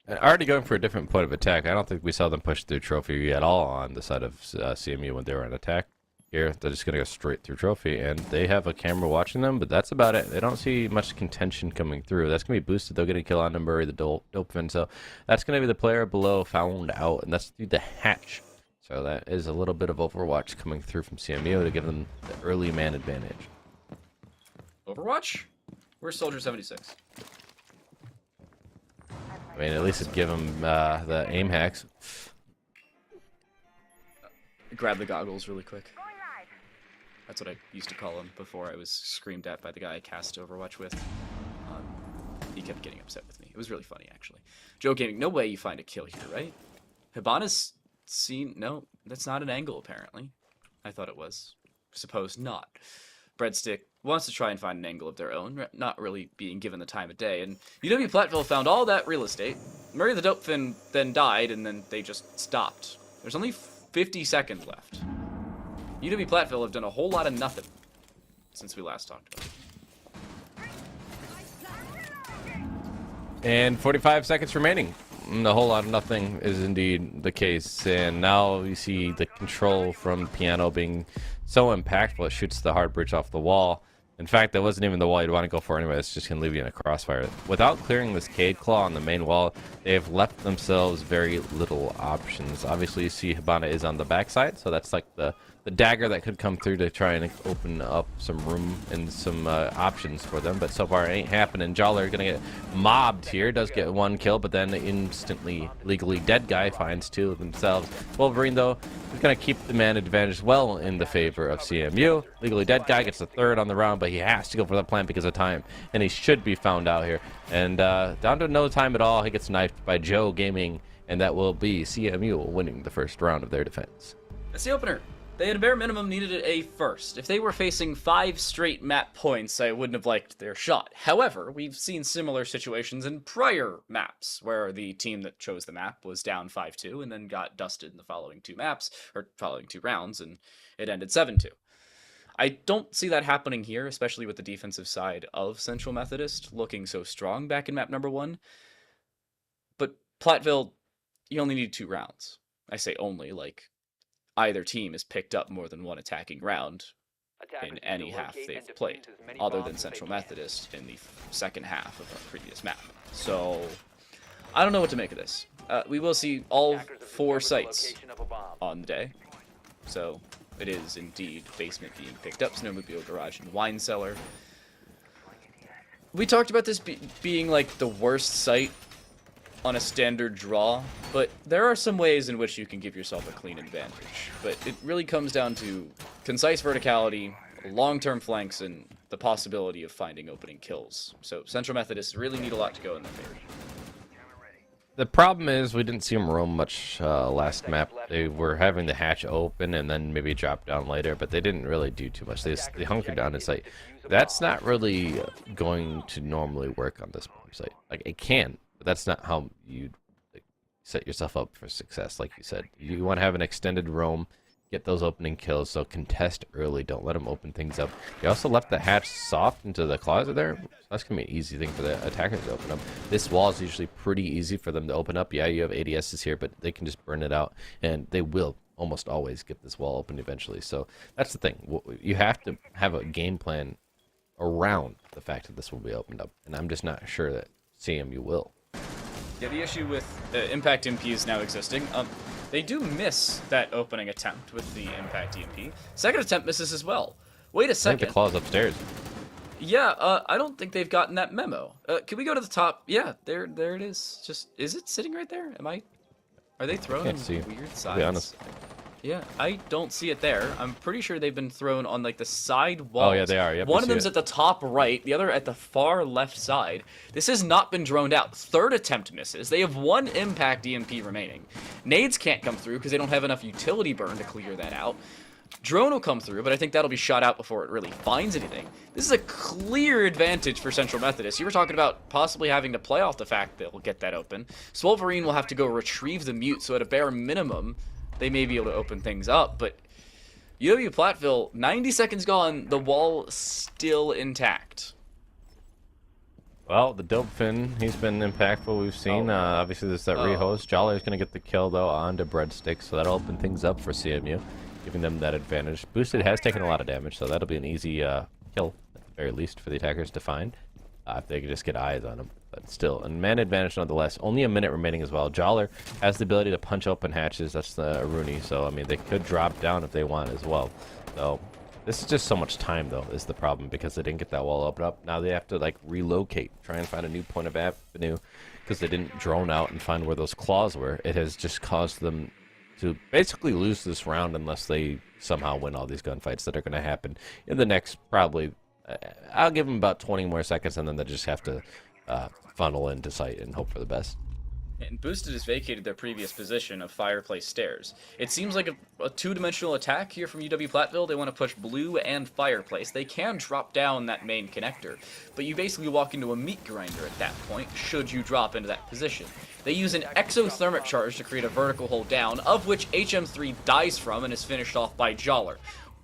[SPEAKER 2] Already going for a different point of attack. I don't think we saw them push through trophy at all on the side of CMU when they were on attack. Here, they're just going to go straight through trophy, and they have a camera watching them, but that's about it. They don't see much contention coming through. That's going to be boosted. They'll get a kill on Murray the Dopefin, so that's going to be the player below found out, and that's through the hatch. So that is a little bit of Overwatch coming through from CMU to give them the early man advantage.
[SPEAKER 1] Overwatch? Where's Soldier 76?
[SPEAKER 2] I mean, at least it'd give them the aim hacks.
[SPEAKER 1] Grab the goggles really quick. That's what I used to call him before I was screamed at by the guy I cast Overwatch with. He kept getting upset with me. It was really funny, actually. Joe Gaming, no way you find a kill here, right? Hibana's seen... No, that's not an angle, apparently. I thought it was. Suppose not. Breadstick wants to try and find an angle of their own, not really being given the time of day. And UW-Platteville found all that real estate. Murray the Dopefin then died, and then they just stopped. There's only 50 seconds left. UW-Platteville have done a whole lot of nothing since we last talked about it.
[SPEAKER 2] And 45 seconds remaining. A whole lot of nothing is indeed the case. And now you see the control from Piano being so impactful, it shoots the hard bridge off the wall. In fact, that wasn't even the wall you'd want to go for anyway. It's just going to leave you in a crossfire. Without clearing this Cade Claw on the main wall, they've left themselves very little options. Obviously, you see Hibana is on the backside, so that's like the dagger that could come through to try and open up some room and some options for them. But so far, it ain't happening. Jawler going to get mobbed here. Does get one kill, but then instantly legally dead guy finds two of themselves. Wolverine, though, is going to keep the man advantage well in the favor of CMU. Legally dead guy gets the third on the round, but he has to go for the plant because of time, and he should be found out here. And down to no time at all, he gets knifed by Joe Gaming, and that will be CMU winning the first round of their defense.
[SPEAKER 1] That's the opener. They, at a bare minimum, needed a first. If they were facing 5 straight map points, I wouldn't have liked their shot. However, we've seen similar situations in prior maps, where the team that chose the map was down 5-2 and then got dusted in the following 2 maps, or following 2 rounds, and it ended 7-2. I don't see that happening here, especially with the defensive side of Central Methodist looking so strong back in map number 1. But Platteville, you only need 2 rounds. I say only, like... either team has picked up more than one attacking round in any half they've played, other than Central Methodist in the second half of our previous map. So, I don't know what to make of this. We will see all 4 sites on the day. So, it is indeed basement being picked up, snowmobile garage and wine cellar. We talked about this being like the worst site on a standard draw, but there are some ways in which you can give yourself a clean advantage. But it really comes down to concise verticality, long-term flanks, and the possibility of finding opening kills. So Central Methodists really need a lot to go in their favor.
[SPEAKER 2] The problem is we didn't see them roam much last map. They were having the hatch open and then maybe drop down later, but they didn't really do too much. They hunkered down. It's like, that's not really going to normally work on this site. Like, it can, but that's not how you set yourself up for success. Like you said, you want to have an extended roam, get those opening kills, so contest early. Don't let them open things up. You also left the hatch soft into the closet there. So that's going to be an easy thing for the attackers to open up. This wall is usually pretty easy for them to open up. Yeah, you have ADSs here, but they can just burn it out, and they will almost always get this wall open eventually. So that's the thing. You have to have a game plan around the fact that this will be opened up, and I'm just not sure that CMU will.
[SPEAKER 1] Yeah, the issue with Impact MP is now existing. They do miss that opening attempt with the Impact EMP. Second attempt misses as well. Wait a
[SPEAKER 2] I think
[SPEAKER 1] second.
[SPEAKER 2] the claw's upstairs.
[SPEAKER 1] Yeah, I don't think they've gotten that memo. Can we go to the top? Yeah, there it is. Just, is it sitting right there? Are they thrown
[SPEAKER 2] can't
[SPEAKER 1] on
[SPEAKER 2] see,
[SPEAKER 1] weird
[SPEAKER 2] to
[SPEAKER 1] sides?
[SPEAKER 2] be honest.
[SPEAKER 1] Yeah, I don't see it there. I'm pretty sure they've been thrown on like the side walls.
[SPEAKER 2] Oh yeah, they are. Yep,
[SPEAKER 1] One
[SPEAKER 2] I
[SPEAKER 1] of
[SPEAKER 2] see
[SPEAKER 1] them's
[SPEAKER 2] it.
[SPEAKER 1] at the top right, the other at the far left side. This has not been droned out. Third attempt misses. They have one Impact EMP remaining. Nades can't come through because they don't have enough utility burn to clear that out. Drone will come through, but I think that'll be shot out before it really finds anything. This is a clear advantage for Central Methodist. You were talking about possibly having to play off the fact that we'll get that open. Swolverine will have to go retrieve the mute, so at a bare minimum, they may be able to open things up, but UW-Platteville, 90 seconds gone, the wall still intact.
[SPEAKER 2] Well, the Dope Fin, he's been impactful, we've seen. Obviously, there's that rehost. Jolly's going to get the kill, though, onto Breadstick, so that'll open things up for CMU, giving them that advantage. Boosted has taken a lot of damage, so that'll be an easy kill, at the very least, for the attackers to find, if they can just get eyes on him. But still, a man advantage nonetheless. Only a minute remaining as well. Jollar has the ability to punch open hatches. That's the Rooney, so, I mean, they could drop down if they want as well. So, this is just so much time, though, is the problem, because they didn't get that wall open up. Now they have to, like, relocate, try and find a new point of avenue, because they didn't drone out and find where those claws were. It has just caused them to basically lose this round unless they somehow win all these gunfights that are going to happen in the next, probably, I'll give them about 20 more seconds, and then they just have to funnel into sight and hope for the best.
[SPEAKER 1] And Boosted has vacated their previous position of Fireplace Stairs. It seems like a two-dimensional attack here from UW-Platteville. They want to push Blue and Fireplace. They can drop down that main connector, but you basically walk into a meat grinder at that point, should you drop into that position. They use an exothermic charge to create a vertical hold down, of which HM3 dies from and is finished off by Jollar.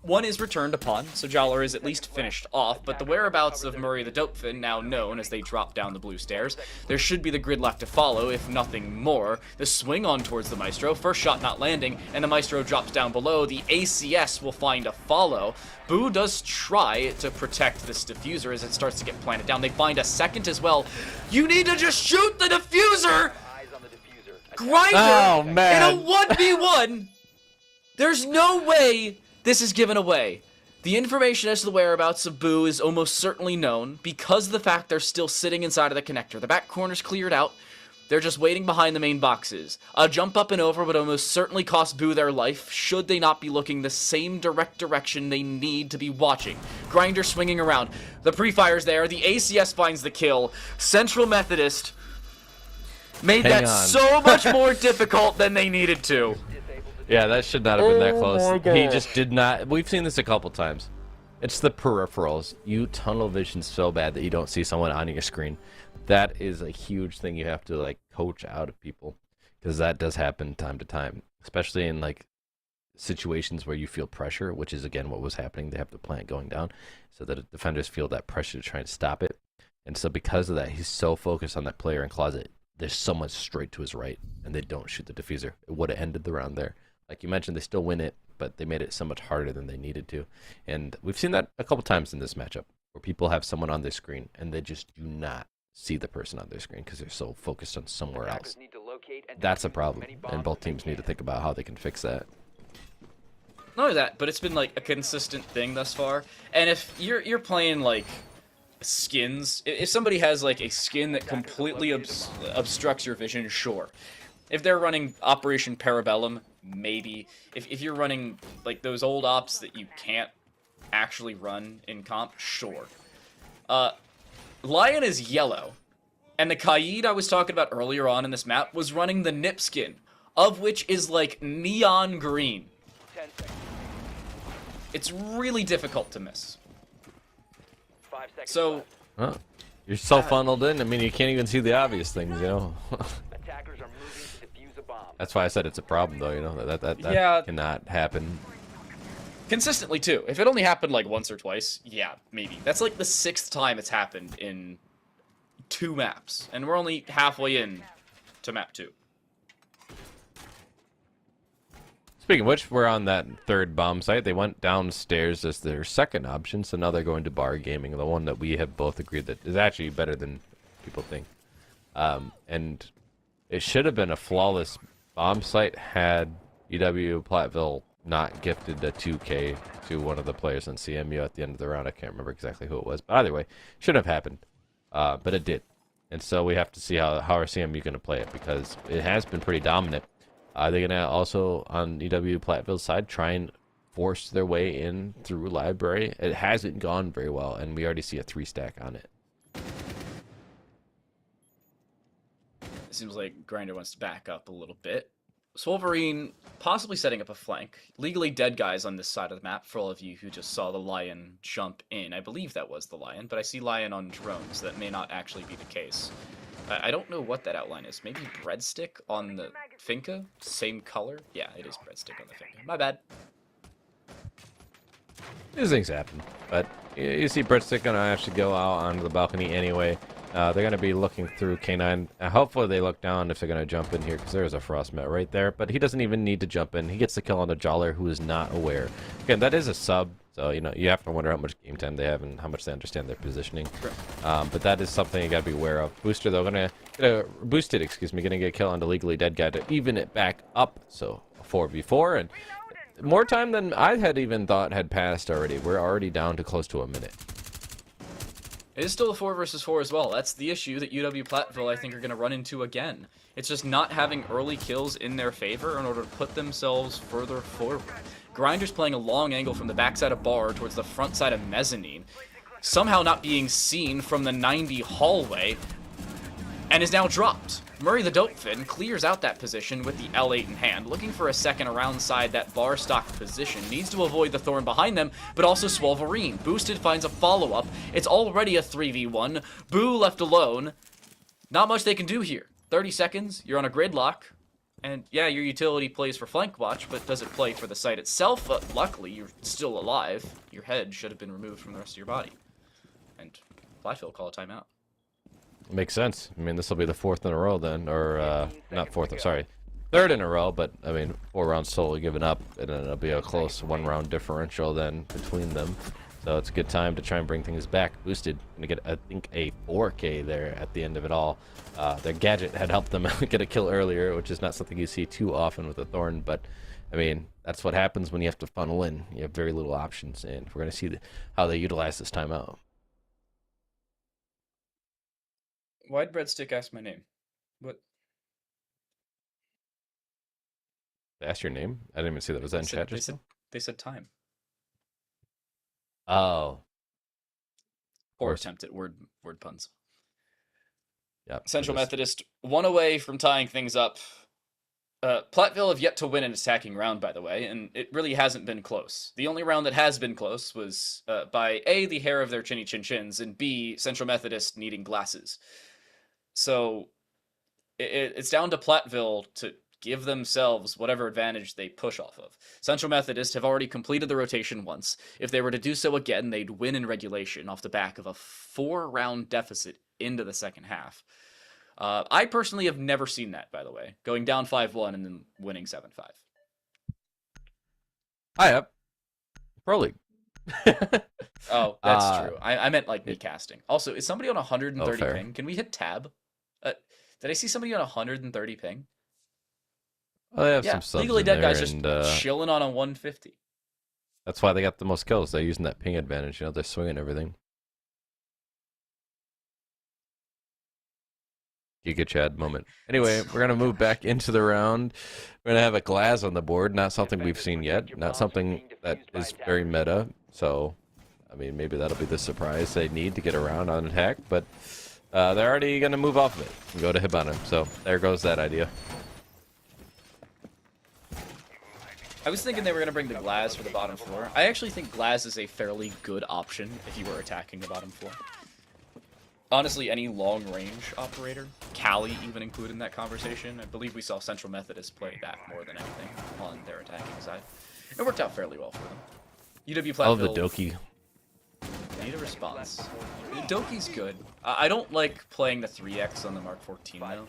[SPEAKER 1] One is returned upon, so Jollar is at least finished off, but the whereabouts of Murray the Dopefin now known as they drop down the blue stairs. There should be the grid left to follow, if nothing more. The swing on towards the Maestro, first shot not landing, and the Maestro drops down below. The ACS will find a follow. Boo does try to protect this diffuser as it starts to get planted down. They find a second as well. You need to just shoot the diffuser!
[SPEAKER 3] Eyes on the diffuser.
[SPEAKER 1] Grinder
[SPEAKER 2] Oh, man.
[SPEAKER 1] in a 1v1! There's no way this is given away. The information as to the whereabouts of Boo is almost certainly known because of the fact they're still sitting inside of the connector. The back corner's cleared out. They're just waiting behind the main boxes. A jump up and over would almost certainly cost Boo their life should they not be looking the same direct direction they need to be watching. Grinder swinging around. The pre-fire's there. The ACS finds the kill. Central Methodist made
[SPEAKER 2] Hang
[SPEAKER 1] that
[SPEAKER 2] on.
[SPEAKER 1] so much more difficult than they needed to.
[SPEAKER 2] Yeah, that should not have been that
[SPEAKER 1] Oh
[SPEAKER 2] close.
[SPEAKER 1] my
[SPEAKER 2] He
[SPEAKER 1] gosh.
[SPEAKER 2] just did not. We've seen this a couple times. It's the peripherals. You tunnel vision so bad that you don't see someone on your screen. That is a huge thing you have to like coach out of people, because that does happen time to time, especially in like situations where you feel pressure, which is again what was happening. They have the plant going down, so that defenders feel that pressure to try and stop it. And so because of that, he's so focused on that player in closet. There's someone straight to his right, and they don't shoot the diffuser. It would have ended the round there. Like you mentioned, they still win it, but they made it so much harder than they needed to. And we've seen that a couple times in this matchup, where people have someone on their screen, and they just do not see the person on their screen because they're so focused on somewhere else.
[SPEAKER 3] Need to locate and
[SPEAKER 2] That's a
[SPEAKER 3] defuse as
[SPEAKER 2] problem,
[SPEAKER 3] many
[SPEAKER 2] and
[SPEAKER 3] bombs
[SPEAKER 2] both
[SPEAKER 3] as they
[SPEAKER 2] teams need to
[SPEAKER 3] can.
[SPEAKER 2] think about how they can fix that.
[SPEAKER 1] Not only that, but it's been like a consistent thing thus far. And if you're playing like skins, if somebody has like a skin that completely obstructs your vision, sure. If they're running Operation Parabellum, maybe. If you're running like those old ops that you can't actually run in comp, sure. Lion is yellow, and the Kaid I was talking about earlier on in this map was running the Nip skin, of which is like neon green.
[SPEAKER 3] 10 seconds.
[SPEAKER 1] It's really difficult to miss.
[SPEAKER 3] 5 seconds
[SPEAKER 1] So,
[SPEAKER 3] left.
[SPEAKER 2] Huh. You're so funneled in, I mean, you can't even see the obvious things, you know?
[SPEAKER 3] Attackers are moving to defuse a bomb.
[SPEAKER 2] That's why I said it's a problem, though, you know? That
[SPEAKER 1] Yeah.
[SPEAKER 2] cannot happen.
[SPEAKER 1] consistently too. If it only happened like once or twice, yeah, maybe. That's like the 6th time it's happened in 2 maps, and we're only halfway in to map 2.
[SPEAKER 2] Speaking of which, we're on that third bomb site. They went downstairs as their second option, so now they're going to bar gaming, the one that we have both agreed that is actually better than people think. And it should have been a flawless bomb site had UW-Platteville not gifted a 2K to one of the players on CMU at the end of the round. I can't remember exactly who it was, but either way, should have happened. But it did. And so we have to see how our CMU going to play it, because it has been pretty dominant. Are they going to also, on UW-Platteville's side, try and force their way in through library? It hasn't gone very well, and we already see a 3-stack on it.
[SPEAKER 1] It seems like Grinder wants to back up a little bit. Swolverine possibly setting up a flank. Legally dead guys on this side of the map, for all of you who just saw the Lion jump in. I believe that was the Lion, but I see Lion on drones. That may not actually be the case. I don't know what that outline is. Maybe Breadstick on the Finca? Same color? Yeah, it is Breadstick on the Finca. My bad.
[SPEAKER 2] These things happen, but you see Breadstick going to actually go out onto the balcony anyway. They're going to be looking through K9. Hopefully they look down if they're going to jump in here, because there's a Frostmet right there. But he doesn't even need to jump in. He gets the kill on the Jawler, who is not aware. Again, that is a sub, so you have to wonder how much game time they have and how much they understand their positioning.
[SPEAKER 1] Sure.
[SPEAKER 2] But that is something you got to be aware of. Booster, though, going to boosted, going to get a kill on the legally dead guy to even it back up. So a 4v4, and more time than I had even thought had passed already. We're already down to close to a minute.
[SPEAKER 1] It is still a 4 versus 4 as well. That's the issue that UW-Platteville, I think, are going to run into again. It's just not having early kills in their favor in order to put themselves further forward. Grinder's playing a long angle from the backside of bar towards the front side of mezzanine, somehow not being seen from the 90 hallway, and is now dropped. Murray the Dopefin clears out that position with the L8 in hand, looking for a second around side that bar stock position. Needs to avoid the Thorn behind them, but also Swolverine. Boosted finds a follow-up. It's already a 3v1. Boo left alone. Not much they can do here. 30 seconds, you're on a gridlock. And yeah, your utility plays for flank watch, but does it play for the site itself? Luckily, you're still alive. Your head should have been removed from the rest of your body. And Platteville call a timeout.
[SPEAKER 2] Makes sense. I mean, this will be the fourth in a row then, or not fourth, I'm sorry, third in a row, but I mean, 4 rounds totally given up, and then it'll be a close 1-round differential then between them. So it's a good time to try and bring things back. Boosted, gonna get, I think, a 4K there at the end of it all. Their gadget had helped them get a kill earlier, which is not something you see too often with a Thorn, but I mean, that's what happens when you have to funnel in. You have very little options, and we're gonna see how they utilize this timeout.
[SPEAKER 1] Why'd Breadstick ask my name? What?
[SPEAKER 2] They asked your name? I didn't even see that. Was that in chat just now?
[SPEAKER 1] They said time.
[SPEAKER 2] Oh.
[SPEAKER 1] Poor attempt at word puns.
[SPEAKER 2] Yep.
[SPEAKER 1] Central Methodist, 1 away from tying things up. Platteville have yet to win an attacking round, by the way, and it really hasn't been close. The only round that has been close was by A, the hair of their chinny chin chins, and B, Central Methodist needing glasses. So it's down to Platteville to give themselves whatever advantage they push off of. Central Methodist have already completed the rotation once. If they were to do so again, they'd win in regulation off the back of a 4-round deficit into the second half. I personally have never seen that, by the way. Going down 5-1 and then winning 7-5.
[SPEAKER 2] I have. Pro League.
[SPEAKER 1] Oh, that's true. I meant like me casting. Also, is somebody on 130 ping? Can we hit tab? Did I see somebody on 130 ping?
[SPEAKER 2] Oh, they have some subs
[SPEAKER 1] Legally
[SPEAKER 2] in
[SPEAKER 1] Dead
[SPEAKER 2] there,
[SPEAKER 1] guys just chilling on a 150.
[SPEAKER 2] That's why they got the most kills. They're using that ping advantage. They're swinging everything. Giga Chad moment. Anyway, we're going to move back into the round. We're going to have a glass on the board. Not something we've seen yet. Not something that is very meta. So, I mean, maybe that'll be the surprise they need to get around on attack. But they're already going to move off of it and go to Hibana. So, there goes that idea.
[SPEAKER 1] I was thinking they were going to bring the Glaz for the bottom floor. I actually think Glaz is a fairly good option if you were attacking the bottom floor. Honestly, any long-range operator, Cali even included in that conversation. I believe we saw Central Methodist play that more than anything on their attacking side. It worked out fairly well for them. UW-Platteville.
[SPEAKER 2] I love the Doki.
[SPEAKER 1] Need a response. Doki's good. I don't like playing the 3x on the Mark 14 though.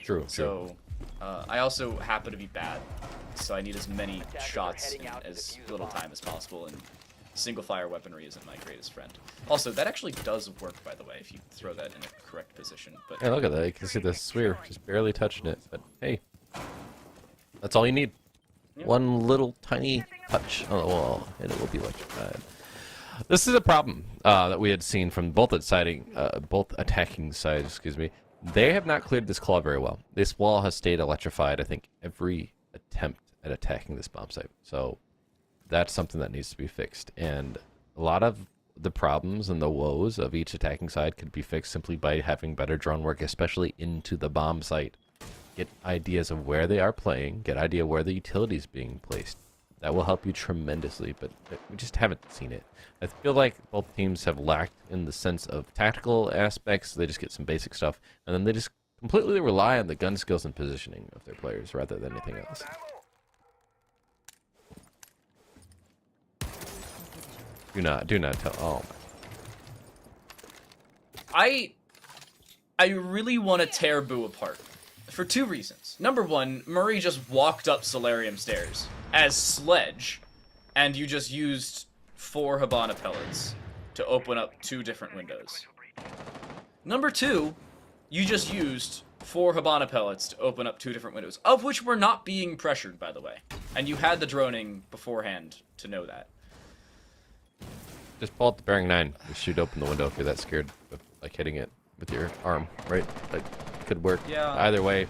[SPEAKER 2] True.
[SPEAKER 1] So I also happen to be bad so I need as many
[SPEAKER 3] Attackers are
[SPEAKER 1] shots
[SPEAKER 3] heading
[SPEAKER 1] in
[SPEAKER 3] out to
[SPEAKER 1] as
[SPEAKER 3] defuse the
[SPEAKER 1] little
[SPEAKER 3] bomb.
[SPEAKER 1] time as possible, and single-fire weaponry isn't my greatest friend. Also, that actually does work, by the way, if you throw that in a correct position. But
[SPEAKER 2] Yeah, look at that. You can see the sphere just barely touching it. But hey, that's all you need.
[SPEAKER 1] Yeah.
[SPEAKER 2] One little tiny touch on the wall, and it will be electrified. This is a problem that we had seen from both attacking sides. Excuse me. They have not cleared this claw very well. This wall has stayed electrified, I think, every attempt at attacking this bomb site. So that's something that needs to be fixed. And a lot of the problems and the woes of each attacking side could be fixed simply by having better drone work, especially into the bomb site. Get ideas of where they are playing, get idea where the utility is being placed. That will help you tremendously, but we just haven't seen it. I feel like both teams have lacked in the sense of tactical aspects. They just get some basic stuff, and then they just completely rely on the gun skills and positioning of their players rather than anything else. Do not tell. Oh my.
[SPEAKER 1] I really want to tear Boo apart for two reasons. Number one, Murray just walked up Solarium stairs as Sledge, and you just used 4 Habana pellets to open up 2 different windows. Number two, you just used 4 Habana pellets to open up 2 different windows, of which were not being pressured, by the way. And you had the droning beforehand to know that.
[SPEAKER 2] Just pull out the bearing 9. Just shoot open the window if you're that scared of like hitting it with your arm, right? Like, could work.
[SPEAKER 1] Yeah.
[SPEAKER 2] Either way,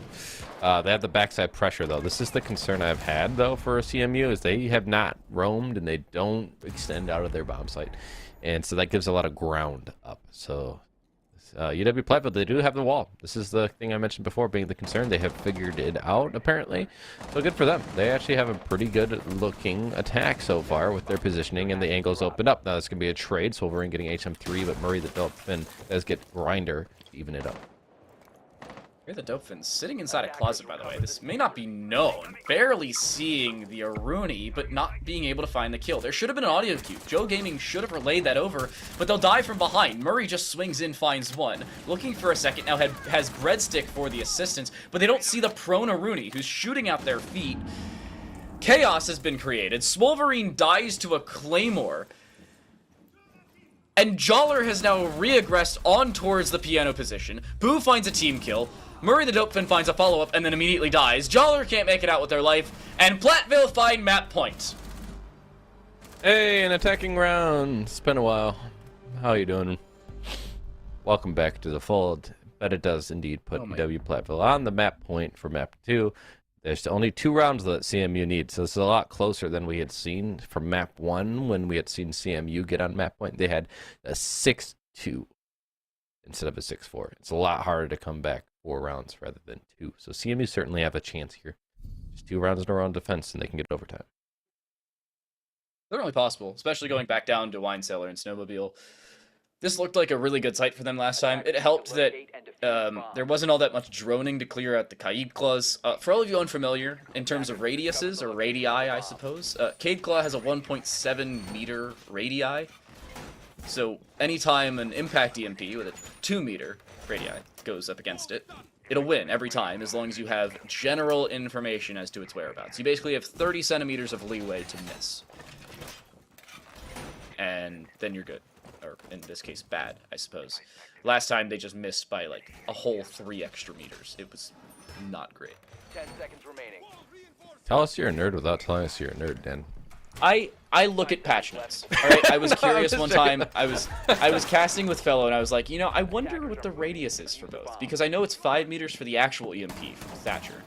[SPEAKER 2] they have the backside pressure though. This is the concern I've had though for CMU is they have not roamed and they don't extend out of their bomb site, and so that gives a lot of ground up. So UW-Platteville, they do have the wall. This is the thing I mentioned before being the concern. They have figured it out apparently, so good for them. They actually have a pretty good looking attack so far with their positioning and the angles opened up. Now this can be a trade, so Wolverine getting HM3, but Murray the Dolphin does get Grinder to even it up.
[SPEAKER 1] You're the Dopefin sitting inside a closet, by the way. This may not be known. Barely seeing the Aruni, but not being able to find the kill. There should have been an audio cue. Joe Gaming should have relayed that over, but they'll die from behind. Murray just swings in, finds one. Looking for a second, now has Breadstick for the assistance, but they don't see the prone Aruni, who's shooting out their feet. Chaos has been created. Swolverine dies to a Claymore. And Joller has now reaggressed on towards the piano position. Boo finds a team kill. Murray the Dopefin finds a follow-up and then immediately dies. Joller can't make it out with their life. And Platteville find map point.
[SPEAKER 2] Hey, an attacking round. It's been a while. How you doing? Welcome back to the fold. But it does indeed put UW-Platteville on the map point for map 2. There's only 2 rounds that CMU needs, so this is a lot closer than we had seen from map 1 when we had seen CMU get on map point. They had a 6-2 instead of a 6-4. It's a lot harder to come back 4 rounds rather than 2. So CMU certainly have a chance here. Just 2 rounds in a row on defense, and they can get overtime.
[SPEAKER 1] Certainly possible, especially going back down to Wine Cellar and Snowmobile. This looked like a really good site for them last time. It helped that there wasn't all that much droning to clear out the Kaid Claws. For all of you unfamiliar, in terms of radiuses, or radii, I suppose, Kaid Claw has a 1.7 meter radii. So anytime an impact EMP with a 2 meter radii goes up against it, it'll win every time, as long as you have general information as to its whereabouts. You basically have 30 centimeters of leeway to miss. And then you're good. Or in this case, bad, I suppose. Last time they just missed by like a whole 3 extra meters. It was not great.
[SPEAKER 3] 10 seconds remaining.
[SPEAKER 2] Tell us you're a nerd without telling us you're a nerd, Dan.
[SPEAKER 1] I look at patch notes. All right, I was curious one time. I was casting with Fellow, and I was like, you know, I wonder what the radius is for both, because I know it's 5 meters for the actual EMP from Thatcher.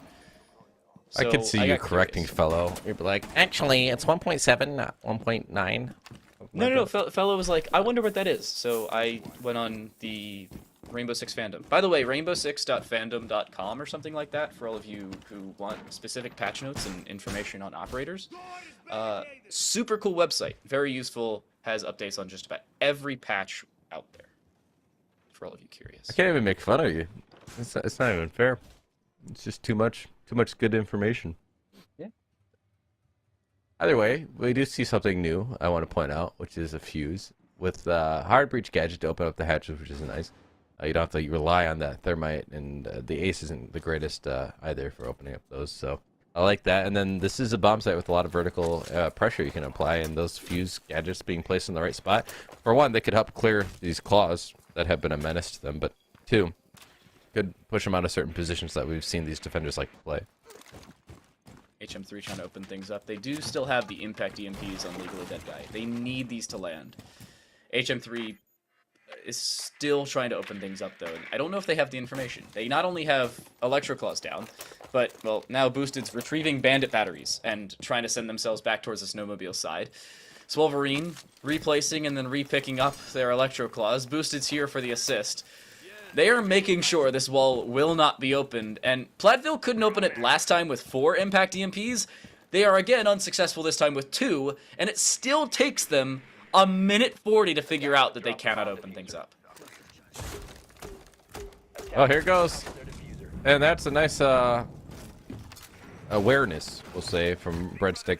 [SPEAKER 2] I could see you
[SPEAKER 1] got
[SPEAKER 2] correcting
[SPEAKER 1] curious.
[SPEAKER 2] Fellow. You'd be like, actually, it's 1.7, not 1.9.
[SPEAKER 1] No. Fellow was like, I wonder what that is. So I went on the Rainbow Six fandom. By the way, rainbow6.fandom.com or something like that for all of you who want specific patch notes and information on operators. Super cool website. Very useful. Has updates on just about every patch out there. For all of you curious.
[SPEAKER 2] I can't even make fun of you. It's not even fair. It's just too much good information.
[SPEAKER 1] Yeah.
[SPEAKER 2] Either way, we do see something new I want to point out, which is a fuse with hard breach gadget to open up the hatches, which is nice. You don't have to rely on that thermite, and the ace isn't the greatest either for opening up those. So I like that. And then this is a bomb site with a lot of vertical pressure you can apply, and those fuse gadgets being placed in the right spot. For one, they could help clear these claws that have been a menace to them, but two, could push them out of certain positions that we've seen these defenders like to play.
[SPEAKER 1] HM3 trying to open things up. They do still have the impact EMPs on Legally Dead Guy. They need these to land. HM3 is still trying to open things up, though. And I don't know if they have the information. They not only have Electroclaws down, but, well, now Boosted's retrieving bandit batteries and trying to send themselves back towards the snowmobile side. Swolverine replacing and then repicking up their Electroclaws. Boosted's here for the assist. They are making sure this wall will not be opened, and Platteville couldn't open it last time with 4 impact EMPs. They are again unsuccessful this time with 2, and it still takes them a minute 40 to figure out that they cannot open things up.
[SPEAKER 2] Oh, here it goes. And that's a nice awareness, we'll say, from Breadstick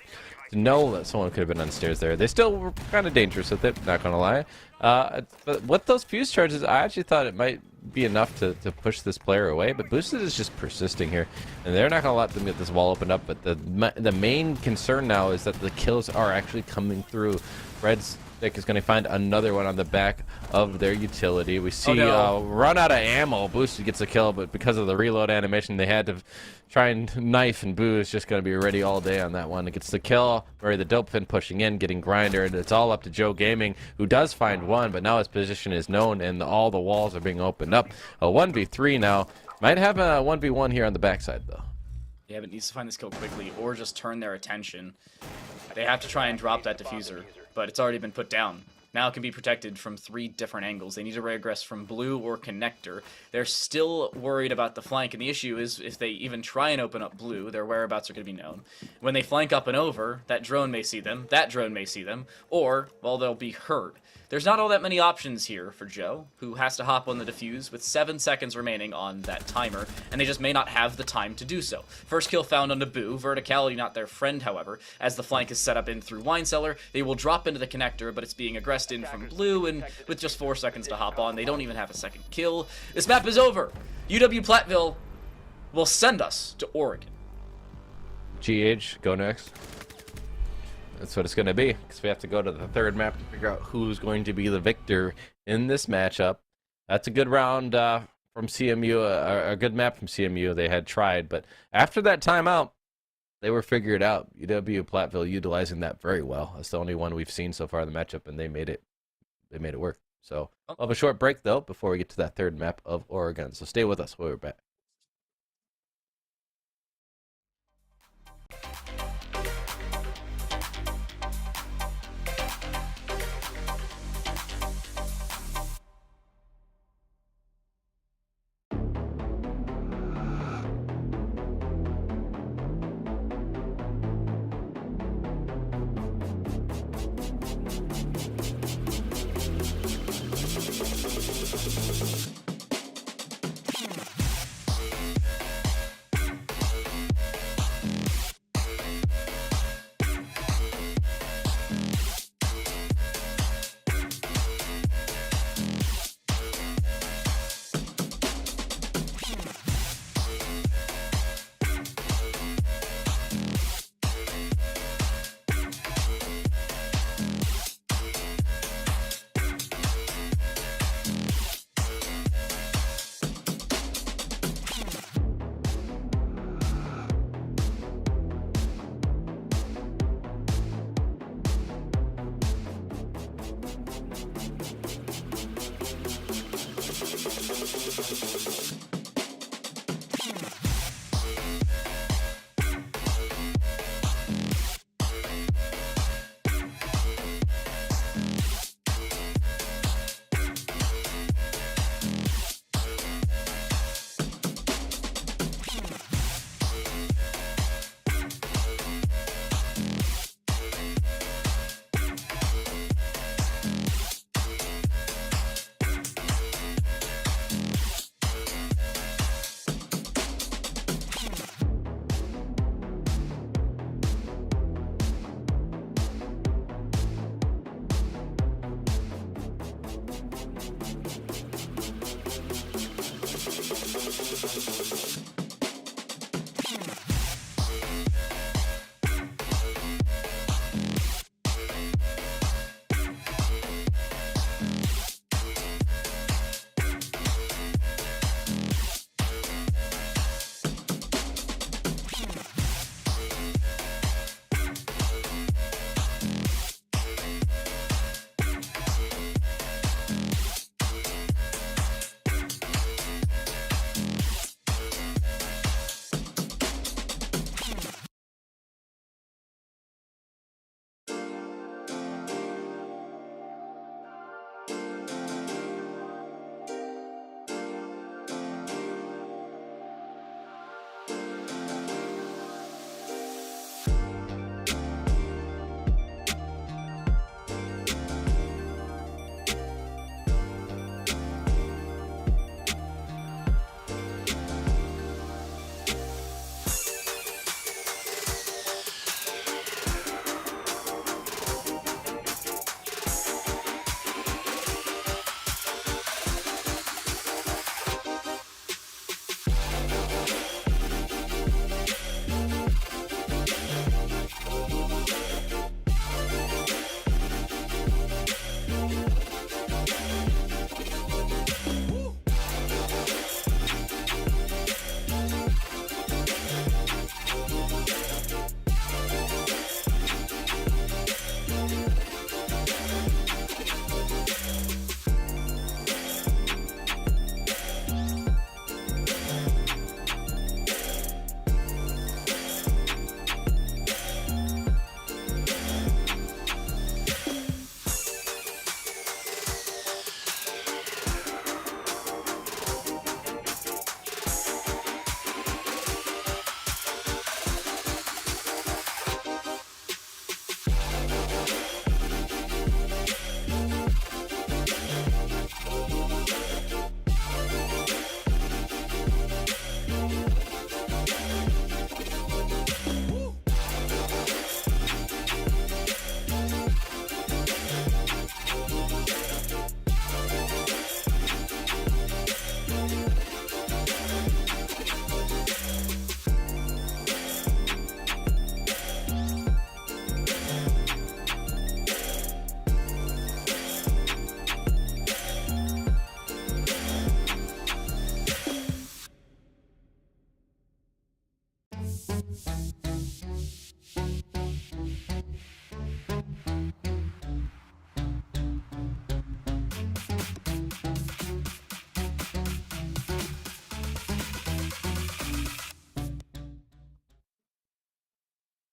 [SPEAKER 2] to know that someone could have been on stairs there. They still were kind of dangerous with it, not gonna lie. But with those fuse charges, I actually thought it might be enough to push this player away, but Boosted is just persisting here, and they're not gonna let them get this wall opened up. But the main concern now is that the kills are actually coming through. Breadstick is going to find another one on the back of their utility. We see run out of ammo. Boosted gets a kill, but because of the reload animation, they had to try and knife, and Boo is just going to be ready all day on that one. It gets the kill. Murray the Dopefin pushing in, getting Grinder, and it's all up to Joe Gaming, who does find one, but now his position is known, and all the walls are being opened up. A 1v3 now. Might have a 1v1 here on the backside, though.
[SPEAKER 1] Yeah, but needs to find this kill quickly or just turn their attention. They have to try and drop that diffuser, but it's already been put down. Now it can be protected from 3 different angles. They need to regress from blue or connector. They're still worried about the flank, and the issue is if they even try and open up blue, their whereabouts are going to be known. When they flank up and over, that drone may see them, that drone may see them, or, well, they'll be hurt. There's not all that many options here for Joe, who has to hop on the defuse with 7 seconds remaining on that timer, and they just may not have the time to do so. First kill found on Naboo, verticality not their friend, however, as the flank is set up in through Wine Cellar. They will drop into the connector, but it's being aggressed in from blue, and with just 4 seconds to hop on, they don't even have a second kill. This map is over. UW-Platteville will send us to Oregon.
[SPEAKER 2] GH, go next. That's what it's going to be, because we have to go to the 3rd map to figure out who's going to be the victor in this matchup. That's a good round from CMU, a good map from CMU. They had tried, but after that timeout, they were figured out. UW-Platteville utilizing that very well. That's the only one we've seen so far in the matchup, and they made it work. So we'll have a short break, though, before we get to that 3rd map of Oregon. So stay with us. We'll be back.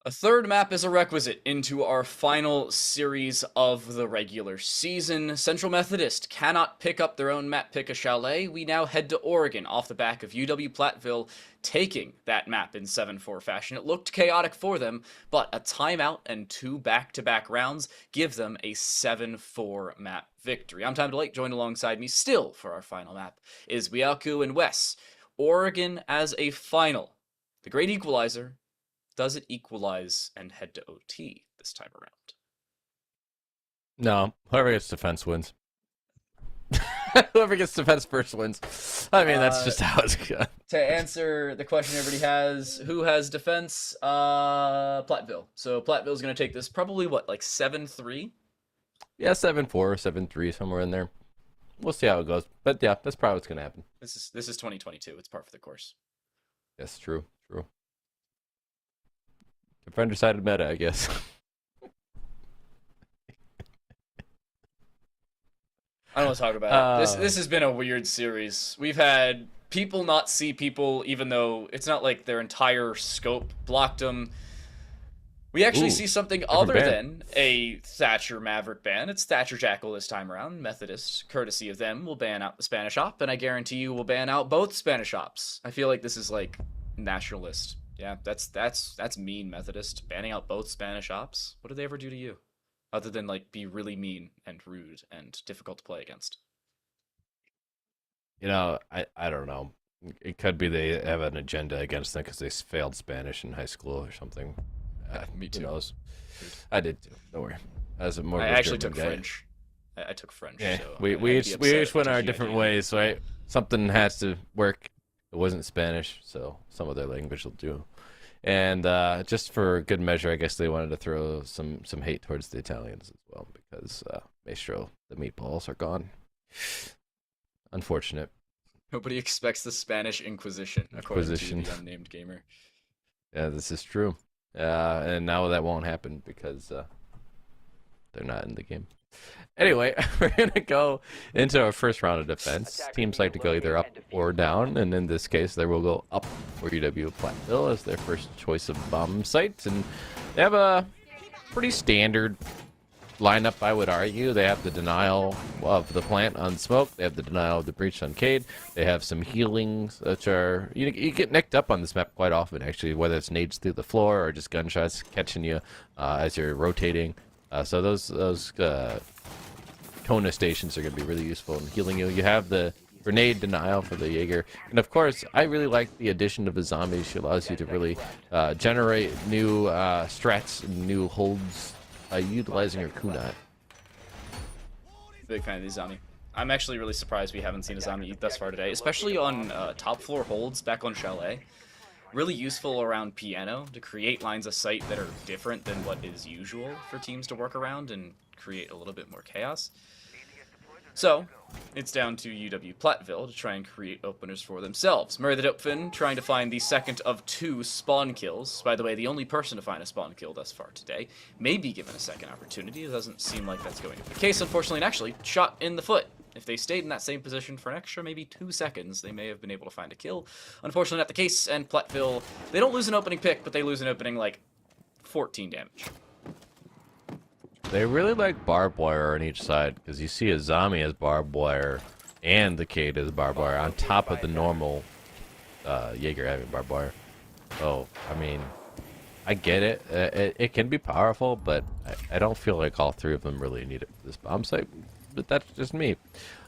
[SPEAKER 1] A third map is a requisite into our final series of the regular season. Central Methodist cannot pick up their own map, pick a chalet. We now head to Oregon off the back of UW-Platteville taking that map in 7-4 fashion. It looked chaotic for them, but a timeout and 2 back-to-back rounds give them a 7-4 map victory. I'm Time to Lake, joined alongside me still for our final map is Wiaku and Wes. Oregon as a final. The great equalizer. Does it equalize and head to OT this time around?
[SPEAKER 2] No, whoever gets defense wins. Whoever gets defense first wins. I mean, that's just how it's going.
[SPEAKER 1] To answer the question everybody has, who has defense? Platteville. So Platteville's going to take this probably, what, like 7-3?
[SPEAKER 2] Yeah, 7-4, 7-3, somewhere in there. We'll see how it goes. But yeah, that's probably what's going to happen.
[SPEAKER 1] This is 2022. It's par for the course.
[SPEAKER 2] Yes, true. Defender-sided meta, I guess.
[SPEAKER 1] I don't want to talk about it. This has been a weird series. We've had people not see people, even though it's not like their entire scope blocked them. We actually see something other than a Thatcher Maverick ban. It's Thatcher Jackal this time around. Methodist, courtesy of them, will ban out the Spanish op, and I guarantee you will ban out both Spanish ops. I feel like this is like nationalist. Yeah, that's mean, Methodist. Banning out both Spanish ops. What did they ever do to you? Other than, like, be really mean and rude and difficult to play against.
[SPEAKER 2] You know, I don't know. It could be they have an agenda against them because they failed Spanish in high school or something.
[SPEAKER 1] Me too.
[SPEAKER 2] Who knows? I did too. Don't worry. As a more
[SPEAKER 1] I actually took
[SPEAKER 2] guy.
[SPEAKER 1] French. I took French.
[SPEAKER 2] Yeah,
[SPEAKER 1] so
[SPEAKER 2] we each went our different ways, right? Something has to work. It wasn't Spanish, so some other language will do. And just for good measure, I guess they wanted to throw some hate towards the Italians as well because Maestro, the meatballs are gone. Unfortunate.
[SPEAKER 1] Nobody expects the Spanish Inquisition, according to the unnamed gamer.
[SPEAKER 2] Yeah, this is true. And now that won't happen because they're not in the game. Anyway, we're going to go into our first round of defense. Teams like to go either up or down, and in this case, they will go up for UW-Platteville as their first choice of bomb site. And they have a pretty standard lineup, I would argue. They have the denial of the plant on smoke. They have the denial of the breach on Cade. They have some healings, which are... You get nicked up on this map quite often, actually, whether it's nades through the floor or just gunshots catching you as you're rotating. So those Kona stations are going to be really useful in healing you. You have the grenade denial for the Jaeger. And of course, I really like the addition of the zombie. She allows you to really generate new strats and new holds utilizing her kunai.
[SPEAKER 1] Big fan of the zombie. I'm actually really surprised we haven't seen a zombie thus far today, especially on top floor holds back on Chalet. Really useful around piano to create lines of sight that are different than what is usual for teams to work around and create a little bit more chaos. So, it's down to UW-Platteville to try and create openers for themselves. Murray the Dopefin trying to find the second of 2 spawn kills. By the way, the only person to find a spawn kill thus far today may be given a second opportunity. It doesn't seem like that's going to be the case, unfortunately, and actually shot in the foot. If they stayed in that same position for an extra maybe 2 seconds, they may have been able to find a kill. Unfortunately, not the case, and Platteville, they don't lose an opening pick, but they lose an opening, like, 14 damage.
[SPEAKER 2] They really like barbed wire on each side, because you see a zombie as barbed wire, and the Cade as barbed wire, on top of the normal Jaeger having barbed wire. Oh, I mean, I get it. It can be powerful, but I don't feel like all 3 of them really need it for this bomb site. But that's just me.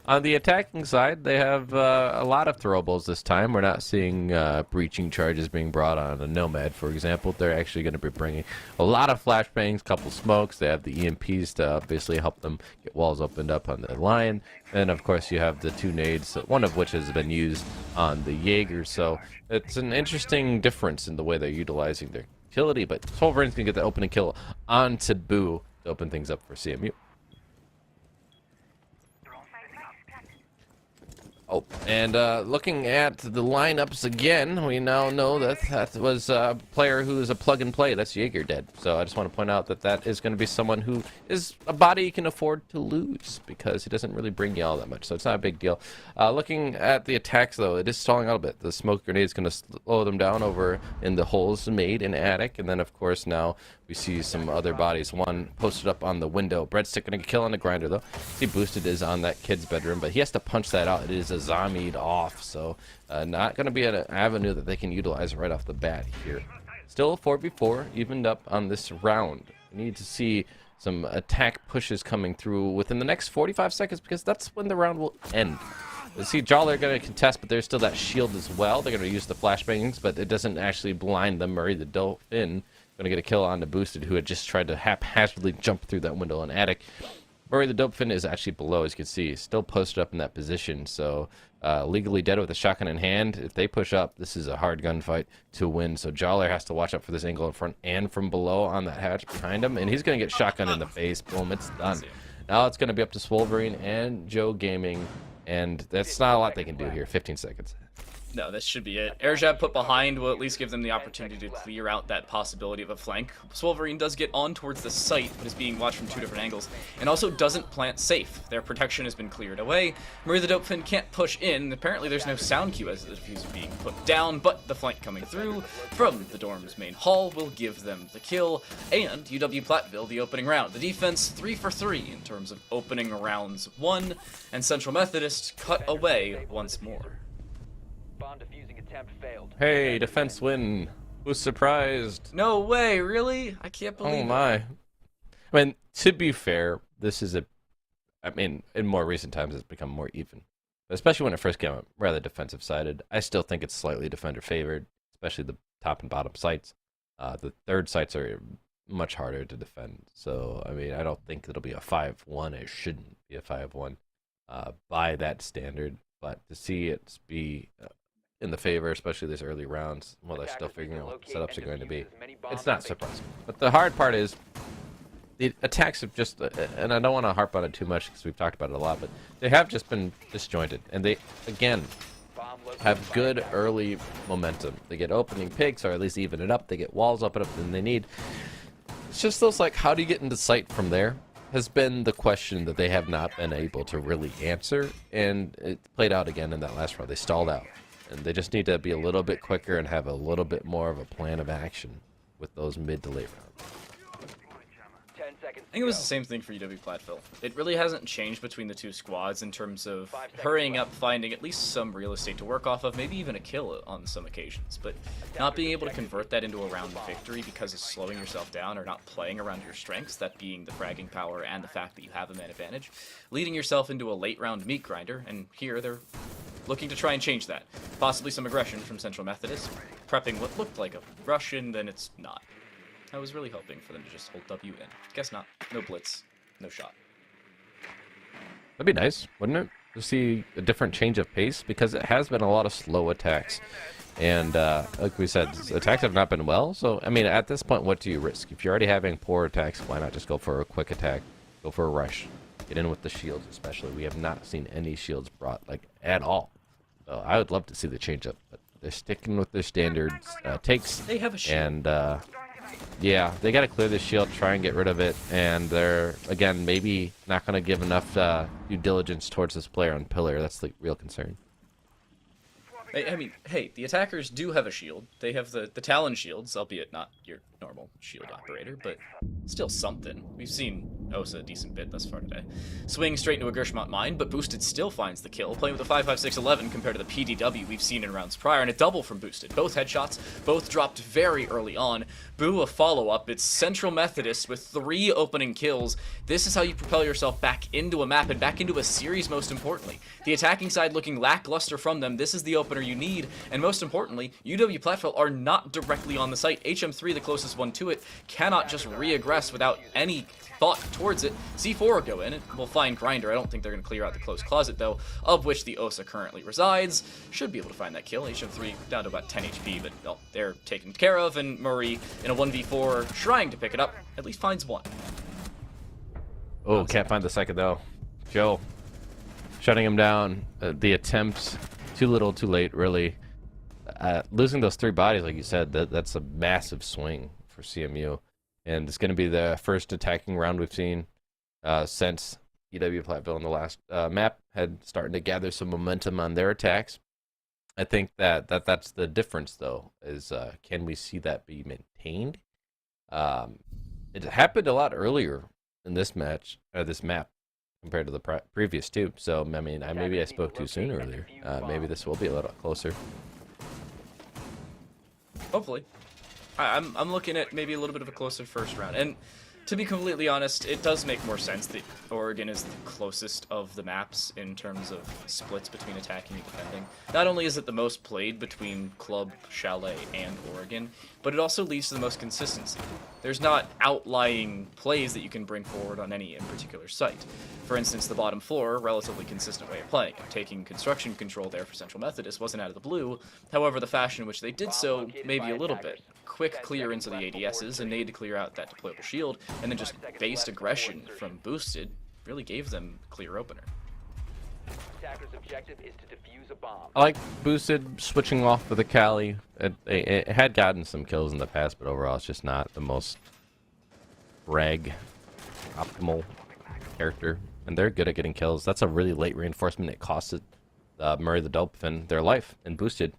[SPEAKER 2] On the attacking side, they have a lot of throwables this time. We're not seeing breaching charges being brought on a Nomad, for example. They're actually going to be bringing a lot of flashbangs, couple smokes. They have the EMPs to basically help them get walls opened up on the Lion. And, of course, you have the 2 nades, one of which has been used on the Jaeger. So it's an interesting difference in the way they're utilizing their utility. But Solverin's going to get the opening kill on Taboo to open things up for CMU. Oh, and looking at the lineups again, we now know that that was a player who is a plug and play. That's Jaeger dead. So I just want to point out that that is going to be someone who is a body you can afford to lose because he doesn't really bring you all that much. So it's not a big deal. Looking at the attacks, though, it is stalling out a bit. The smoke grenade is going to slow them down over in the holes made in attic. And then, of course, now we see some other bodies. One posted up on the window. Breadstick going to kill on the grinder, though. See, Boosted is on that kid's bedroom, but he has to punch that out. It is a zombied off, so not going to be an avenue that they can utilize right off the bat here. Still a 4v4, evened up on this round. We need to see some attack pushes coming through within the next 45 seconds because that's when the round will end. You see, Jolly going to contest, but there's still that shield as well. They're going to use the flashbangs, but it doesn't actually blind them. Murray the Dolphin going to get a kill on the Boosted, who had just tried to haphazardly jump through that window in attic. Murray the Dolphin is actually below, as you can see, still posted up in that position. So legally dead with a shotgun in hand. If they push up, this is a hard gunfight to win. So Jolly has to watch out for this angle in front and from below on that hatch behind him, and he's going to get shotgun in the face. Boom, it's done. Now it's going to be up to Swolverine and Joe Gaming, and that's not a lot they can do here. 15 seconds.
[SPEAKER 1] No, this should be it. Air jab put behind will at least give them the opportunity to clear out that possibility of a flank. Swolverine does get on towards the site, but is being watched from two different angles, and also doesn't plant safe. Their protection has been cleared away. Murray the Dopefin can't push in. Apparently there's no sound cue as the defuse is being put down, but the flank coming through from the dorm's main hall will give them the kill, and UW-Platteville the opening round. The defense 3 for 3 in terms of opening rounds 1, and Central Methodist cut away once more.
[SPEAKER 3] Bomb defusing attempt failed.
[SPEAKER 2] Hey, defense win. Who's surprised?
[SPEAKER 1] No way, really? I can't believe it.
[SPEAKER 2] Oh my. I mean, to be fair, this is I mean, in more recent times, it's become more even. Especially when it first came out, rather defensive sided. I still think it's slightly defender favored, especially the top and bottom sites. The third sites are much harder to defend. So, I mean, I don't think it'll be a 5-1. It shouldn't be a 5-1 by that standard. But to see it be in the favor, especially these early rounds, while they're still figuring out what setups are going to be, it's not surprising. But the hard part is the attacks have just, and I don't want to harp on it too much because we've talked about it a lot, but they have just been disjointed, and they, again, have good early momentum. They get opening picks, or at least even it up. They get walls up than they need. It's just those, like, how do you get into sight from there has been the question that they have not been able to really answer, and it played out again in that last round. They stalled out, and they just need to be a little bit quicker and have a little bit more of a plan of action with those mid to late rounds.
[SPEAKER 3] 10 seconds.
[SPEAKER 1] I think it was the same thing for UW-Platteville. It really hasn't changed between the two squads in terms of hurrying up, finding at least some real estate to work off of, maybe even a kill on some occasions, but not being able to convert that into a round victory because of slowing yourself down or not playing around your strengths, that being the fragging power and the fact that you have a man advantage, leading yourself into a late round meat grinder, and here they're looking to try and change that. Possibly some aggression from Central Methodist, prepping what looked like a rush, and then it's not. I was really hoping for them to just hold W in. Guess not. No blitz. No shot.
[SPEAKER 2] That'd be nice, wouldn't it? To see a different change of pace, because it has been a lot of slow attacks. And like we said, attacks have not been well. So, I mean, at this point, what do you risk? If you're already having poor attacks, why not just go for a quick attack? Go for a rush. Get in with the shields, especially. We have not seen any shields brought, like, at all. So I would love to see the change up. But they're sticking with their standards takes.
[SPEAKER 1] They have a shield.
[SPEAKER 2] And yeah, they got to clear the shield, try and get rid of it, and they're, again, maybe not going to give enough due diligence towards this player on pillar. That's the real concern.
[SPEAKER 1] I mean, hey, the attackers do have a shield. They have the Talon shields, albeit not your normal shield operator, but still something. We've seen Osa a decent bit thus far today. Swing straight into a Gershmont mine, but Boosted still finds the kill, playing with a 5.56.11 compared to the PDW we've seen in rounds prior, and a double from Boosted. Both headshots, both dropped very early on. Boo, a follow-up. It's Central Methodist with 3 opening kills. This is how you propel yourself back into a map and back into a series, most importantly. The attacking side looking lackluster from them. This is the opener you need, and most importantly, UW-Platteville are not directly on the site. HM3, the closest one to it, cannot just re-aggress without any thought towards it. C4 will go in, and we'll find Grinder. I don't think they're going to clear out the closed closet, though, of which the Osa currently resides. Should be able to find that kill. HM3 down to about 10 HP, but no, they're taken care of, and Murray, in a 1v4, trying to pick it up, at least finds one.
[SPEAKER 2] Oh, can't find the second, though. Joe shutting him down. The attempts, too little, too late, really. Losing those 3 bodies, like you said, that's a massive swing for CMU. And it's going to be the first attacking round we've seen since UW-Platteville in the last map had started to gather some momentum on their attacks. I think that's the difference, though, is can we see that be maintained? It happened a lot earlier in this match, this map, compared to the previous 2. So, I mean, maybe I spoke too soon earlier. Maybe this will be a little closer.
[SPEAKER 1] Hopefully. I'm looking at maybe a little bit of a closer first round. And to be completely honest, it does make more sense that Oregon is the closest of the maps in terms of splits between attacking and defending. Not only is it the most played between Club, Chalet, and Oregon, but it also leads to the most consistency. There's not outlying plays that you can bring forward on any particular site. For instance, the bottom floor, relatively consistent way of playing it. Taking construction control there for Central Methodist wasn't out of the blue. However, the fashion in which they did so, maybe a little bit. Quick clear into the ADSs, a nade to clear out that deployable shield, and then just based aggression from Boosted really gave them a clear opener.
[SPEAKER 3] Attacker's objective is to defuse a bomb.
[SPEAKER 2] I like Boosted switching off with the Cali. It had gotten some kills in the past, but overall it's just not the most optimal character. And they're good at getting kills. That's a really late reinforcement. It costed Murray the Dolphin their life, and Boosted,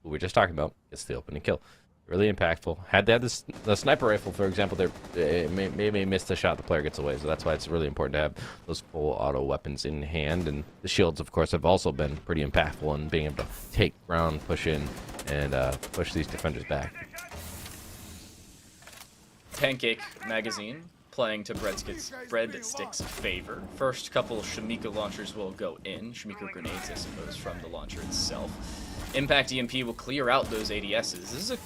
[SPEAKER 2] who we were just talking about, gets the opening kill. Really impactful. Had they had the sniper rifle, for example, they may miss the shot, the player gets away. So that's why it's really important to have those full auto weapons in hand. And the shields, of course, have also been pretty impactful in being able to take ground, push in, and push these defenders back.
[SPEAKER 1] Pancake Magazine playing to Breadstick's favor. First couple Shamika launchers will go in. Shamika grenades, I suppose, from the launcher itself. Impact EMP will clear out those ADSs. This is a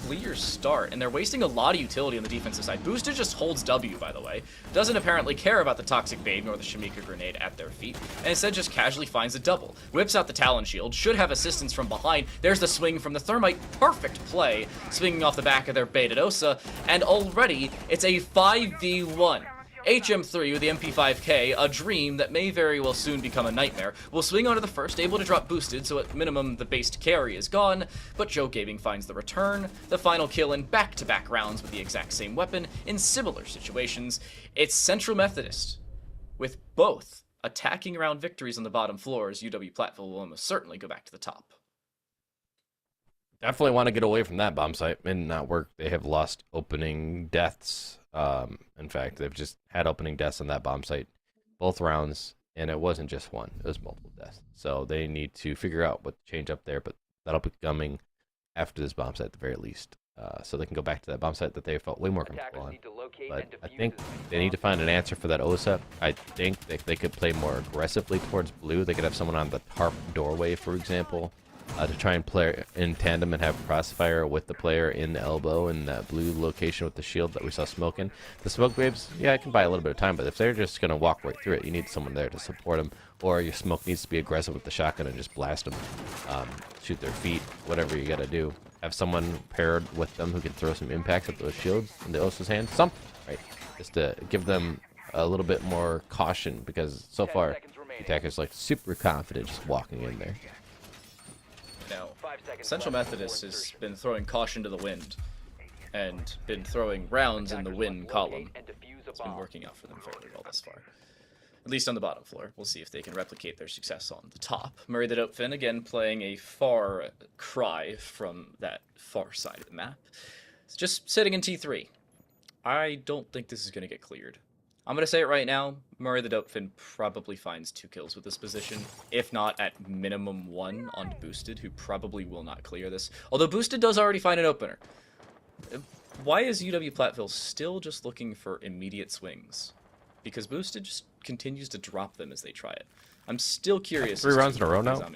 [SPEAKER 1] clear start, and they're wasting a lot of utility on the defensive side. Boosted just holds W, by the way. Doesn't apparently care about the Toxic Babe nor the Shamika grenade at their feet, and instead just casually finds a double. Whips out the Talon shield, should have assistance from behind. There's the swing from the Thermite. Perfect play, swinging off the back of their baited Osa, and already it's a 5v1. HM3 with the MP5K, a dream that may very well soon become a nightmare, will swing onto the first, able to drop Boosted, so at minimum the based carry is gone, but Joe Gaming finds the return, the final kill in back-to-back rounds with the exact same weapon in similar situations. It's Central Methodist, with both attacking round victories on the bottom floors. UW-Platteville will almost certainly go back to the top.
[SPEAKER 2] Definitely want to get away from that bomb site. It did not work. They have lost opening deaths. In fact, they've just had opening deaths on that bomb site both rounds, and it wasn't just one. It was multiple deaths. So they need to figure out what to change up there, but that'll be coming after this bomb site at the very least. So they can go back to that bomb site that they felt way more comfortable on. But I think they need to find an answer for that OSA. I think they could play more aggressively towards blue. They could have someone on the tarp doorway, for example, to try and play in tandem and have crossfire with the player in the elbow in that blue location with the shield that we saw smoking. The smoke waves, yeah, it can buy a little bit of time, but if they're just going to walk right through it, you need someone there to support them, or your smoke needs to be aggressive with the shotgun and just blast them, shoot their feet, whatever you got to do. Have someone paired with them who can throw some impacts at those shields in the Osa's hand, something, right? Just to give them a little bit more caution, because so far, the attacker's like super confident just walking in there.
[SPEAKER 1] Now, Central Methodist has been throwing caution to the wind and been throwing rounds in the win column. It's been working out for them fairly well thus far. At least on the bottom floor. We'll see if they can replicate their success on the top. Murray the Dopefin, again, playing a far cry from that far side of the map. It's just sitting in T3. I don't think this is going to get cleared. I'm going to say it right now, Murray the Dopefin probably finds 2 kills with this position, if not at minimum 1 on Boosted, who probably will not clear this. Although Boosted does already find an opener. Why is UW-Platteville still just looking for immediate swings? Because Boosted just continues to drop them as they try it. I'm still curious.
[SPEAKER 2] 3 rounds in a row now?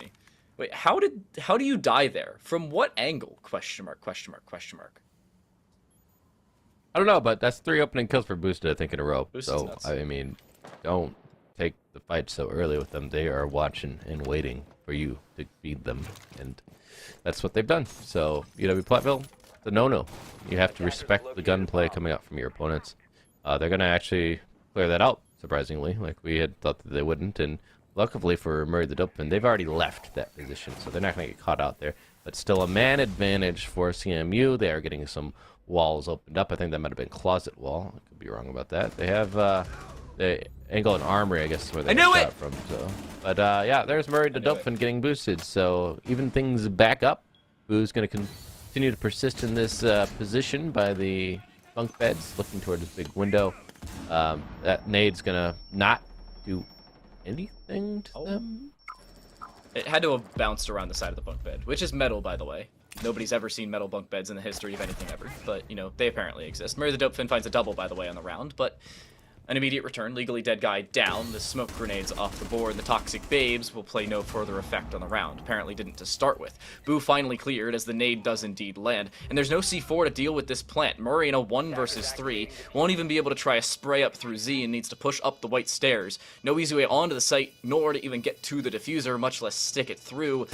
[SPEAKER 1] Wait, how do you die there? From what angle? Question mark, question mark, question mark.
[SPEAKER 2] I don't know, but that's 3 opening kills for Boosted, I think, in a row.
[SPEAKER 1] Boosted's
[SPEAKER 2] so,
[SPEAKER 1] nuts.
[SPEAKER 2] I mean, don't take the fight so early with them. They are watching and waiting for you to beat them, and that's what they've done. So, UW-Platteville, the no-no. You have to respect the gunplay coming out from your opponents. They're going to actually clear that out, surprisingly. Like, we had thought that they wouldn't, and luckily for Murray the Dopin, they've already left that position, so they're not going to get caught out there. But still a man advantage for CMU. They are getting some walls opened up. I think that might have been closet wall. I could be wrong about that. They have the angle and armory, I guess, is where they got shot from. So, but yeah, there's Murray the Dopin getting boosted. So even things back up. Boo's going to continue to persist in this position by the bunk beds, looking toward this big window. That nade's going to not do anything to them.
[SPEAKER 1] It had to have bounced around the side of the bunk bed, which is metal, by the way. Nobody's ever seen metal bunk beds in the history of anything ever, but, you know, they apparently exist. Murray the Dopefin finds a double, by the way, on the round, but an immediate return. Legally dead guy down. The smoke grenades off the board. The toxic babes will play no further effect on the round. Apparently didn't to start with. Boo finally cleared as the nade does indeed land. And there's no C4 to deal with this plant. Murray in a 1 versus 3 won't even be able to try a spray up through Z and needs to push up the white stairs. No easy way onto the site, nor to even get to the diffuser, much less stick it through.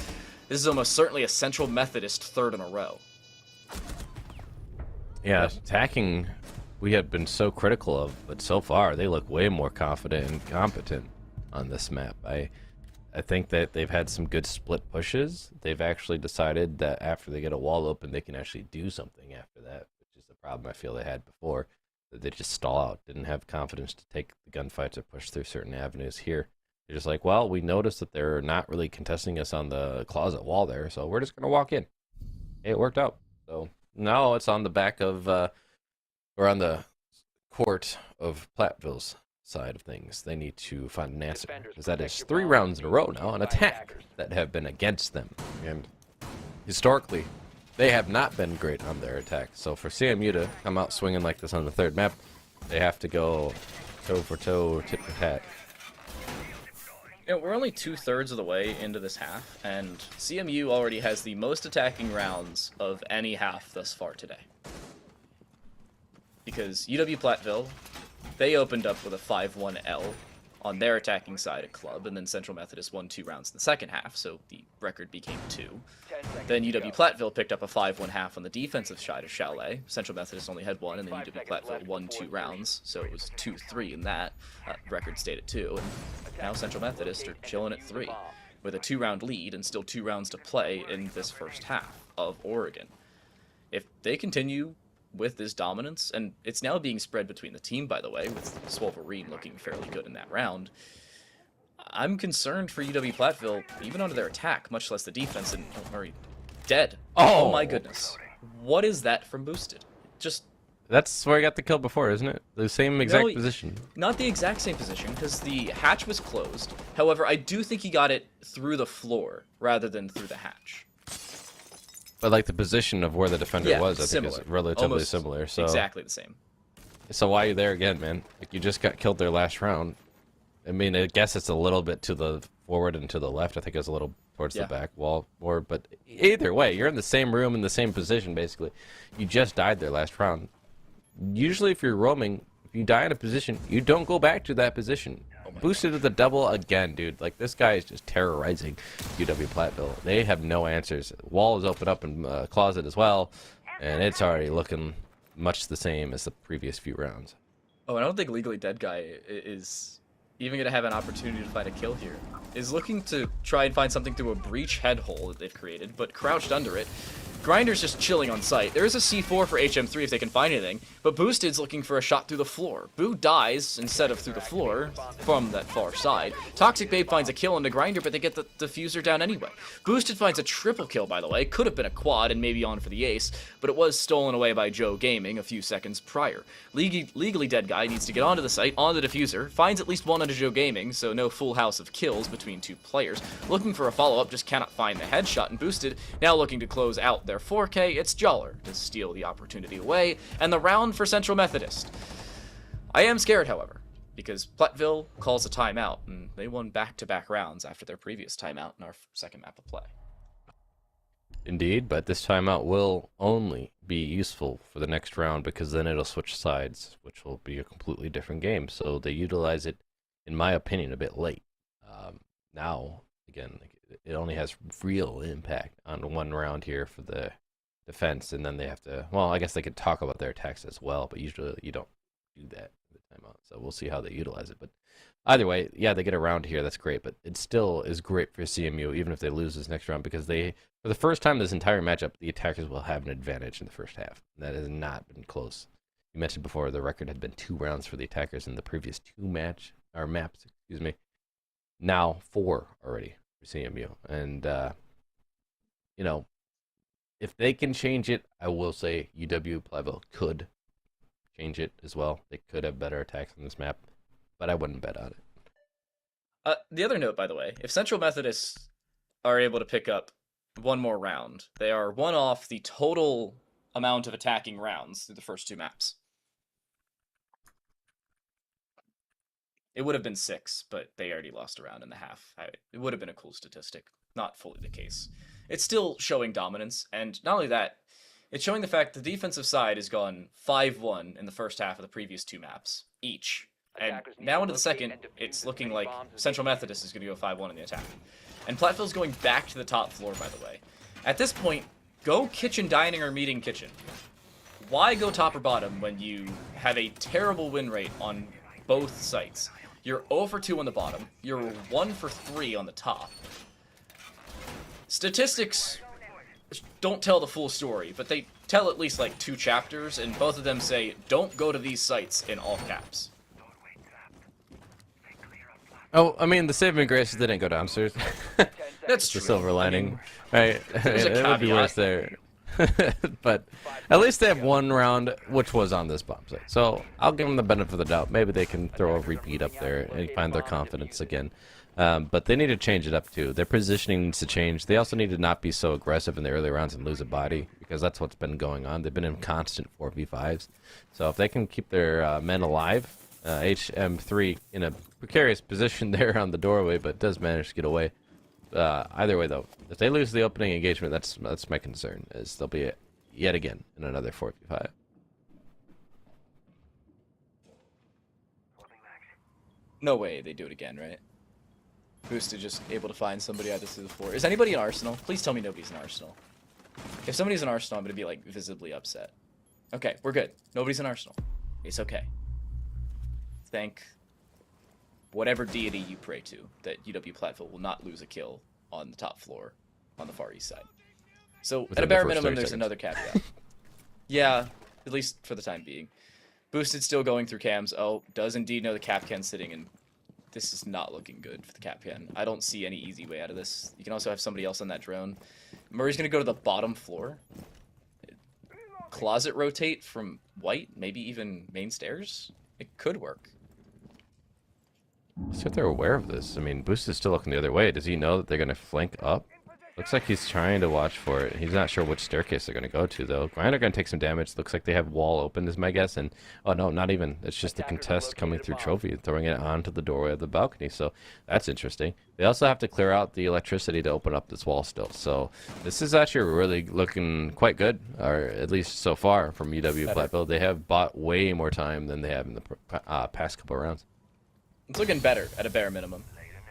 [SPEAKER 1] This is almost certainly a Central Methodist third in a row.
[SPEAKER 2] Yeah, attacking we had been so critical of, but so far they look way more confident and competent on this map. I think that they've had some good split pushes. They've actually decided that after they get a wall open, they can actually do something after that, which is the problem I feel they had before. That they just stall out, didn't have confidence to take the gunfights or push through certain avenues here. They're just like, well, we noticed that they're not really contesting us on the closet wall there, so we're just going to walk in. Hey, it worked out. So now it's on the back of... or on the court of Platteville's side of things. They need to find an answer, because that is 3 rounds in a row now on attack that have been against them. And historically, they have not been great on their attack. So for CMU to come out swinging like this on the 3rd map, they have to go toe for toe, tit for tat.
[SPEAKER 1] You know, we're only 2/3 of the way into this half, and CMU already has the most attacking rounds of any half thus far today. Because UW-Platteville, they opened up with a 5-1L on their attacking side at club, and then Central Methodist won 2 rounds in the second half, so the record became 2. Then UW-Platteville picked up a 5-1 half on the defensive side of Chalet. Central Methodist only had 1, and then UW-Platteville won 2 rounds, so it was 2-3 in that. Record stayed at 2, and now Central Methodist are chilling at 3, with a 2-round lead and still 2 rounds to play in this first half of Oregon. If they continue with this dominance, and it's now being spread between the team, by the way, with Swolverine looking fairly good in that round, I'm concerned for UW-Platteville, even under their attack, much less the defense, and Murray dead. Oh my goodness. What is that from Boosted? Just...
[SPEAKER 2] That's where I got the kill before, isn't it? The same exact position.
[SPEAKER 1] Not the exact same position, because the hatch was closed. However, I do think he got it through the floor, rather than through the hatch.
[SPEAKER 2] But like the position of where the defender was, I think is relatively
[SPEAKER 1] almost
[SPEAKER 2] similar. So
[SPEAKER 1] exactly the same.
[SPEAKER 2] So why are you there again, man? Like you just got killed their last round. I mean, I guess it's a little bit to the forward and to the left. I think it's a little towards the back wall more. But either way, you're in the same room in the same position, basically. You just died their last round. Usually, if you're roaming, if you die in a position, you don't go back to that position. Boosted with the double again, dude. Like, this guy is just terrorizing UW-Platteville. They have no answers. Wall is open up in closet as well, and it's already looking much the same as the previous few rounds.
[SPEAKER 1] Oh, I don't think Legally Dead Guy is even going to have an opportunity to find a kill here. Is looking to try and find something through a breach head hole that they've created, but crouched under it. Grinder's just chilling on site. There is a C4 for HM3 if they can find anything, but Boosted's looking for a shot through the floor. Boo dies instead of through the floor from that far side. Toxic Babe finds a kill into Grinder, but they get the diffuser down anyway. Boosted finds a triple kill, by the way. Could have been a quad and maybe on for the ace, but it was stolen away by Joe Gaming a few seconds prior. Legally Dead Guy needs to get onto the site, on the diffuser, finds at least one onto Joe Gaming, so no full house of kills between 2 players. Looking for a follow-up, just cannot find the headshot, and Boosted now looking to close out their 4K. It's Joller to steal the opportunity away, and the round for Central Methodist. I am scared, however, because Platteville calls a timeout, and they won back-to-back rounds after their previous timeout in our second map of play.
[SPEAKER 2] Indeed, but this timeout will only be useful for the next round, because then it'll switch sides, which will be a completely different game. So they utilize it, in my opinion, a bit late. Now, again, it only has real impact on one round here for the defense, and then they have to, well, I guess they could talk about their attacks as well, but usually you don't do that in the timeout. timeout. So we'll see how they utilize it. But either way, yeah, they get around here. That's great. But it still is great for CMU, even if they lose this next round, because they, for the first time this entire matchup, the attackers will have an advantage in the first half. That has not been close. You mentioned before the record had been 2 rounds for the attackers in the previous 2 maps. Now 4 already for CMU. And, you know, if they can change it, I will say UW-Platteville could change it as well. They could have better attacks on this map, but I wouldn't bet on it.
[SPEAKER 1] The other note, by the way, if Central Methodists are able to pick up one more round, they are 1 off the total amount of attacking rounds through the first 2 maps. It would have been 6, but they already lost a round in the half. It would have been a cool statistic. Not fully the case. It's still showing dominance, and not only that, it's showing the fact the defensive side has gone 5-1 in the first half of the previous 2 maps, each. And now into the second, it's looking like Central Methodist is going to go 5-1 in the attack. And Platteville's going back to the top floor, by the way. At this point, go kitchen, dining, or meeting kitchen. Why go top or bottom when you have a terrible win rate on both sites? You're 0 for 2 on the bottom. You're 1 for 3 on the top. Statistics don't tell the full story, but they tell at least like 2 chapters, and both of them say, don't go to these sites in all caps.
[SPEAKER 2] Oh, I mean, the saving grace is they didn't go downstairs.
[SPEAKER 1] That's true.
[SPEAKER 2] The silver lining, right?
[SPEAKER 1] There's a
[SPEAKER 2] It would be
[SPEAKER 1] caveat.
[SPEAKER 2] worse there. But at least they have 1 round, which was on this bomb site. So I'll give them the benefit of the doubt. Maybe they can throw a repeat up there and find their confidence again. But they need to change it up too. Their positioning needs to change. They also need to not be so aggressive in the early rounds and lose a body, because that's what's been going on. They've been in constant 4v5s. So if they can keep their men alive, HM3 in a precarious position there on the doorway, but does manage to get away. Either way, though, if they lose the opening engagement, that's my concern, is they'll be yet again in another 4v5.
[SPEAKER 1] No way they do it again, right? Boosted just able to find somebody either through the floor. Is anybody in Arsenal? Please tell me nobody's in Arsenal. If somebody's in Arsenal, I'm going to be, like, visibly upset. Okay, we're good. Nobody's in Arsenal. It's okay. Thank whatever deity you pray to that UW-Platteville will not lose a kill on the top floor on the Far East side. So,
[SPEAKER 2] Within
[SPEAKER 1] at a
[SPEAKER 2] the
[SPEAKER 1] bare
[SPEAKER 2] first
[SPEAKER 1] minimum,
[SPEAKER 2] 30
[SPEAKER 1] there's
[SPEAKER 2] seconds.
[SPEAKER 1] another caveat. Yeah, at least for the time being. Boosted still going through cams. Oh, does indeed know the Capcan sitting, and this is not looking good for the Capcan. I don't see any easy way out of this. You can also have somebody else on that drone. Murray's going to go to the bottom floor. Closet rotate from white, maybe even main stairs. It could work.
[SPEAKER 2] See if they're aware of this. I mean, Boost is still looking the other way. Does he know that they're going to flank up? Looks like he's trying to watch for it. He's not sure which staircase they're going to go to, though. Grinder going to take some damage. Looks like they have wall open, is my guess. And, oh, no, not even. It's just the contest coming through Trophy and throwing it onto the doorway of the balcony. So that's interesting. They also have to clear out the electricity to open up this wall still. So this is actually really looking quite good, or at least so far from UW-Platteville. They have bought way more time than they have in the past couple of rounds.
[SPEAKER 1] It's looking better at a bare minimum.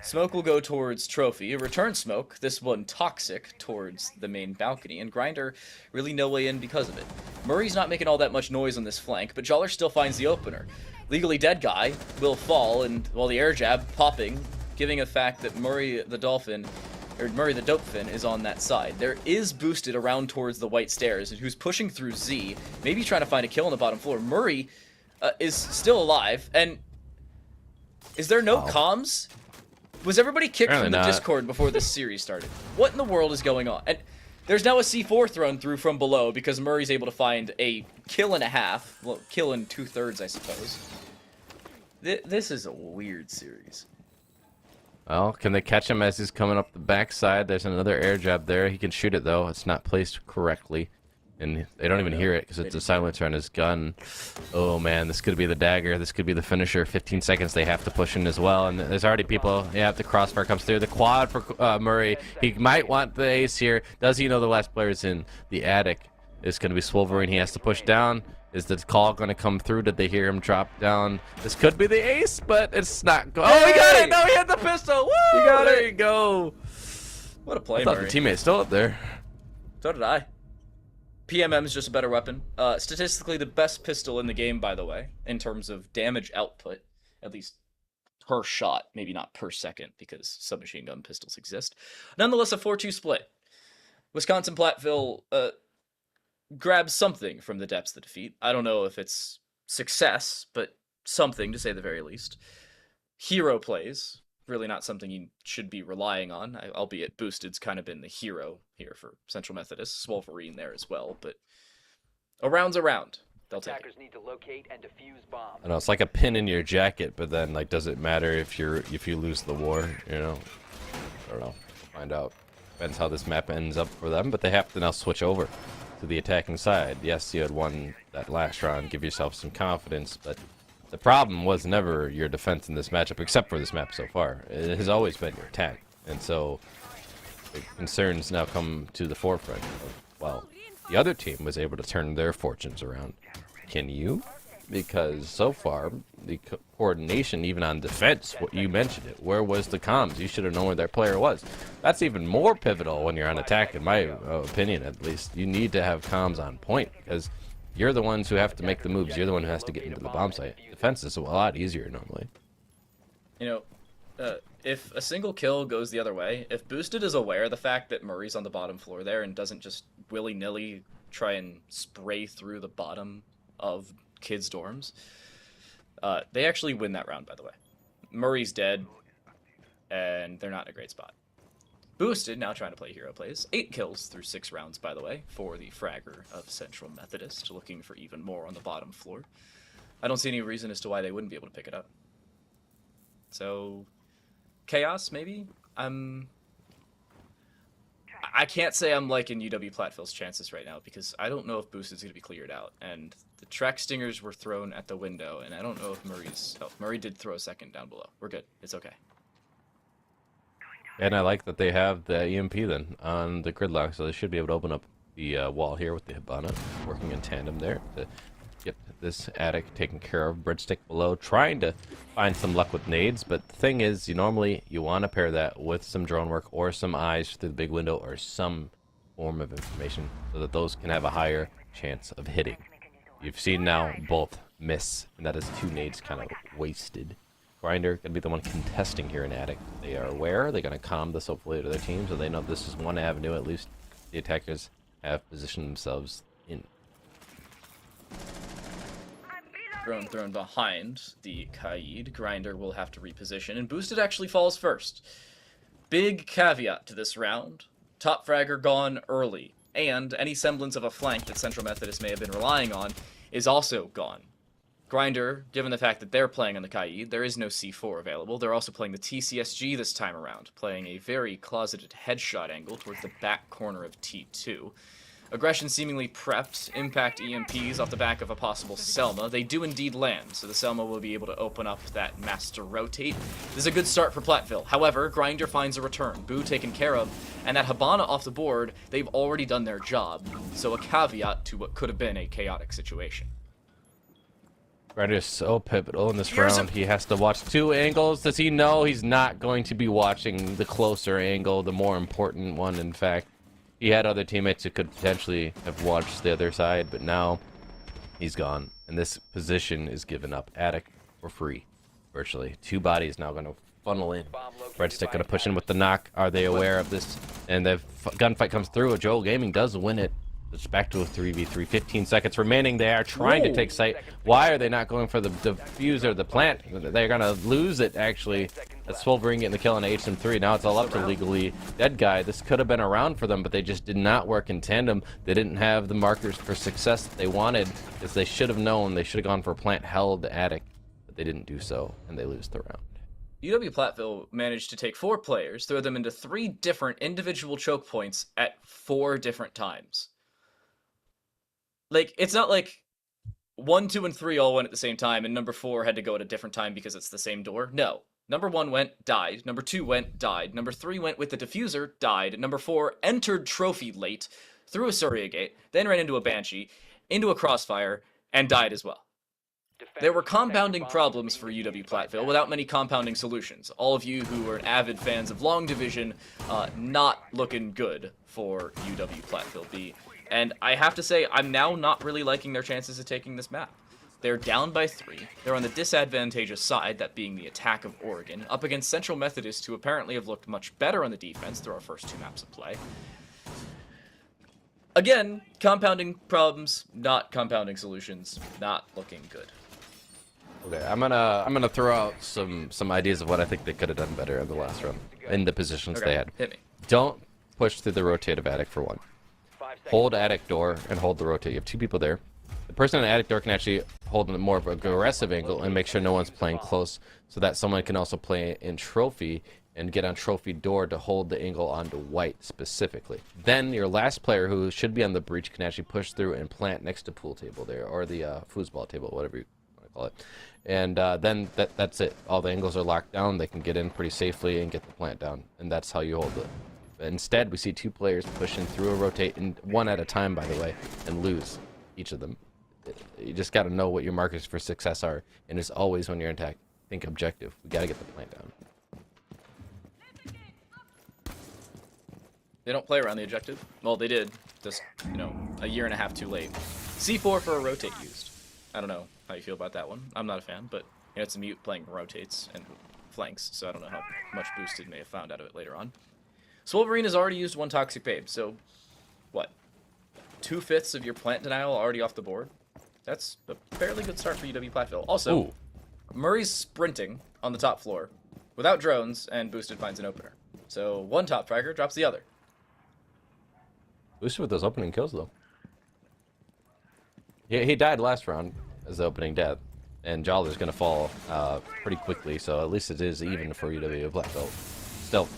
[SPEAKER 1] Smoke will go towards Trophy. A return smoke, this one toxic, towards the main balcony. And Grinder, really no way in because of it. Murray's not making all that much noise on this flank, but Joller still finds the opener. Legally Dead guy will fall, and while the air jab popping, giving a fact that Murray the Dolphin, or Murray the Dopefin, is on that side. There is Boosted around towards the white stairs, who's pushing through Z, maybe trying to find a kill on the bottom floor. Murray is still alive, and is there no comms? Was everybody kicked
[SPEAKER 2] Apparently
[SPEAKER 1] from the
[SPEAKER 2] not.
[SPEAKER 1] Discord before this series started? What in the world is going on? And there's now a C4 thrown through from below because Murray's able to find a kill and a half. Well, kill and 2/3, I suppose. This is a weird series.
[SPEAKER 2] Well, can they catch him as he's coming up the backside? There's another air jab there. He can shoot it, though. It's not placed correctly. And they don't even hear it because it's a silencer on his gun. Oh, man, this could be the dagger. This could be the finisher. 15 seconds they have to push in as well. And there's already people. Yeah, the crossbar comes through. The quad for Murray. He might want the ace here. Does he know the last player's in the attic? It's going to be Swolverine. He has to push down. Is the call going to come through? Did they hear him drop down? This could be the ace, but it's not. Oh, he got it! No, he had the pistol! Woo!
[SPEAKER 1] You got
[SPEAKER 2] there
[SPEAKER 1] it.
[SPEAKER 2] you go.
[SPEAKER 1] What a play,
[SPEAKER 2] I thought
[SPEAKER 1] Murray.
[SPEAKER 2] the teammate's still up there.
[SPEAKER 1] So did I. PMM is just a better weapon. Statistically, the best pistol in the game, by the way, in terms of damage output, at least per shot, maybe not per second, because submachine gun pistols exist. Nonetheless, a 4-2 split. Wisconsin-Platteville grabs something from the depths of the defeat. I don't know if it's success, but something, to say the very least. Hero plays. Really not something you should be relying on, albeit Boosted's kind of been the hero here for Central Methodist. Wolverine there as well, but a round's a round. They'll take it.
[SPEAKER 3] Need to locate and defuse bombs.
[SPEAKER 2] I know it's like a pin in your jacket, but then like, does it matter if you lose the war? You know, I don't know. We'll find out. Depends how this map ends up for them, but they have to now switch over to the attacking side. Yes, you had won that last round, give yourself some confidence, but the problem was never your defense in this matchup, except for this map so far. It has always been your attack, and so the concerns now come to the forefront of, well, the other team was able to turn their fortunes around. Can you? Because so far, the coordination, even on defense, what you mentioned it, where was the comms? You should have known where their player was. That's even more pivotal when you're on attack, in my opinion, at least. You need to have comms on point, because you're the ones who have to make the moves. You're the one who has to get into the bomb site. Defense is a lot easier normally.
[SPEAKER 1] You know, if a single kill goes the other way, if Boosted is aware of the fact that Murray's on the bottom floor there and doesn't just willy-nilly try and spray through the bottom of kids' dorms, they actually win that round, by the way. Murray's dead, and they're not in a great spot. Boosted, now trying to play hero plays. 8 kills through 6 rounds, by the way, for the fragger of Central Methodist, looking for even more on the bottom floor. I don't see any reason as to why they wouldn't be able to pick it up. So, chaos, maybe? I can't say I'm liking UW-Platteville's chances right now, because I don't know if Boosted's going to be cleared out. And the track stingers were thrown at the window, and I don't know if Murray's... Oh, Murray did throw a second down below. We're good. It's okay.
[SPEAKER 2] And I like that they have the EMP then on the gridlock, so they should be able to open up the wall here with the Hibana, working in tandem there to get this attic taken care of. Breadstick below, trying to find some luck with nades, but the thing is, you want to pair that with some drone work or some eyes through the big window or some form of information so that those can have a higher chance of hitting. You've seen now both miss, and that is 2 nades kind of wasted. Grinder going to be the one contesting here in attic. They are aware. They're going to calm this hopefully to their team, so they know this is one avenue at least the attackers have positioned themselves in.
[SPEAKER 1] Drone thrown behind the Kaid. Grinder will have to reposition, and Boosted actually falls first. Big caveat to this round. Top fragger gone early, and any semblance of a flank that Central Methodist may have been relying on is also gone. Grinder, given the fact that they're playing on the Kaid, there is no C4 available. They're also playing the TCSG this time around, playing a very closeted headshot angle towards the back corner of T2. Aggression seemingly prepped, impact EMPs off the back of a possible Selma. They do indeed land, so the Selma will be able to open up that master rotate. This is a good start for Platteville. However, Grinder finds a return. Boo taken care of, and that Hibana off the board, they've already done their job. So a caveat to what could have been a chaotic situation.
[SPEAKER 2] Grinder is so pivotal in this round. He has to watch 2 angles. Does he know he's not going to be watching the closer angle, the more important one, in fact? He had other teammates who could potentially have watched the other side, but now he's gone. And this position is given up. Attic for free, virtually. 2 bodies now going to funnel in. Breadstick going to push in with the knock. Are they aware of this? And the gunfight comes through. Joel Gaming does win it. It's back to a 3v3. 15 seconds remaining. They are trying to take site. Why are they not going for the diffuser, the plant? They're going to lose it, actually. That's Wolverine getting the kill on HM3. Now it's all up to Legally Dead Guy. This could have been a round for them, but they just did not work in tandem. They didn't have the markers for success that they wanted, because they should have known. They should have gone for plant held attic, but they didn't do so, and they lose the round.
[SPEAKER 1] UW-Platteville managed to take 4 players, throw them into 3 different individual choke points at 4 different times. Like, it's not like 1, 2, and 3 all went at the same time, and number 4 had to go at a different time because it's the same door. No. Number 1 went, died. Number 2 went, died. Number 3 went with the diffuser, died. Number 4 entered trophy late, through a Surya gate, then ran into a Banshee, into a crossfire, and died as well. There were compounding problems for UW-Platteville without many compounding solutions. All of you who are avid fans of Long Division, not looking good for UW-Platteville B. And I have to say, I'm now not really liking their chances of taking this map. They're down by 3. They're on the disadvantageous side, that being the attack of Oregon, up against Central Methodist, who apparently have looked much better on the defense through our first 2 maps of play. Again, compounding problems, not compounding solutions, not looking good.
[SPEAKER 2] Okay, I'm gonna throw out some ideas of what I think they could have done better in the last round in the positions they had.
[SPEAKER 1] Hit me.
[SPEAKER 2] Don't push through the rotative attic for one. Hold attic door and hold the rotate. You have 2 people there. The person in the attic door can actually hold a more of an aggressive angle and make sure no one's playing close, so that someone can also play in trophy and get on trophy door to hold the angle onto white specifically. Then your last player, who should be on the breach, can actually push through and plant next to pool table there, or the foosball table, whatever you want to call it. And then that's it. All the angles are locked down. They can get in pretty safely and get the plant down, and that's how you hold it. Instead, we see 2 players pushing through a rotate, and 1 at a time, by the way, and lose each of them. You just got to know what your markers for success are, and as always when you're in attack, think objective. We got to get the plant down.
[SPEAKER 1] They don't play around the objective. Well, they did, just, a year and a half too late. C4 for a rotate used. I don't know how you feel about that one. I'm not a fan, but it's a mute playing rotates and flanks, so I don't know how much boosted may have found out of it later on. So Wolverine has already used 1 Toxic Babe, so what? 2/5 of your plant denial already off the board? That's a fairly good start for UW-Platteville. Also,
[SPEAKER 2] Ooh.
[SPEAKER 1] Murray's sprinting on the top floor without drones, and Boosted finds an opener. So 1 top fragger drops the other.
[SPEAKER 2] Boosted with those opening kills, though. He died last round as the opening death, and Joller's going to fall pretty quickly, so at least it is even for UW-Platteville. Still,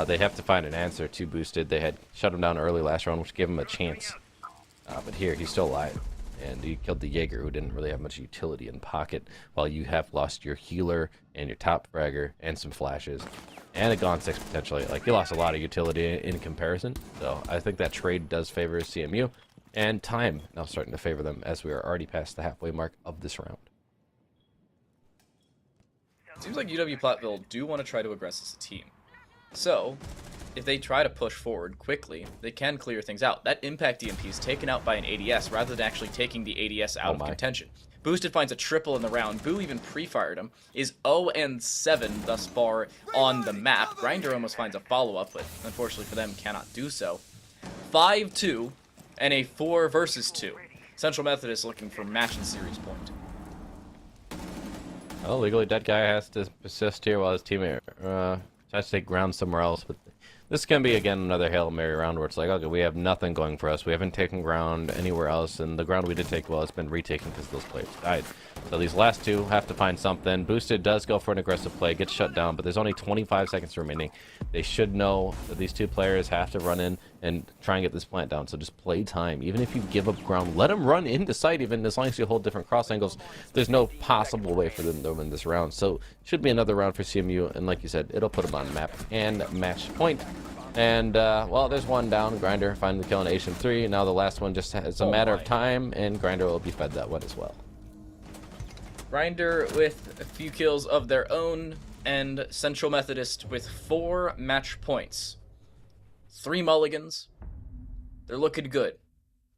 [SPEAKER 2] they have to find an answer to Boosted. They had shut him down early last round, which gave him a chance. But here, he's still alive. And he killed the Jaeger, who didn't really have much utility in pocket, while you have lost your healer and your top fragger and some flashes. And a Gone 6 potentially. Like, you lost a lot of utility in comparison. So I think that trade does favor CMU. And time now starting to favor them, as we are already past the halfway mark of this round.
[SPEAKER 1] Seems like UW-Platteville do want to try to aggress as a team. So, if they try to push forward quickly, they can clear things out. That impact EMP is taken out by an ADS rather than actually taking the ADS out of contention. Boosted finds a triple in the round. Boo even pre-fired him. Is 0-7 thus far on the map. Grinder almost finds a follow-up, but unfortunately for them, cannot do so. 5-2 and a 4 versus 2. Central Methodist looking for match and series point.
[SPEAKER 2] Well, legally dead guy has to persist here while his teammate tries to take ground somewhere else, but this can be, again, another Hail Mary round where it's like, okay, we have nothing going for us. We haven't taken ground anywhere else, and the ground we did take, well, it's been retaken because those players died. So these last 2 have to find something. Boosted does go for an aggressive play, gets shut down, but there's only 25 seconds remaining. They should know that these 2 players have to run in and try and get this plant down, so just play time. Even if you give up ground, let them run into sight, even as long as you hold different cross angles. There's no possible way for them to win this round, so should be another round for CMU, and like you said, it'll put them on the map and match point. And, well, there's 1 down. Grinder finally killing Asian 3. Now the last one just has a matter of time, and Grinder will be fed that one as well.
[SPEAKER 1] Grinder with a few kills of their own, and Central Methodist with 4 match points. 3 mulligans. They're looking good.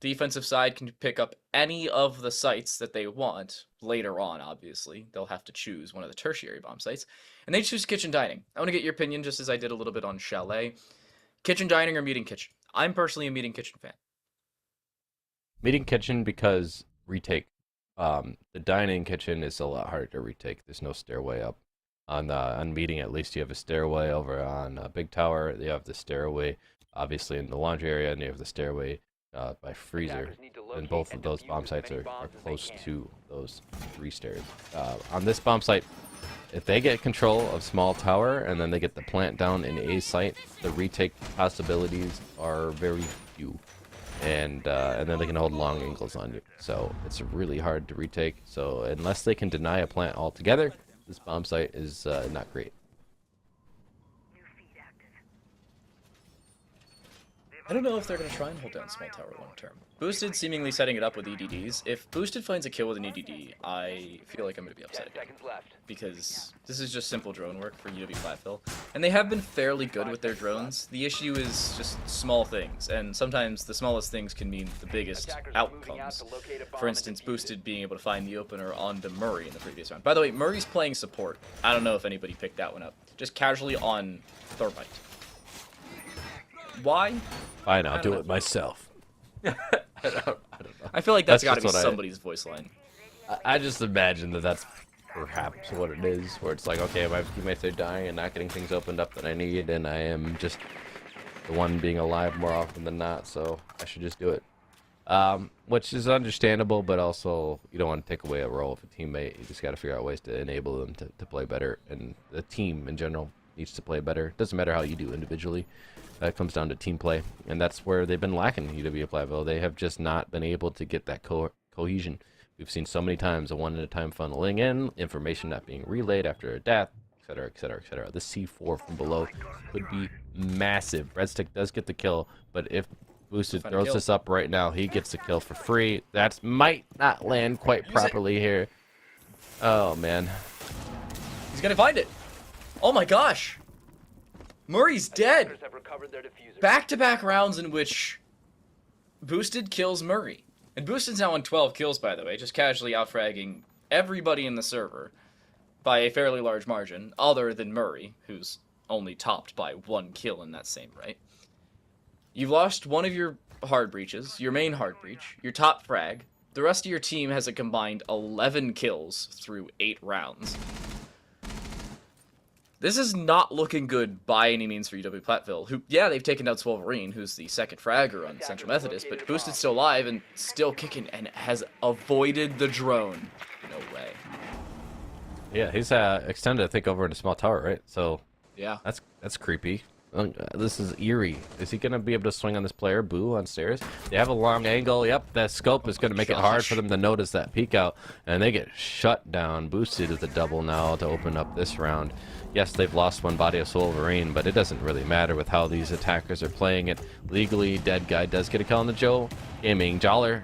[SPEAKER 1] Defensive side can pick up any of the sites that they want. Later on, obviously. They'll have to choose one of the tertiary bomb sites. And they choose Kitchen Dining. I want to get your opinion, just as I did a little bit on Chalet. Kitchen Dining or Meeting Kitchen? I'm personally a Meeting Kitchen fan.
[SPEAKER 2] Meeting Kitchen because retake. The dining kitchen is a lot harder to retake. There's no stairway up. On Meeting, at least, you have a stairway over on Big Tower. You have the stairway, obviously, in the laundry area, and you have the stairway by Freezer. And both of those bomb sites are close to those 3 stairs. On this bomb site, if they get control of small tower and then they get the plant down in A site, the retake possibilities are very few. And then they can hold long angles on you. So it's really hard to retake. So unless they can deny a plant altogether, this bomb site is not great.
[SPEAKER 1] I don't know if they're going to try and hold down small tower long term. Boosted seemingly setting it up with EDDs. If Boosted finds a kill with an EDD, I feel like I'm going to be
[SPEAKER 3] 10
[SPEAKER 1] upset again,
[SPEAKER 3] seconds left.
[SPEAKER 1] because this is just simple drone work for UW-Platteville. And they have been fairly good with their drones. The issue is just small things, and sometimes the smallest things can mean the biggest
[SPEAKER 3] Attackers are moving out
[SPEAKER 1] outcomes.
[SPEAKER 3] to locate a bomb
[SPEAKER 1] For
[SPEAKER 3] and
[SPEAKER 1] instance,
[SPEAKER 3] defuse it.
[SPEAKER 1] Boosted being able to find the opener onto Murray in the previous round. By the way, Murray's playing support. I don't know if anybody picked that one up. Just casually on Thermite. Why?
[SPEAKER 2] Fine,
[SPEAKER 1] I
[SPEAKER 2] I'll
[SPEAKER 1] don't
[SPEAKER 2] do
[SPEAKER 1] know.
[SPEAKER 2] it myself. I don't know.
[SPEAKER 1] I feel like that's
[SPEAKER 2] That's
[SPEAKER 1] got to
[SPEAKER 2] just
[SPEAKER 1] be
[SPEAKER 2] what I-
[SPEAKER 1] somebody's voice line.
[SPEAKER 2] I just imagine that that's perhaps what it is, where it's like, okay, my teammates are dying and not getting things opened up that I need, and I am just the one being alive more often than not, so I should just do it. Which is understandable, but also you don't want to take away a role of a teammate. You just got to figure out ways to enable them to play better, and the team in general needs to play better. Doesn't matter how you do individually. It comes down to team play, and that's where they've been lacking UW-Platteville. They have just not been able to get that cohesion. We've seen so many times a one-at-a-time funneling in, information not being relayed after a death, etc., etc., etc. The C4 from below could be massive. Breadstick does get the kill, but if Boosted
[SPEAKER 1] Find a
[SPEAKER 2] throws
[SPEAKER 1] kill.
[SPEAKER 2] this up right now, he gets the kill for free. That might not land quite
[SPEAKER 1] Use it.
[SPEAKER 2] properly here. Oh, man.
[SPEAKER 1] He's gonna find it. Oh my gosh. Murray's dead.
[SPEAKER 3] Attackers have recovered their diffuser.
[SPEAKER 1] Back-to-back rounds in which Boosted kills Murray. And Boosted's now on 12 kills, by the way, just casually outfragging everybody in the server by a fairly large margin, other than Murray, who's only topped by 1 kill in that same right. You've lost one of your hard breaches, your main hard breach, your top frag. The rest of your team has a combined 11 kills through 8 rounds. This is not looking good by any means for UW-Platteville, who, yeah, they've taken down Wolverine, who's the second fragger on Central Methodist, but Boosted's still alive and still kicking and has avoided the drone. No way.
[SPEAKER 2] Yeah, he's extended, I think, over into small tower, right? So
[SPEAKER 1] Yeah.
[SPEAKER 2] that's creepy. This is eerie. Is he going to be able to swing on this player? Boo on stairs. They have a long angle. Yep, that scope is going to make it hard for them to notice that peek out, and they get shut down. Boosted with a double now to open up this round. Yes, they've lost one body of Wolverine, but it doesn't really matter with how these attackers are playing it. Legally, Dead Guy does get a kill on the Joe. Gaming Joller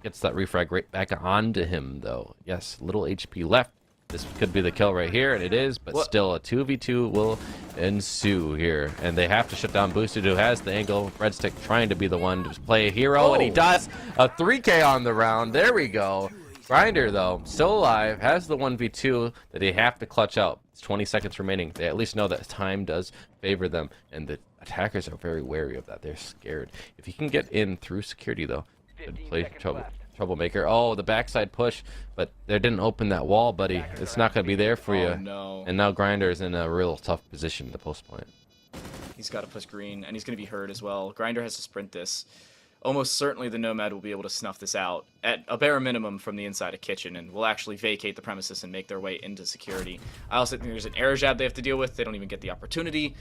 [SPEAKER 2] gets that refrag right back onto him, though. Yes, little HP left. This could be the kill right here, and it is, but
[SPEAKER 1] What?
[SPEAKER 2] still a 2v2 will ensue here. And they have to shut down Boosted, who has the angle. Breadstick trying to be the one to play a hero, and he
[SPEAKER 1] Oh.
[SPEAKER 2] does. A 3K on the round. There we go. Grinder, though, still alive, has the 1v2 that they have to clutch out. It's 20 seconds remaining. They at least know that time does favor them, and the attackers are very wary of that. They're scared. If he can get in through security, though, good
[SPEAKER 3] 15
[SPEAKER 2] play
[SPEAKER 3] seconds left.
[SPEAKER 2] troublemaker. Oh, the backside push, but they didn't open that wall, buddy. It's not going to be there for you.
[SPEAKER 1] Oh, no.
[SPEAKER 2] And now Grinder is in a real tough position to post point.
[SPEAKER 1] He's got to push green, and he's going to be hurt as well. Grinder has to sprint this. Almost certainly the Nomad will be able to snuff this out at a bare minimum from the inside of kitchen, and will actually vacate the premises and make their way into security. I also think there's an air jab they have to deal with. They don't even get the opportunity.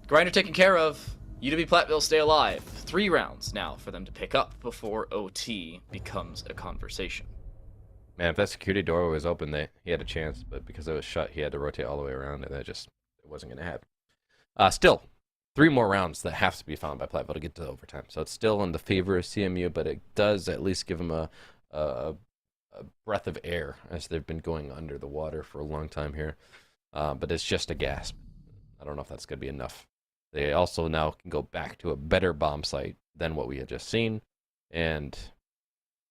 [SPEAKER 1] Grinder taken care of. UW-Platteville stay alive. 3 rounds now for them to pick up before OT becomes a conversation.
[SPEAKER 2] Man, if that security door was open, he had a chance, but because it was shut, he had to rotate all the way around, and it wasn't going to happen. Still, 3 more rounds that have to be found by Platteville to get to overtime. So it's still in the favor of CMU, but it does at least give them a breath of air, as they've been going under the water for a long time here. But it's just a gasp. I don't know if that's going to be enough. They also now can go back to a better bomb site than what we had just seen. And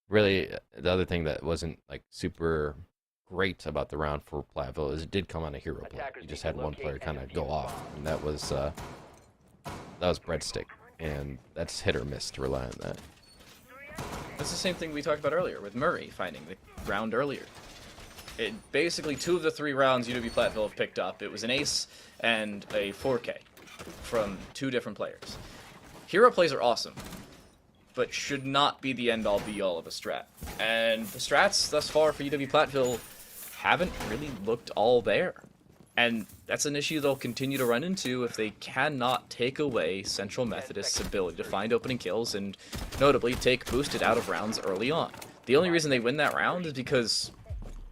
[SPEAKER 2] really, the other thing that wasn't like super great about the round for Platteville is it did come on a hero play.
[SPEAKER 3] Attackers
[SPEAKER 2] You just
[SPEAKER 3] need
[SPEAKER 2] had
[SPEAKER 3] to
[SPEAKER 2] one
[SPEAKER 3] locate
[SPEAKER 2] player
[SPEAKER 3] and
[SPEAKER 2] kind of
[SPEAKER 3] defuse
[SPEAKER 2] go
[SPEAKER 3] the
[SPEAKER 2] off,
[SPEAKER 3] bomb.
[SPEAKER 2] and that was Breadstick, and that's hit or miss to rely on that.
[SPEAKER 1] That's the same thing we talked about earlier with Murray finding the round earlier. Basically, 2 of the 3 rounds UW-Platteville have picked up. It was an ace and a 4K from 2 different players. Hero plays are awesome, but should not be the end-all be-all of a strat. And the strats thus far for UW-Platteville haven't really looked all there. And that's an issue they'll continue to run into if they cannot take away Central Methodist's ability to find opening kills and notably take Boosted out of rounds early on. The only reason they win that round is because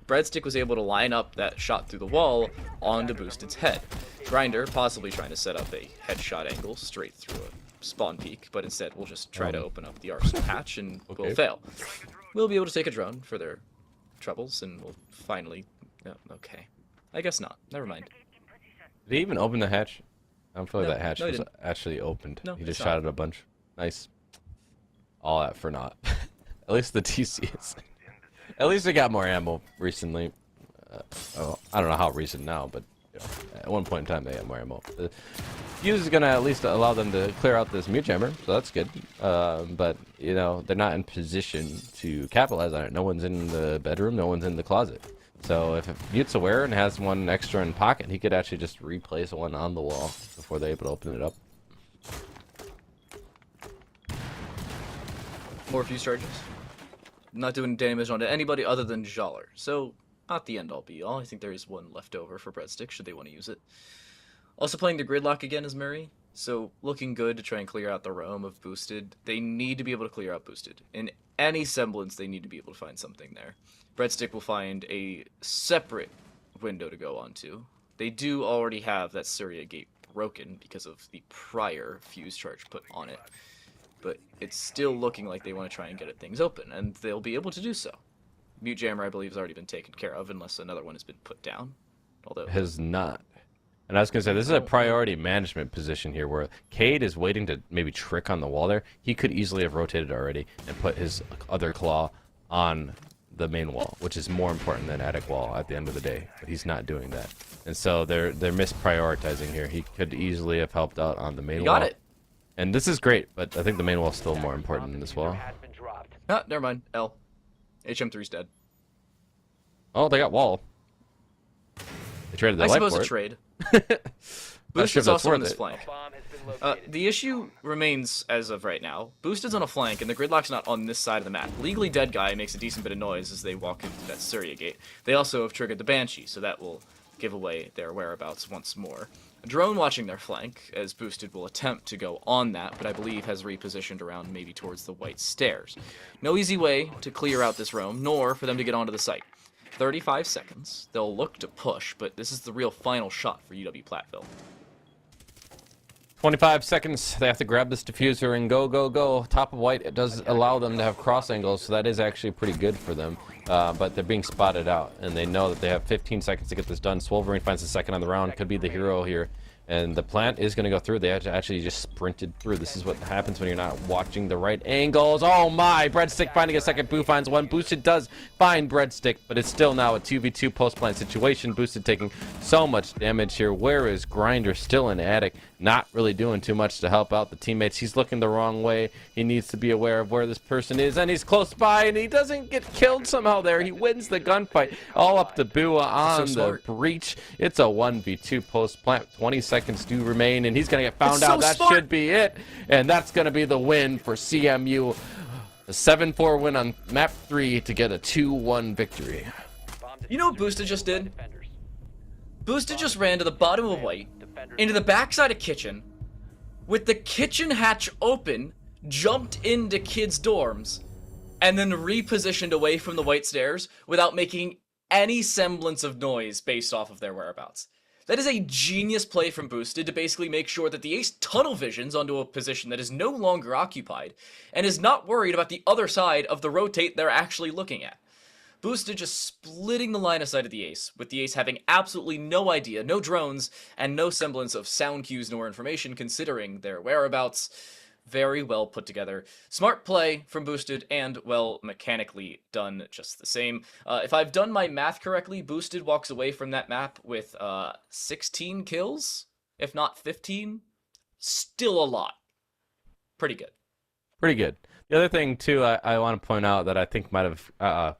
[SPEAKER 1] Breadstick was able to line up that shot through the wall onto Boosted's head. Grinder possibly trying to set up a headshot angle straight through spawn peek, but instead we'll just try to open up the arsenal hatch and
[SPEAKER 2] Okay.
[SPEAKER 1] we'll fail. We'll be able to take a drone for their troubles, and we'll finally... Oh, okay. I guess not. Never mind.
[SPEAKER 2] Did he even open the hatch? I don't feel like
[SPEAKER 1] No,
[SPEAKER 2] that hatch
[SPEAKER 1] no, he
[SPEAKER 2] was
[SPEAKER 1] didn't.
[SPEAKER 2] actually opened.
[SPEAKER 1] No,
[SPEAKER 2] he just
[SPEAKER 1] it's
[SPEAKER 2] shot
[SPEAKER 1] not.
[SPEAKER 2] it a bunch. Nice. All that for naught. At least the TC is. At least they got more ammo recently. Oh, I don't know how recent now, but you know, at one point in time they had more ammo. The fuse is gonna at least allow them to clear out this mute jammer, so that's good. But you know they're not in position to capitalize on it. No one's in the bedroom. No one's in the closet. So if Mute's aware and has one extra in pocket, he could actually just replace one on the wall before they're able to open it up.
[SPEAKER 1] More fuse charges. Not doing damage onto anybody other than Jaller. So, not the end-all be-all. I think there is one left over for Breadstick, should they want to use it. Also playing the Gridlock again is Murray. So, looking good to try and clear out the roam of Boosted. They need to be able to clear out Boosted. In any semblance, they need to be able to find something there. Breadstick will find a separate window to go onto. They do already have that Syria gate broken because of the prior fuse charge put on it. But it's still looking like they want to try and get things open, and they'll be able to do so. Mute Jammer, I believe, has already been taken care of, unless another one has been put down. Although
[SPEAKER 2] Has not. And I was gonna say this is a priority management position here, where Cade is waiting to maybe trick on the wall there. He could easily have rotated already and put his other claw on the main wall, which is more important than attic wall at the end of the day. But he's not doing that, and so they're misprioritizing here. He could easily have helped out on the main
[SPEAKER 1] he
[SPEAKER 2] wall.
[SPEAKER 1] got it.
[SPEAKER 2] And this is great, but I think the main wall is still more important than this wall.
[SPEAKER 3] Has been dropped.
[SPEAKER 1] Ah, never mind. L. HM3's dead.
[SPEAKER 2] Oh, they got wall. They traded their
[SPEAKER 1] I
[SPEAKER 2] life
[SPEAKER 1] suppose
[SPEAKER 2] for
[SPEAKER 1] a
[SPEAKER 2] it.
[SPEAKER 1] trade.
[SPEAKER 2] Not sure
[SPEAKER 1] Boost
[SPEAKER 2] if
[SPEAKER 1] is
[SPEAKER 2] that's
[SPEAKER 1] also on
[SPEAKER 2] worth
[SPEAKER 1] this
[SPEAKER 2] it.
[SPEAKER 1] flank.
[SPEAKER 3] Bomb has been located.
[SPEAKER 1] The issue remains as of right now. Boosted's on a flank, and the Gridlock's not on this side of the map. Legally Dead Guy makes a decent bit of noise as they walk into that Syria gate. They also have triggered the Banshee, so that will give away their whereabouts once more. A drone watching their flank, as Boosted will attempt to go on that, but I believe has repositioned around maybe towards the white stairs. No easy way to clear out this roam, nor for them to get onto the site. 35 seconds. They'll look to push, but this is the real final shot for UW-Platteville.
[SPEAKER 2] 25 seconds. They have to grab this diffuser and go, go, go. Top of white, it does allow them to have cross angles, so that is actually pretty good for them. But they're being spotted out, and they know that they have 15 seconds to get this done. Swolverine finds the second on the round, could be the hero here. And the plant is going to go through. They actually just sprinted through. This is what happens when you're not watching the right angles. Oh my! Breadstick finding a second. Boo finds one. Boosted does find Breadstick, but it's still now a 2v2 post-plant situation. Boosted taking so much damage here. Where is Grinder? Still in attic. Not really doing too much to help out the teammates. He's looking the wrong way. He needs to be aware of where this person is, and he's close by, and he doesn't get killed somehow there. He wins the gunfight. All up to Bua on
[SPEAKER 1] So
[SPEAKER 2] the
[SPEAKER 1] smart.
[SPEAKER 2] breach. It's a 1v2 post-plant. 20 seconds do remain, and he's going to get found
[SPEAKER 1] It's so
[SPEAKER 2] out. That
[SPEAKER 1] smart.
[SPEAKER 2] should be it, and that's going to be the win for CMU. A 7-4 win on map 3 to get a 2-1 victory.
[SPEAKER 3] Bomb
[SPEAKER 1] You know what Boosted just did?
[SPEAKER 3] defenders.
[SPEAKER 1] Boosted just ran to the bottom of white,
[SPEAKER 3] Defenders.
[SPEAKER 1] into the backside of kitchen, with the kitchen hatch open, jumped into kids' dorms, and then repositioned away from the white stairs without making any semblance of noise based off of their whereabouts. That is a genius play from Boosted to basically make sure that the ace tunnel visions onto a position that is no longer occupied, and is not worried about the other side of the rotate they're actually looking at. Boosted just splitting the line of sight of the ace, with the ace having absolutely no idea, no drones, and no semblance of sound cues nor information considering their whereabouts. Very well put together. Smart play from Boosted, and, well, mechanically done just the same. If I've done my math correctly, Boosted walks away from that map with 16 kills, if not 15. Still a lot. Pretty good.
[SPEAKER 2] Pretty good. The other thing, too, I want to point out that I think might have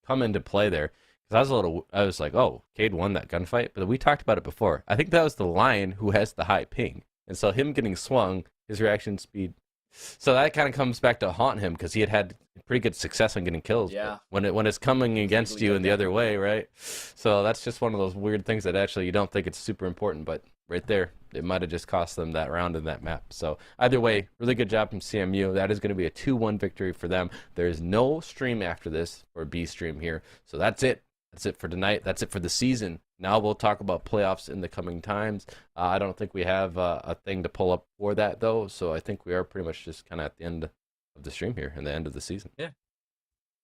[SPEAKER 2] come into play there, because I was like, oh, Cade won that gunfight, but we talked about it before. I think that was the Lion who has the high ping, and so him getting swung, his reaction speed, so that kind of comes back to haunt him, because he had pretty good success on getting kills.
[SPEAKER 1] Yeah.
[SPEAKER 2] But when it's coming against
[SPEAKER 1] Legally
[SPEAKER 2] you
[SPEAKER 1] got
[SPEAKER 2] in the
[SPEAKER 1] that
[SPEAKER 2] other
[SPEAKER 1] one.
[SPEAKER 2] way, right? So that's just one of those weird things that actually you don't think it's super important, but right there, it might have just cost them that round in that map. So either way, really good job from CMU. That is going to be a 2-1 victory for them. There is no stream after this, or B stream here. So that's it. That's it for tonight. That's it for the season. Now we'll talk about playoffs in the coming times. I don't think we have a thing to pull up for that, though. So I think we are pretty much just kind of at the end of the stream here and the end of the season.
[SPEAKER 1] Yeah.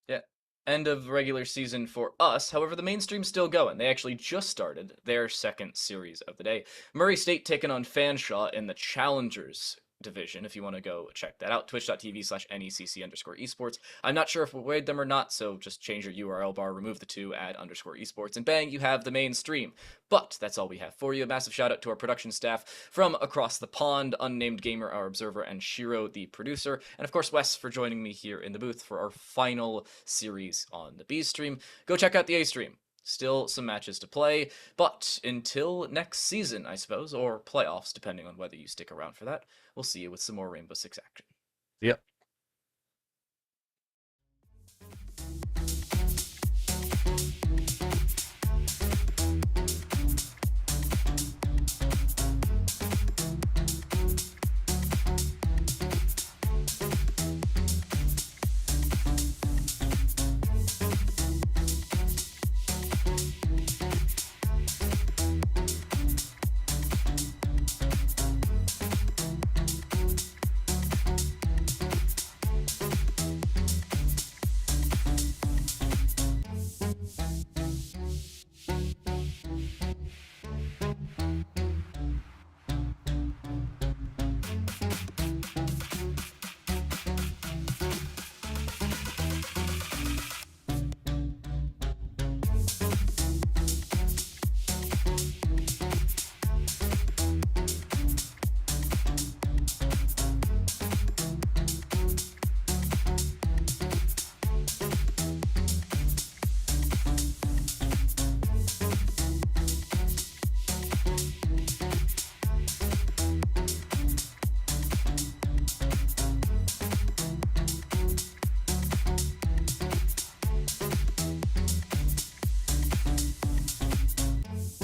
[SPEAKER 1] Yeah. End of regular season for us. However, the mainstream's still going. They actually just started their second series of the day. Murray State taking on Fanshawe in the Challengers division. If you want to go check that out, twitch.tv/NECC_esports. I'm not sure if we'll raid them or not, so just change your URL bar, remove the 2, add _esports, and bang, you have the main stream. But that's all we have for you. A massive shout out to our production staff from across the pond, Unnamed Gamer, our observer, and Shiro, the producer. And of course, Wes for joining me here in the booth for our final series on the B stream. Go check out the A stream. Still some matches to play, but until next season, I suppose, or playoffs, depending on whether you stick around for that, we'll see you with some more Rainbow Six action.
[SPEAKER 2] Yep.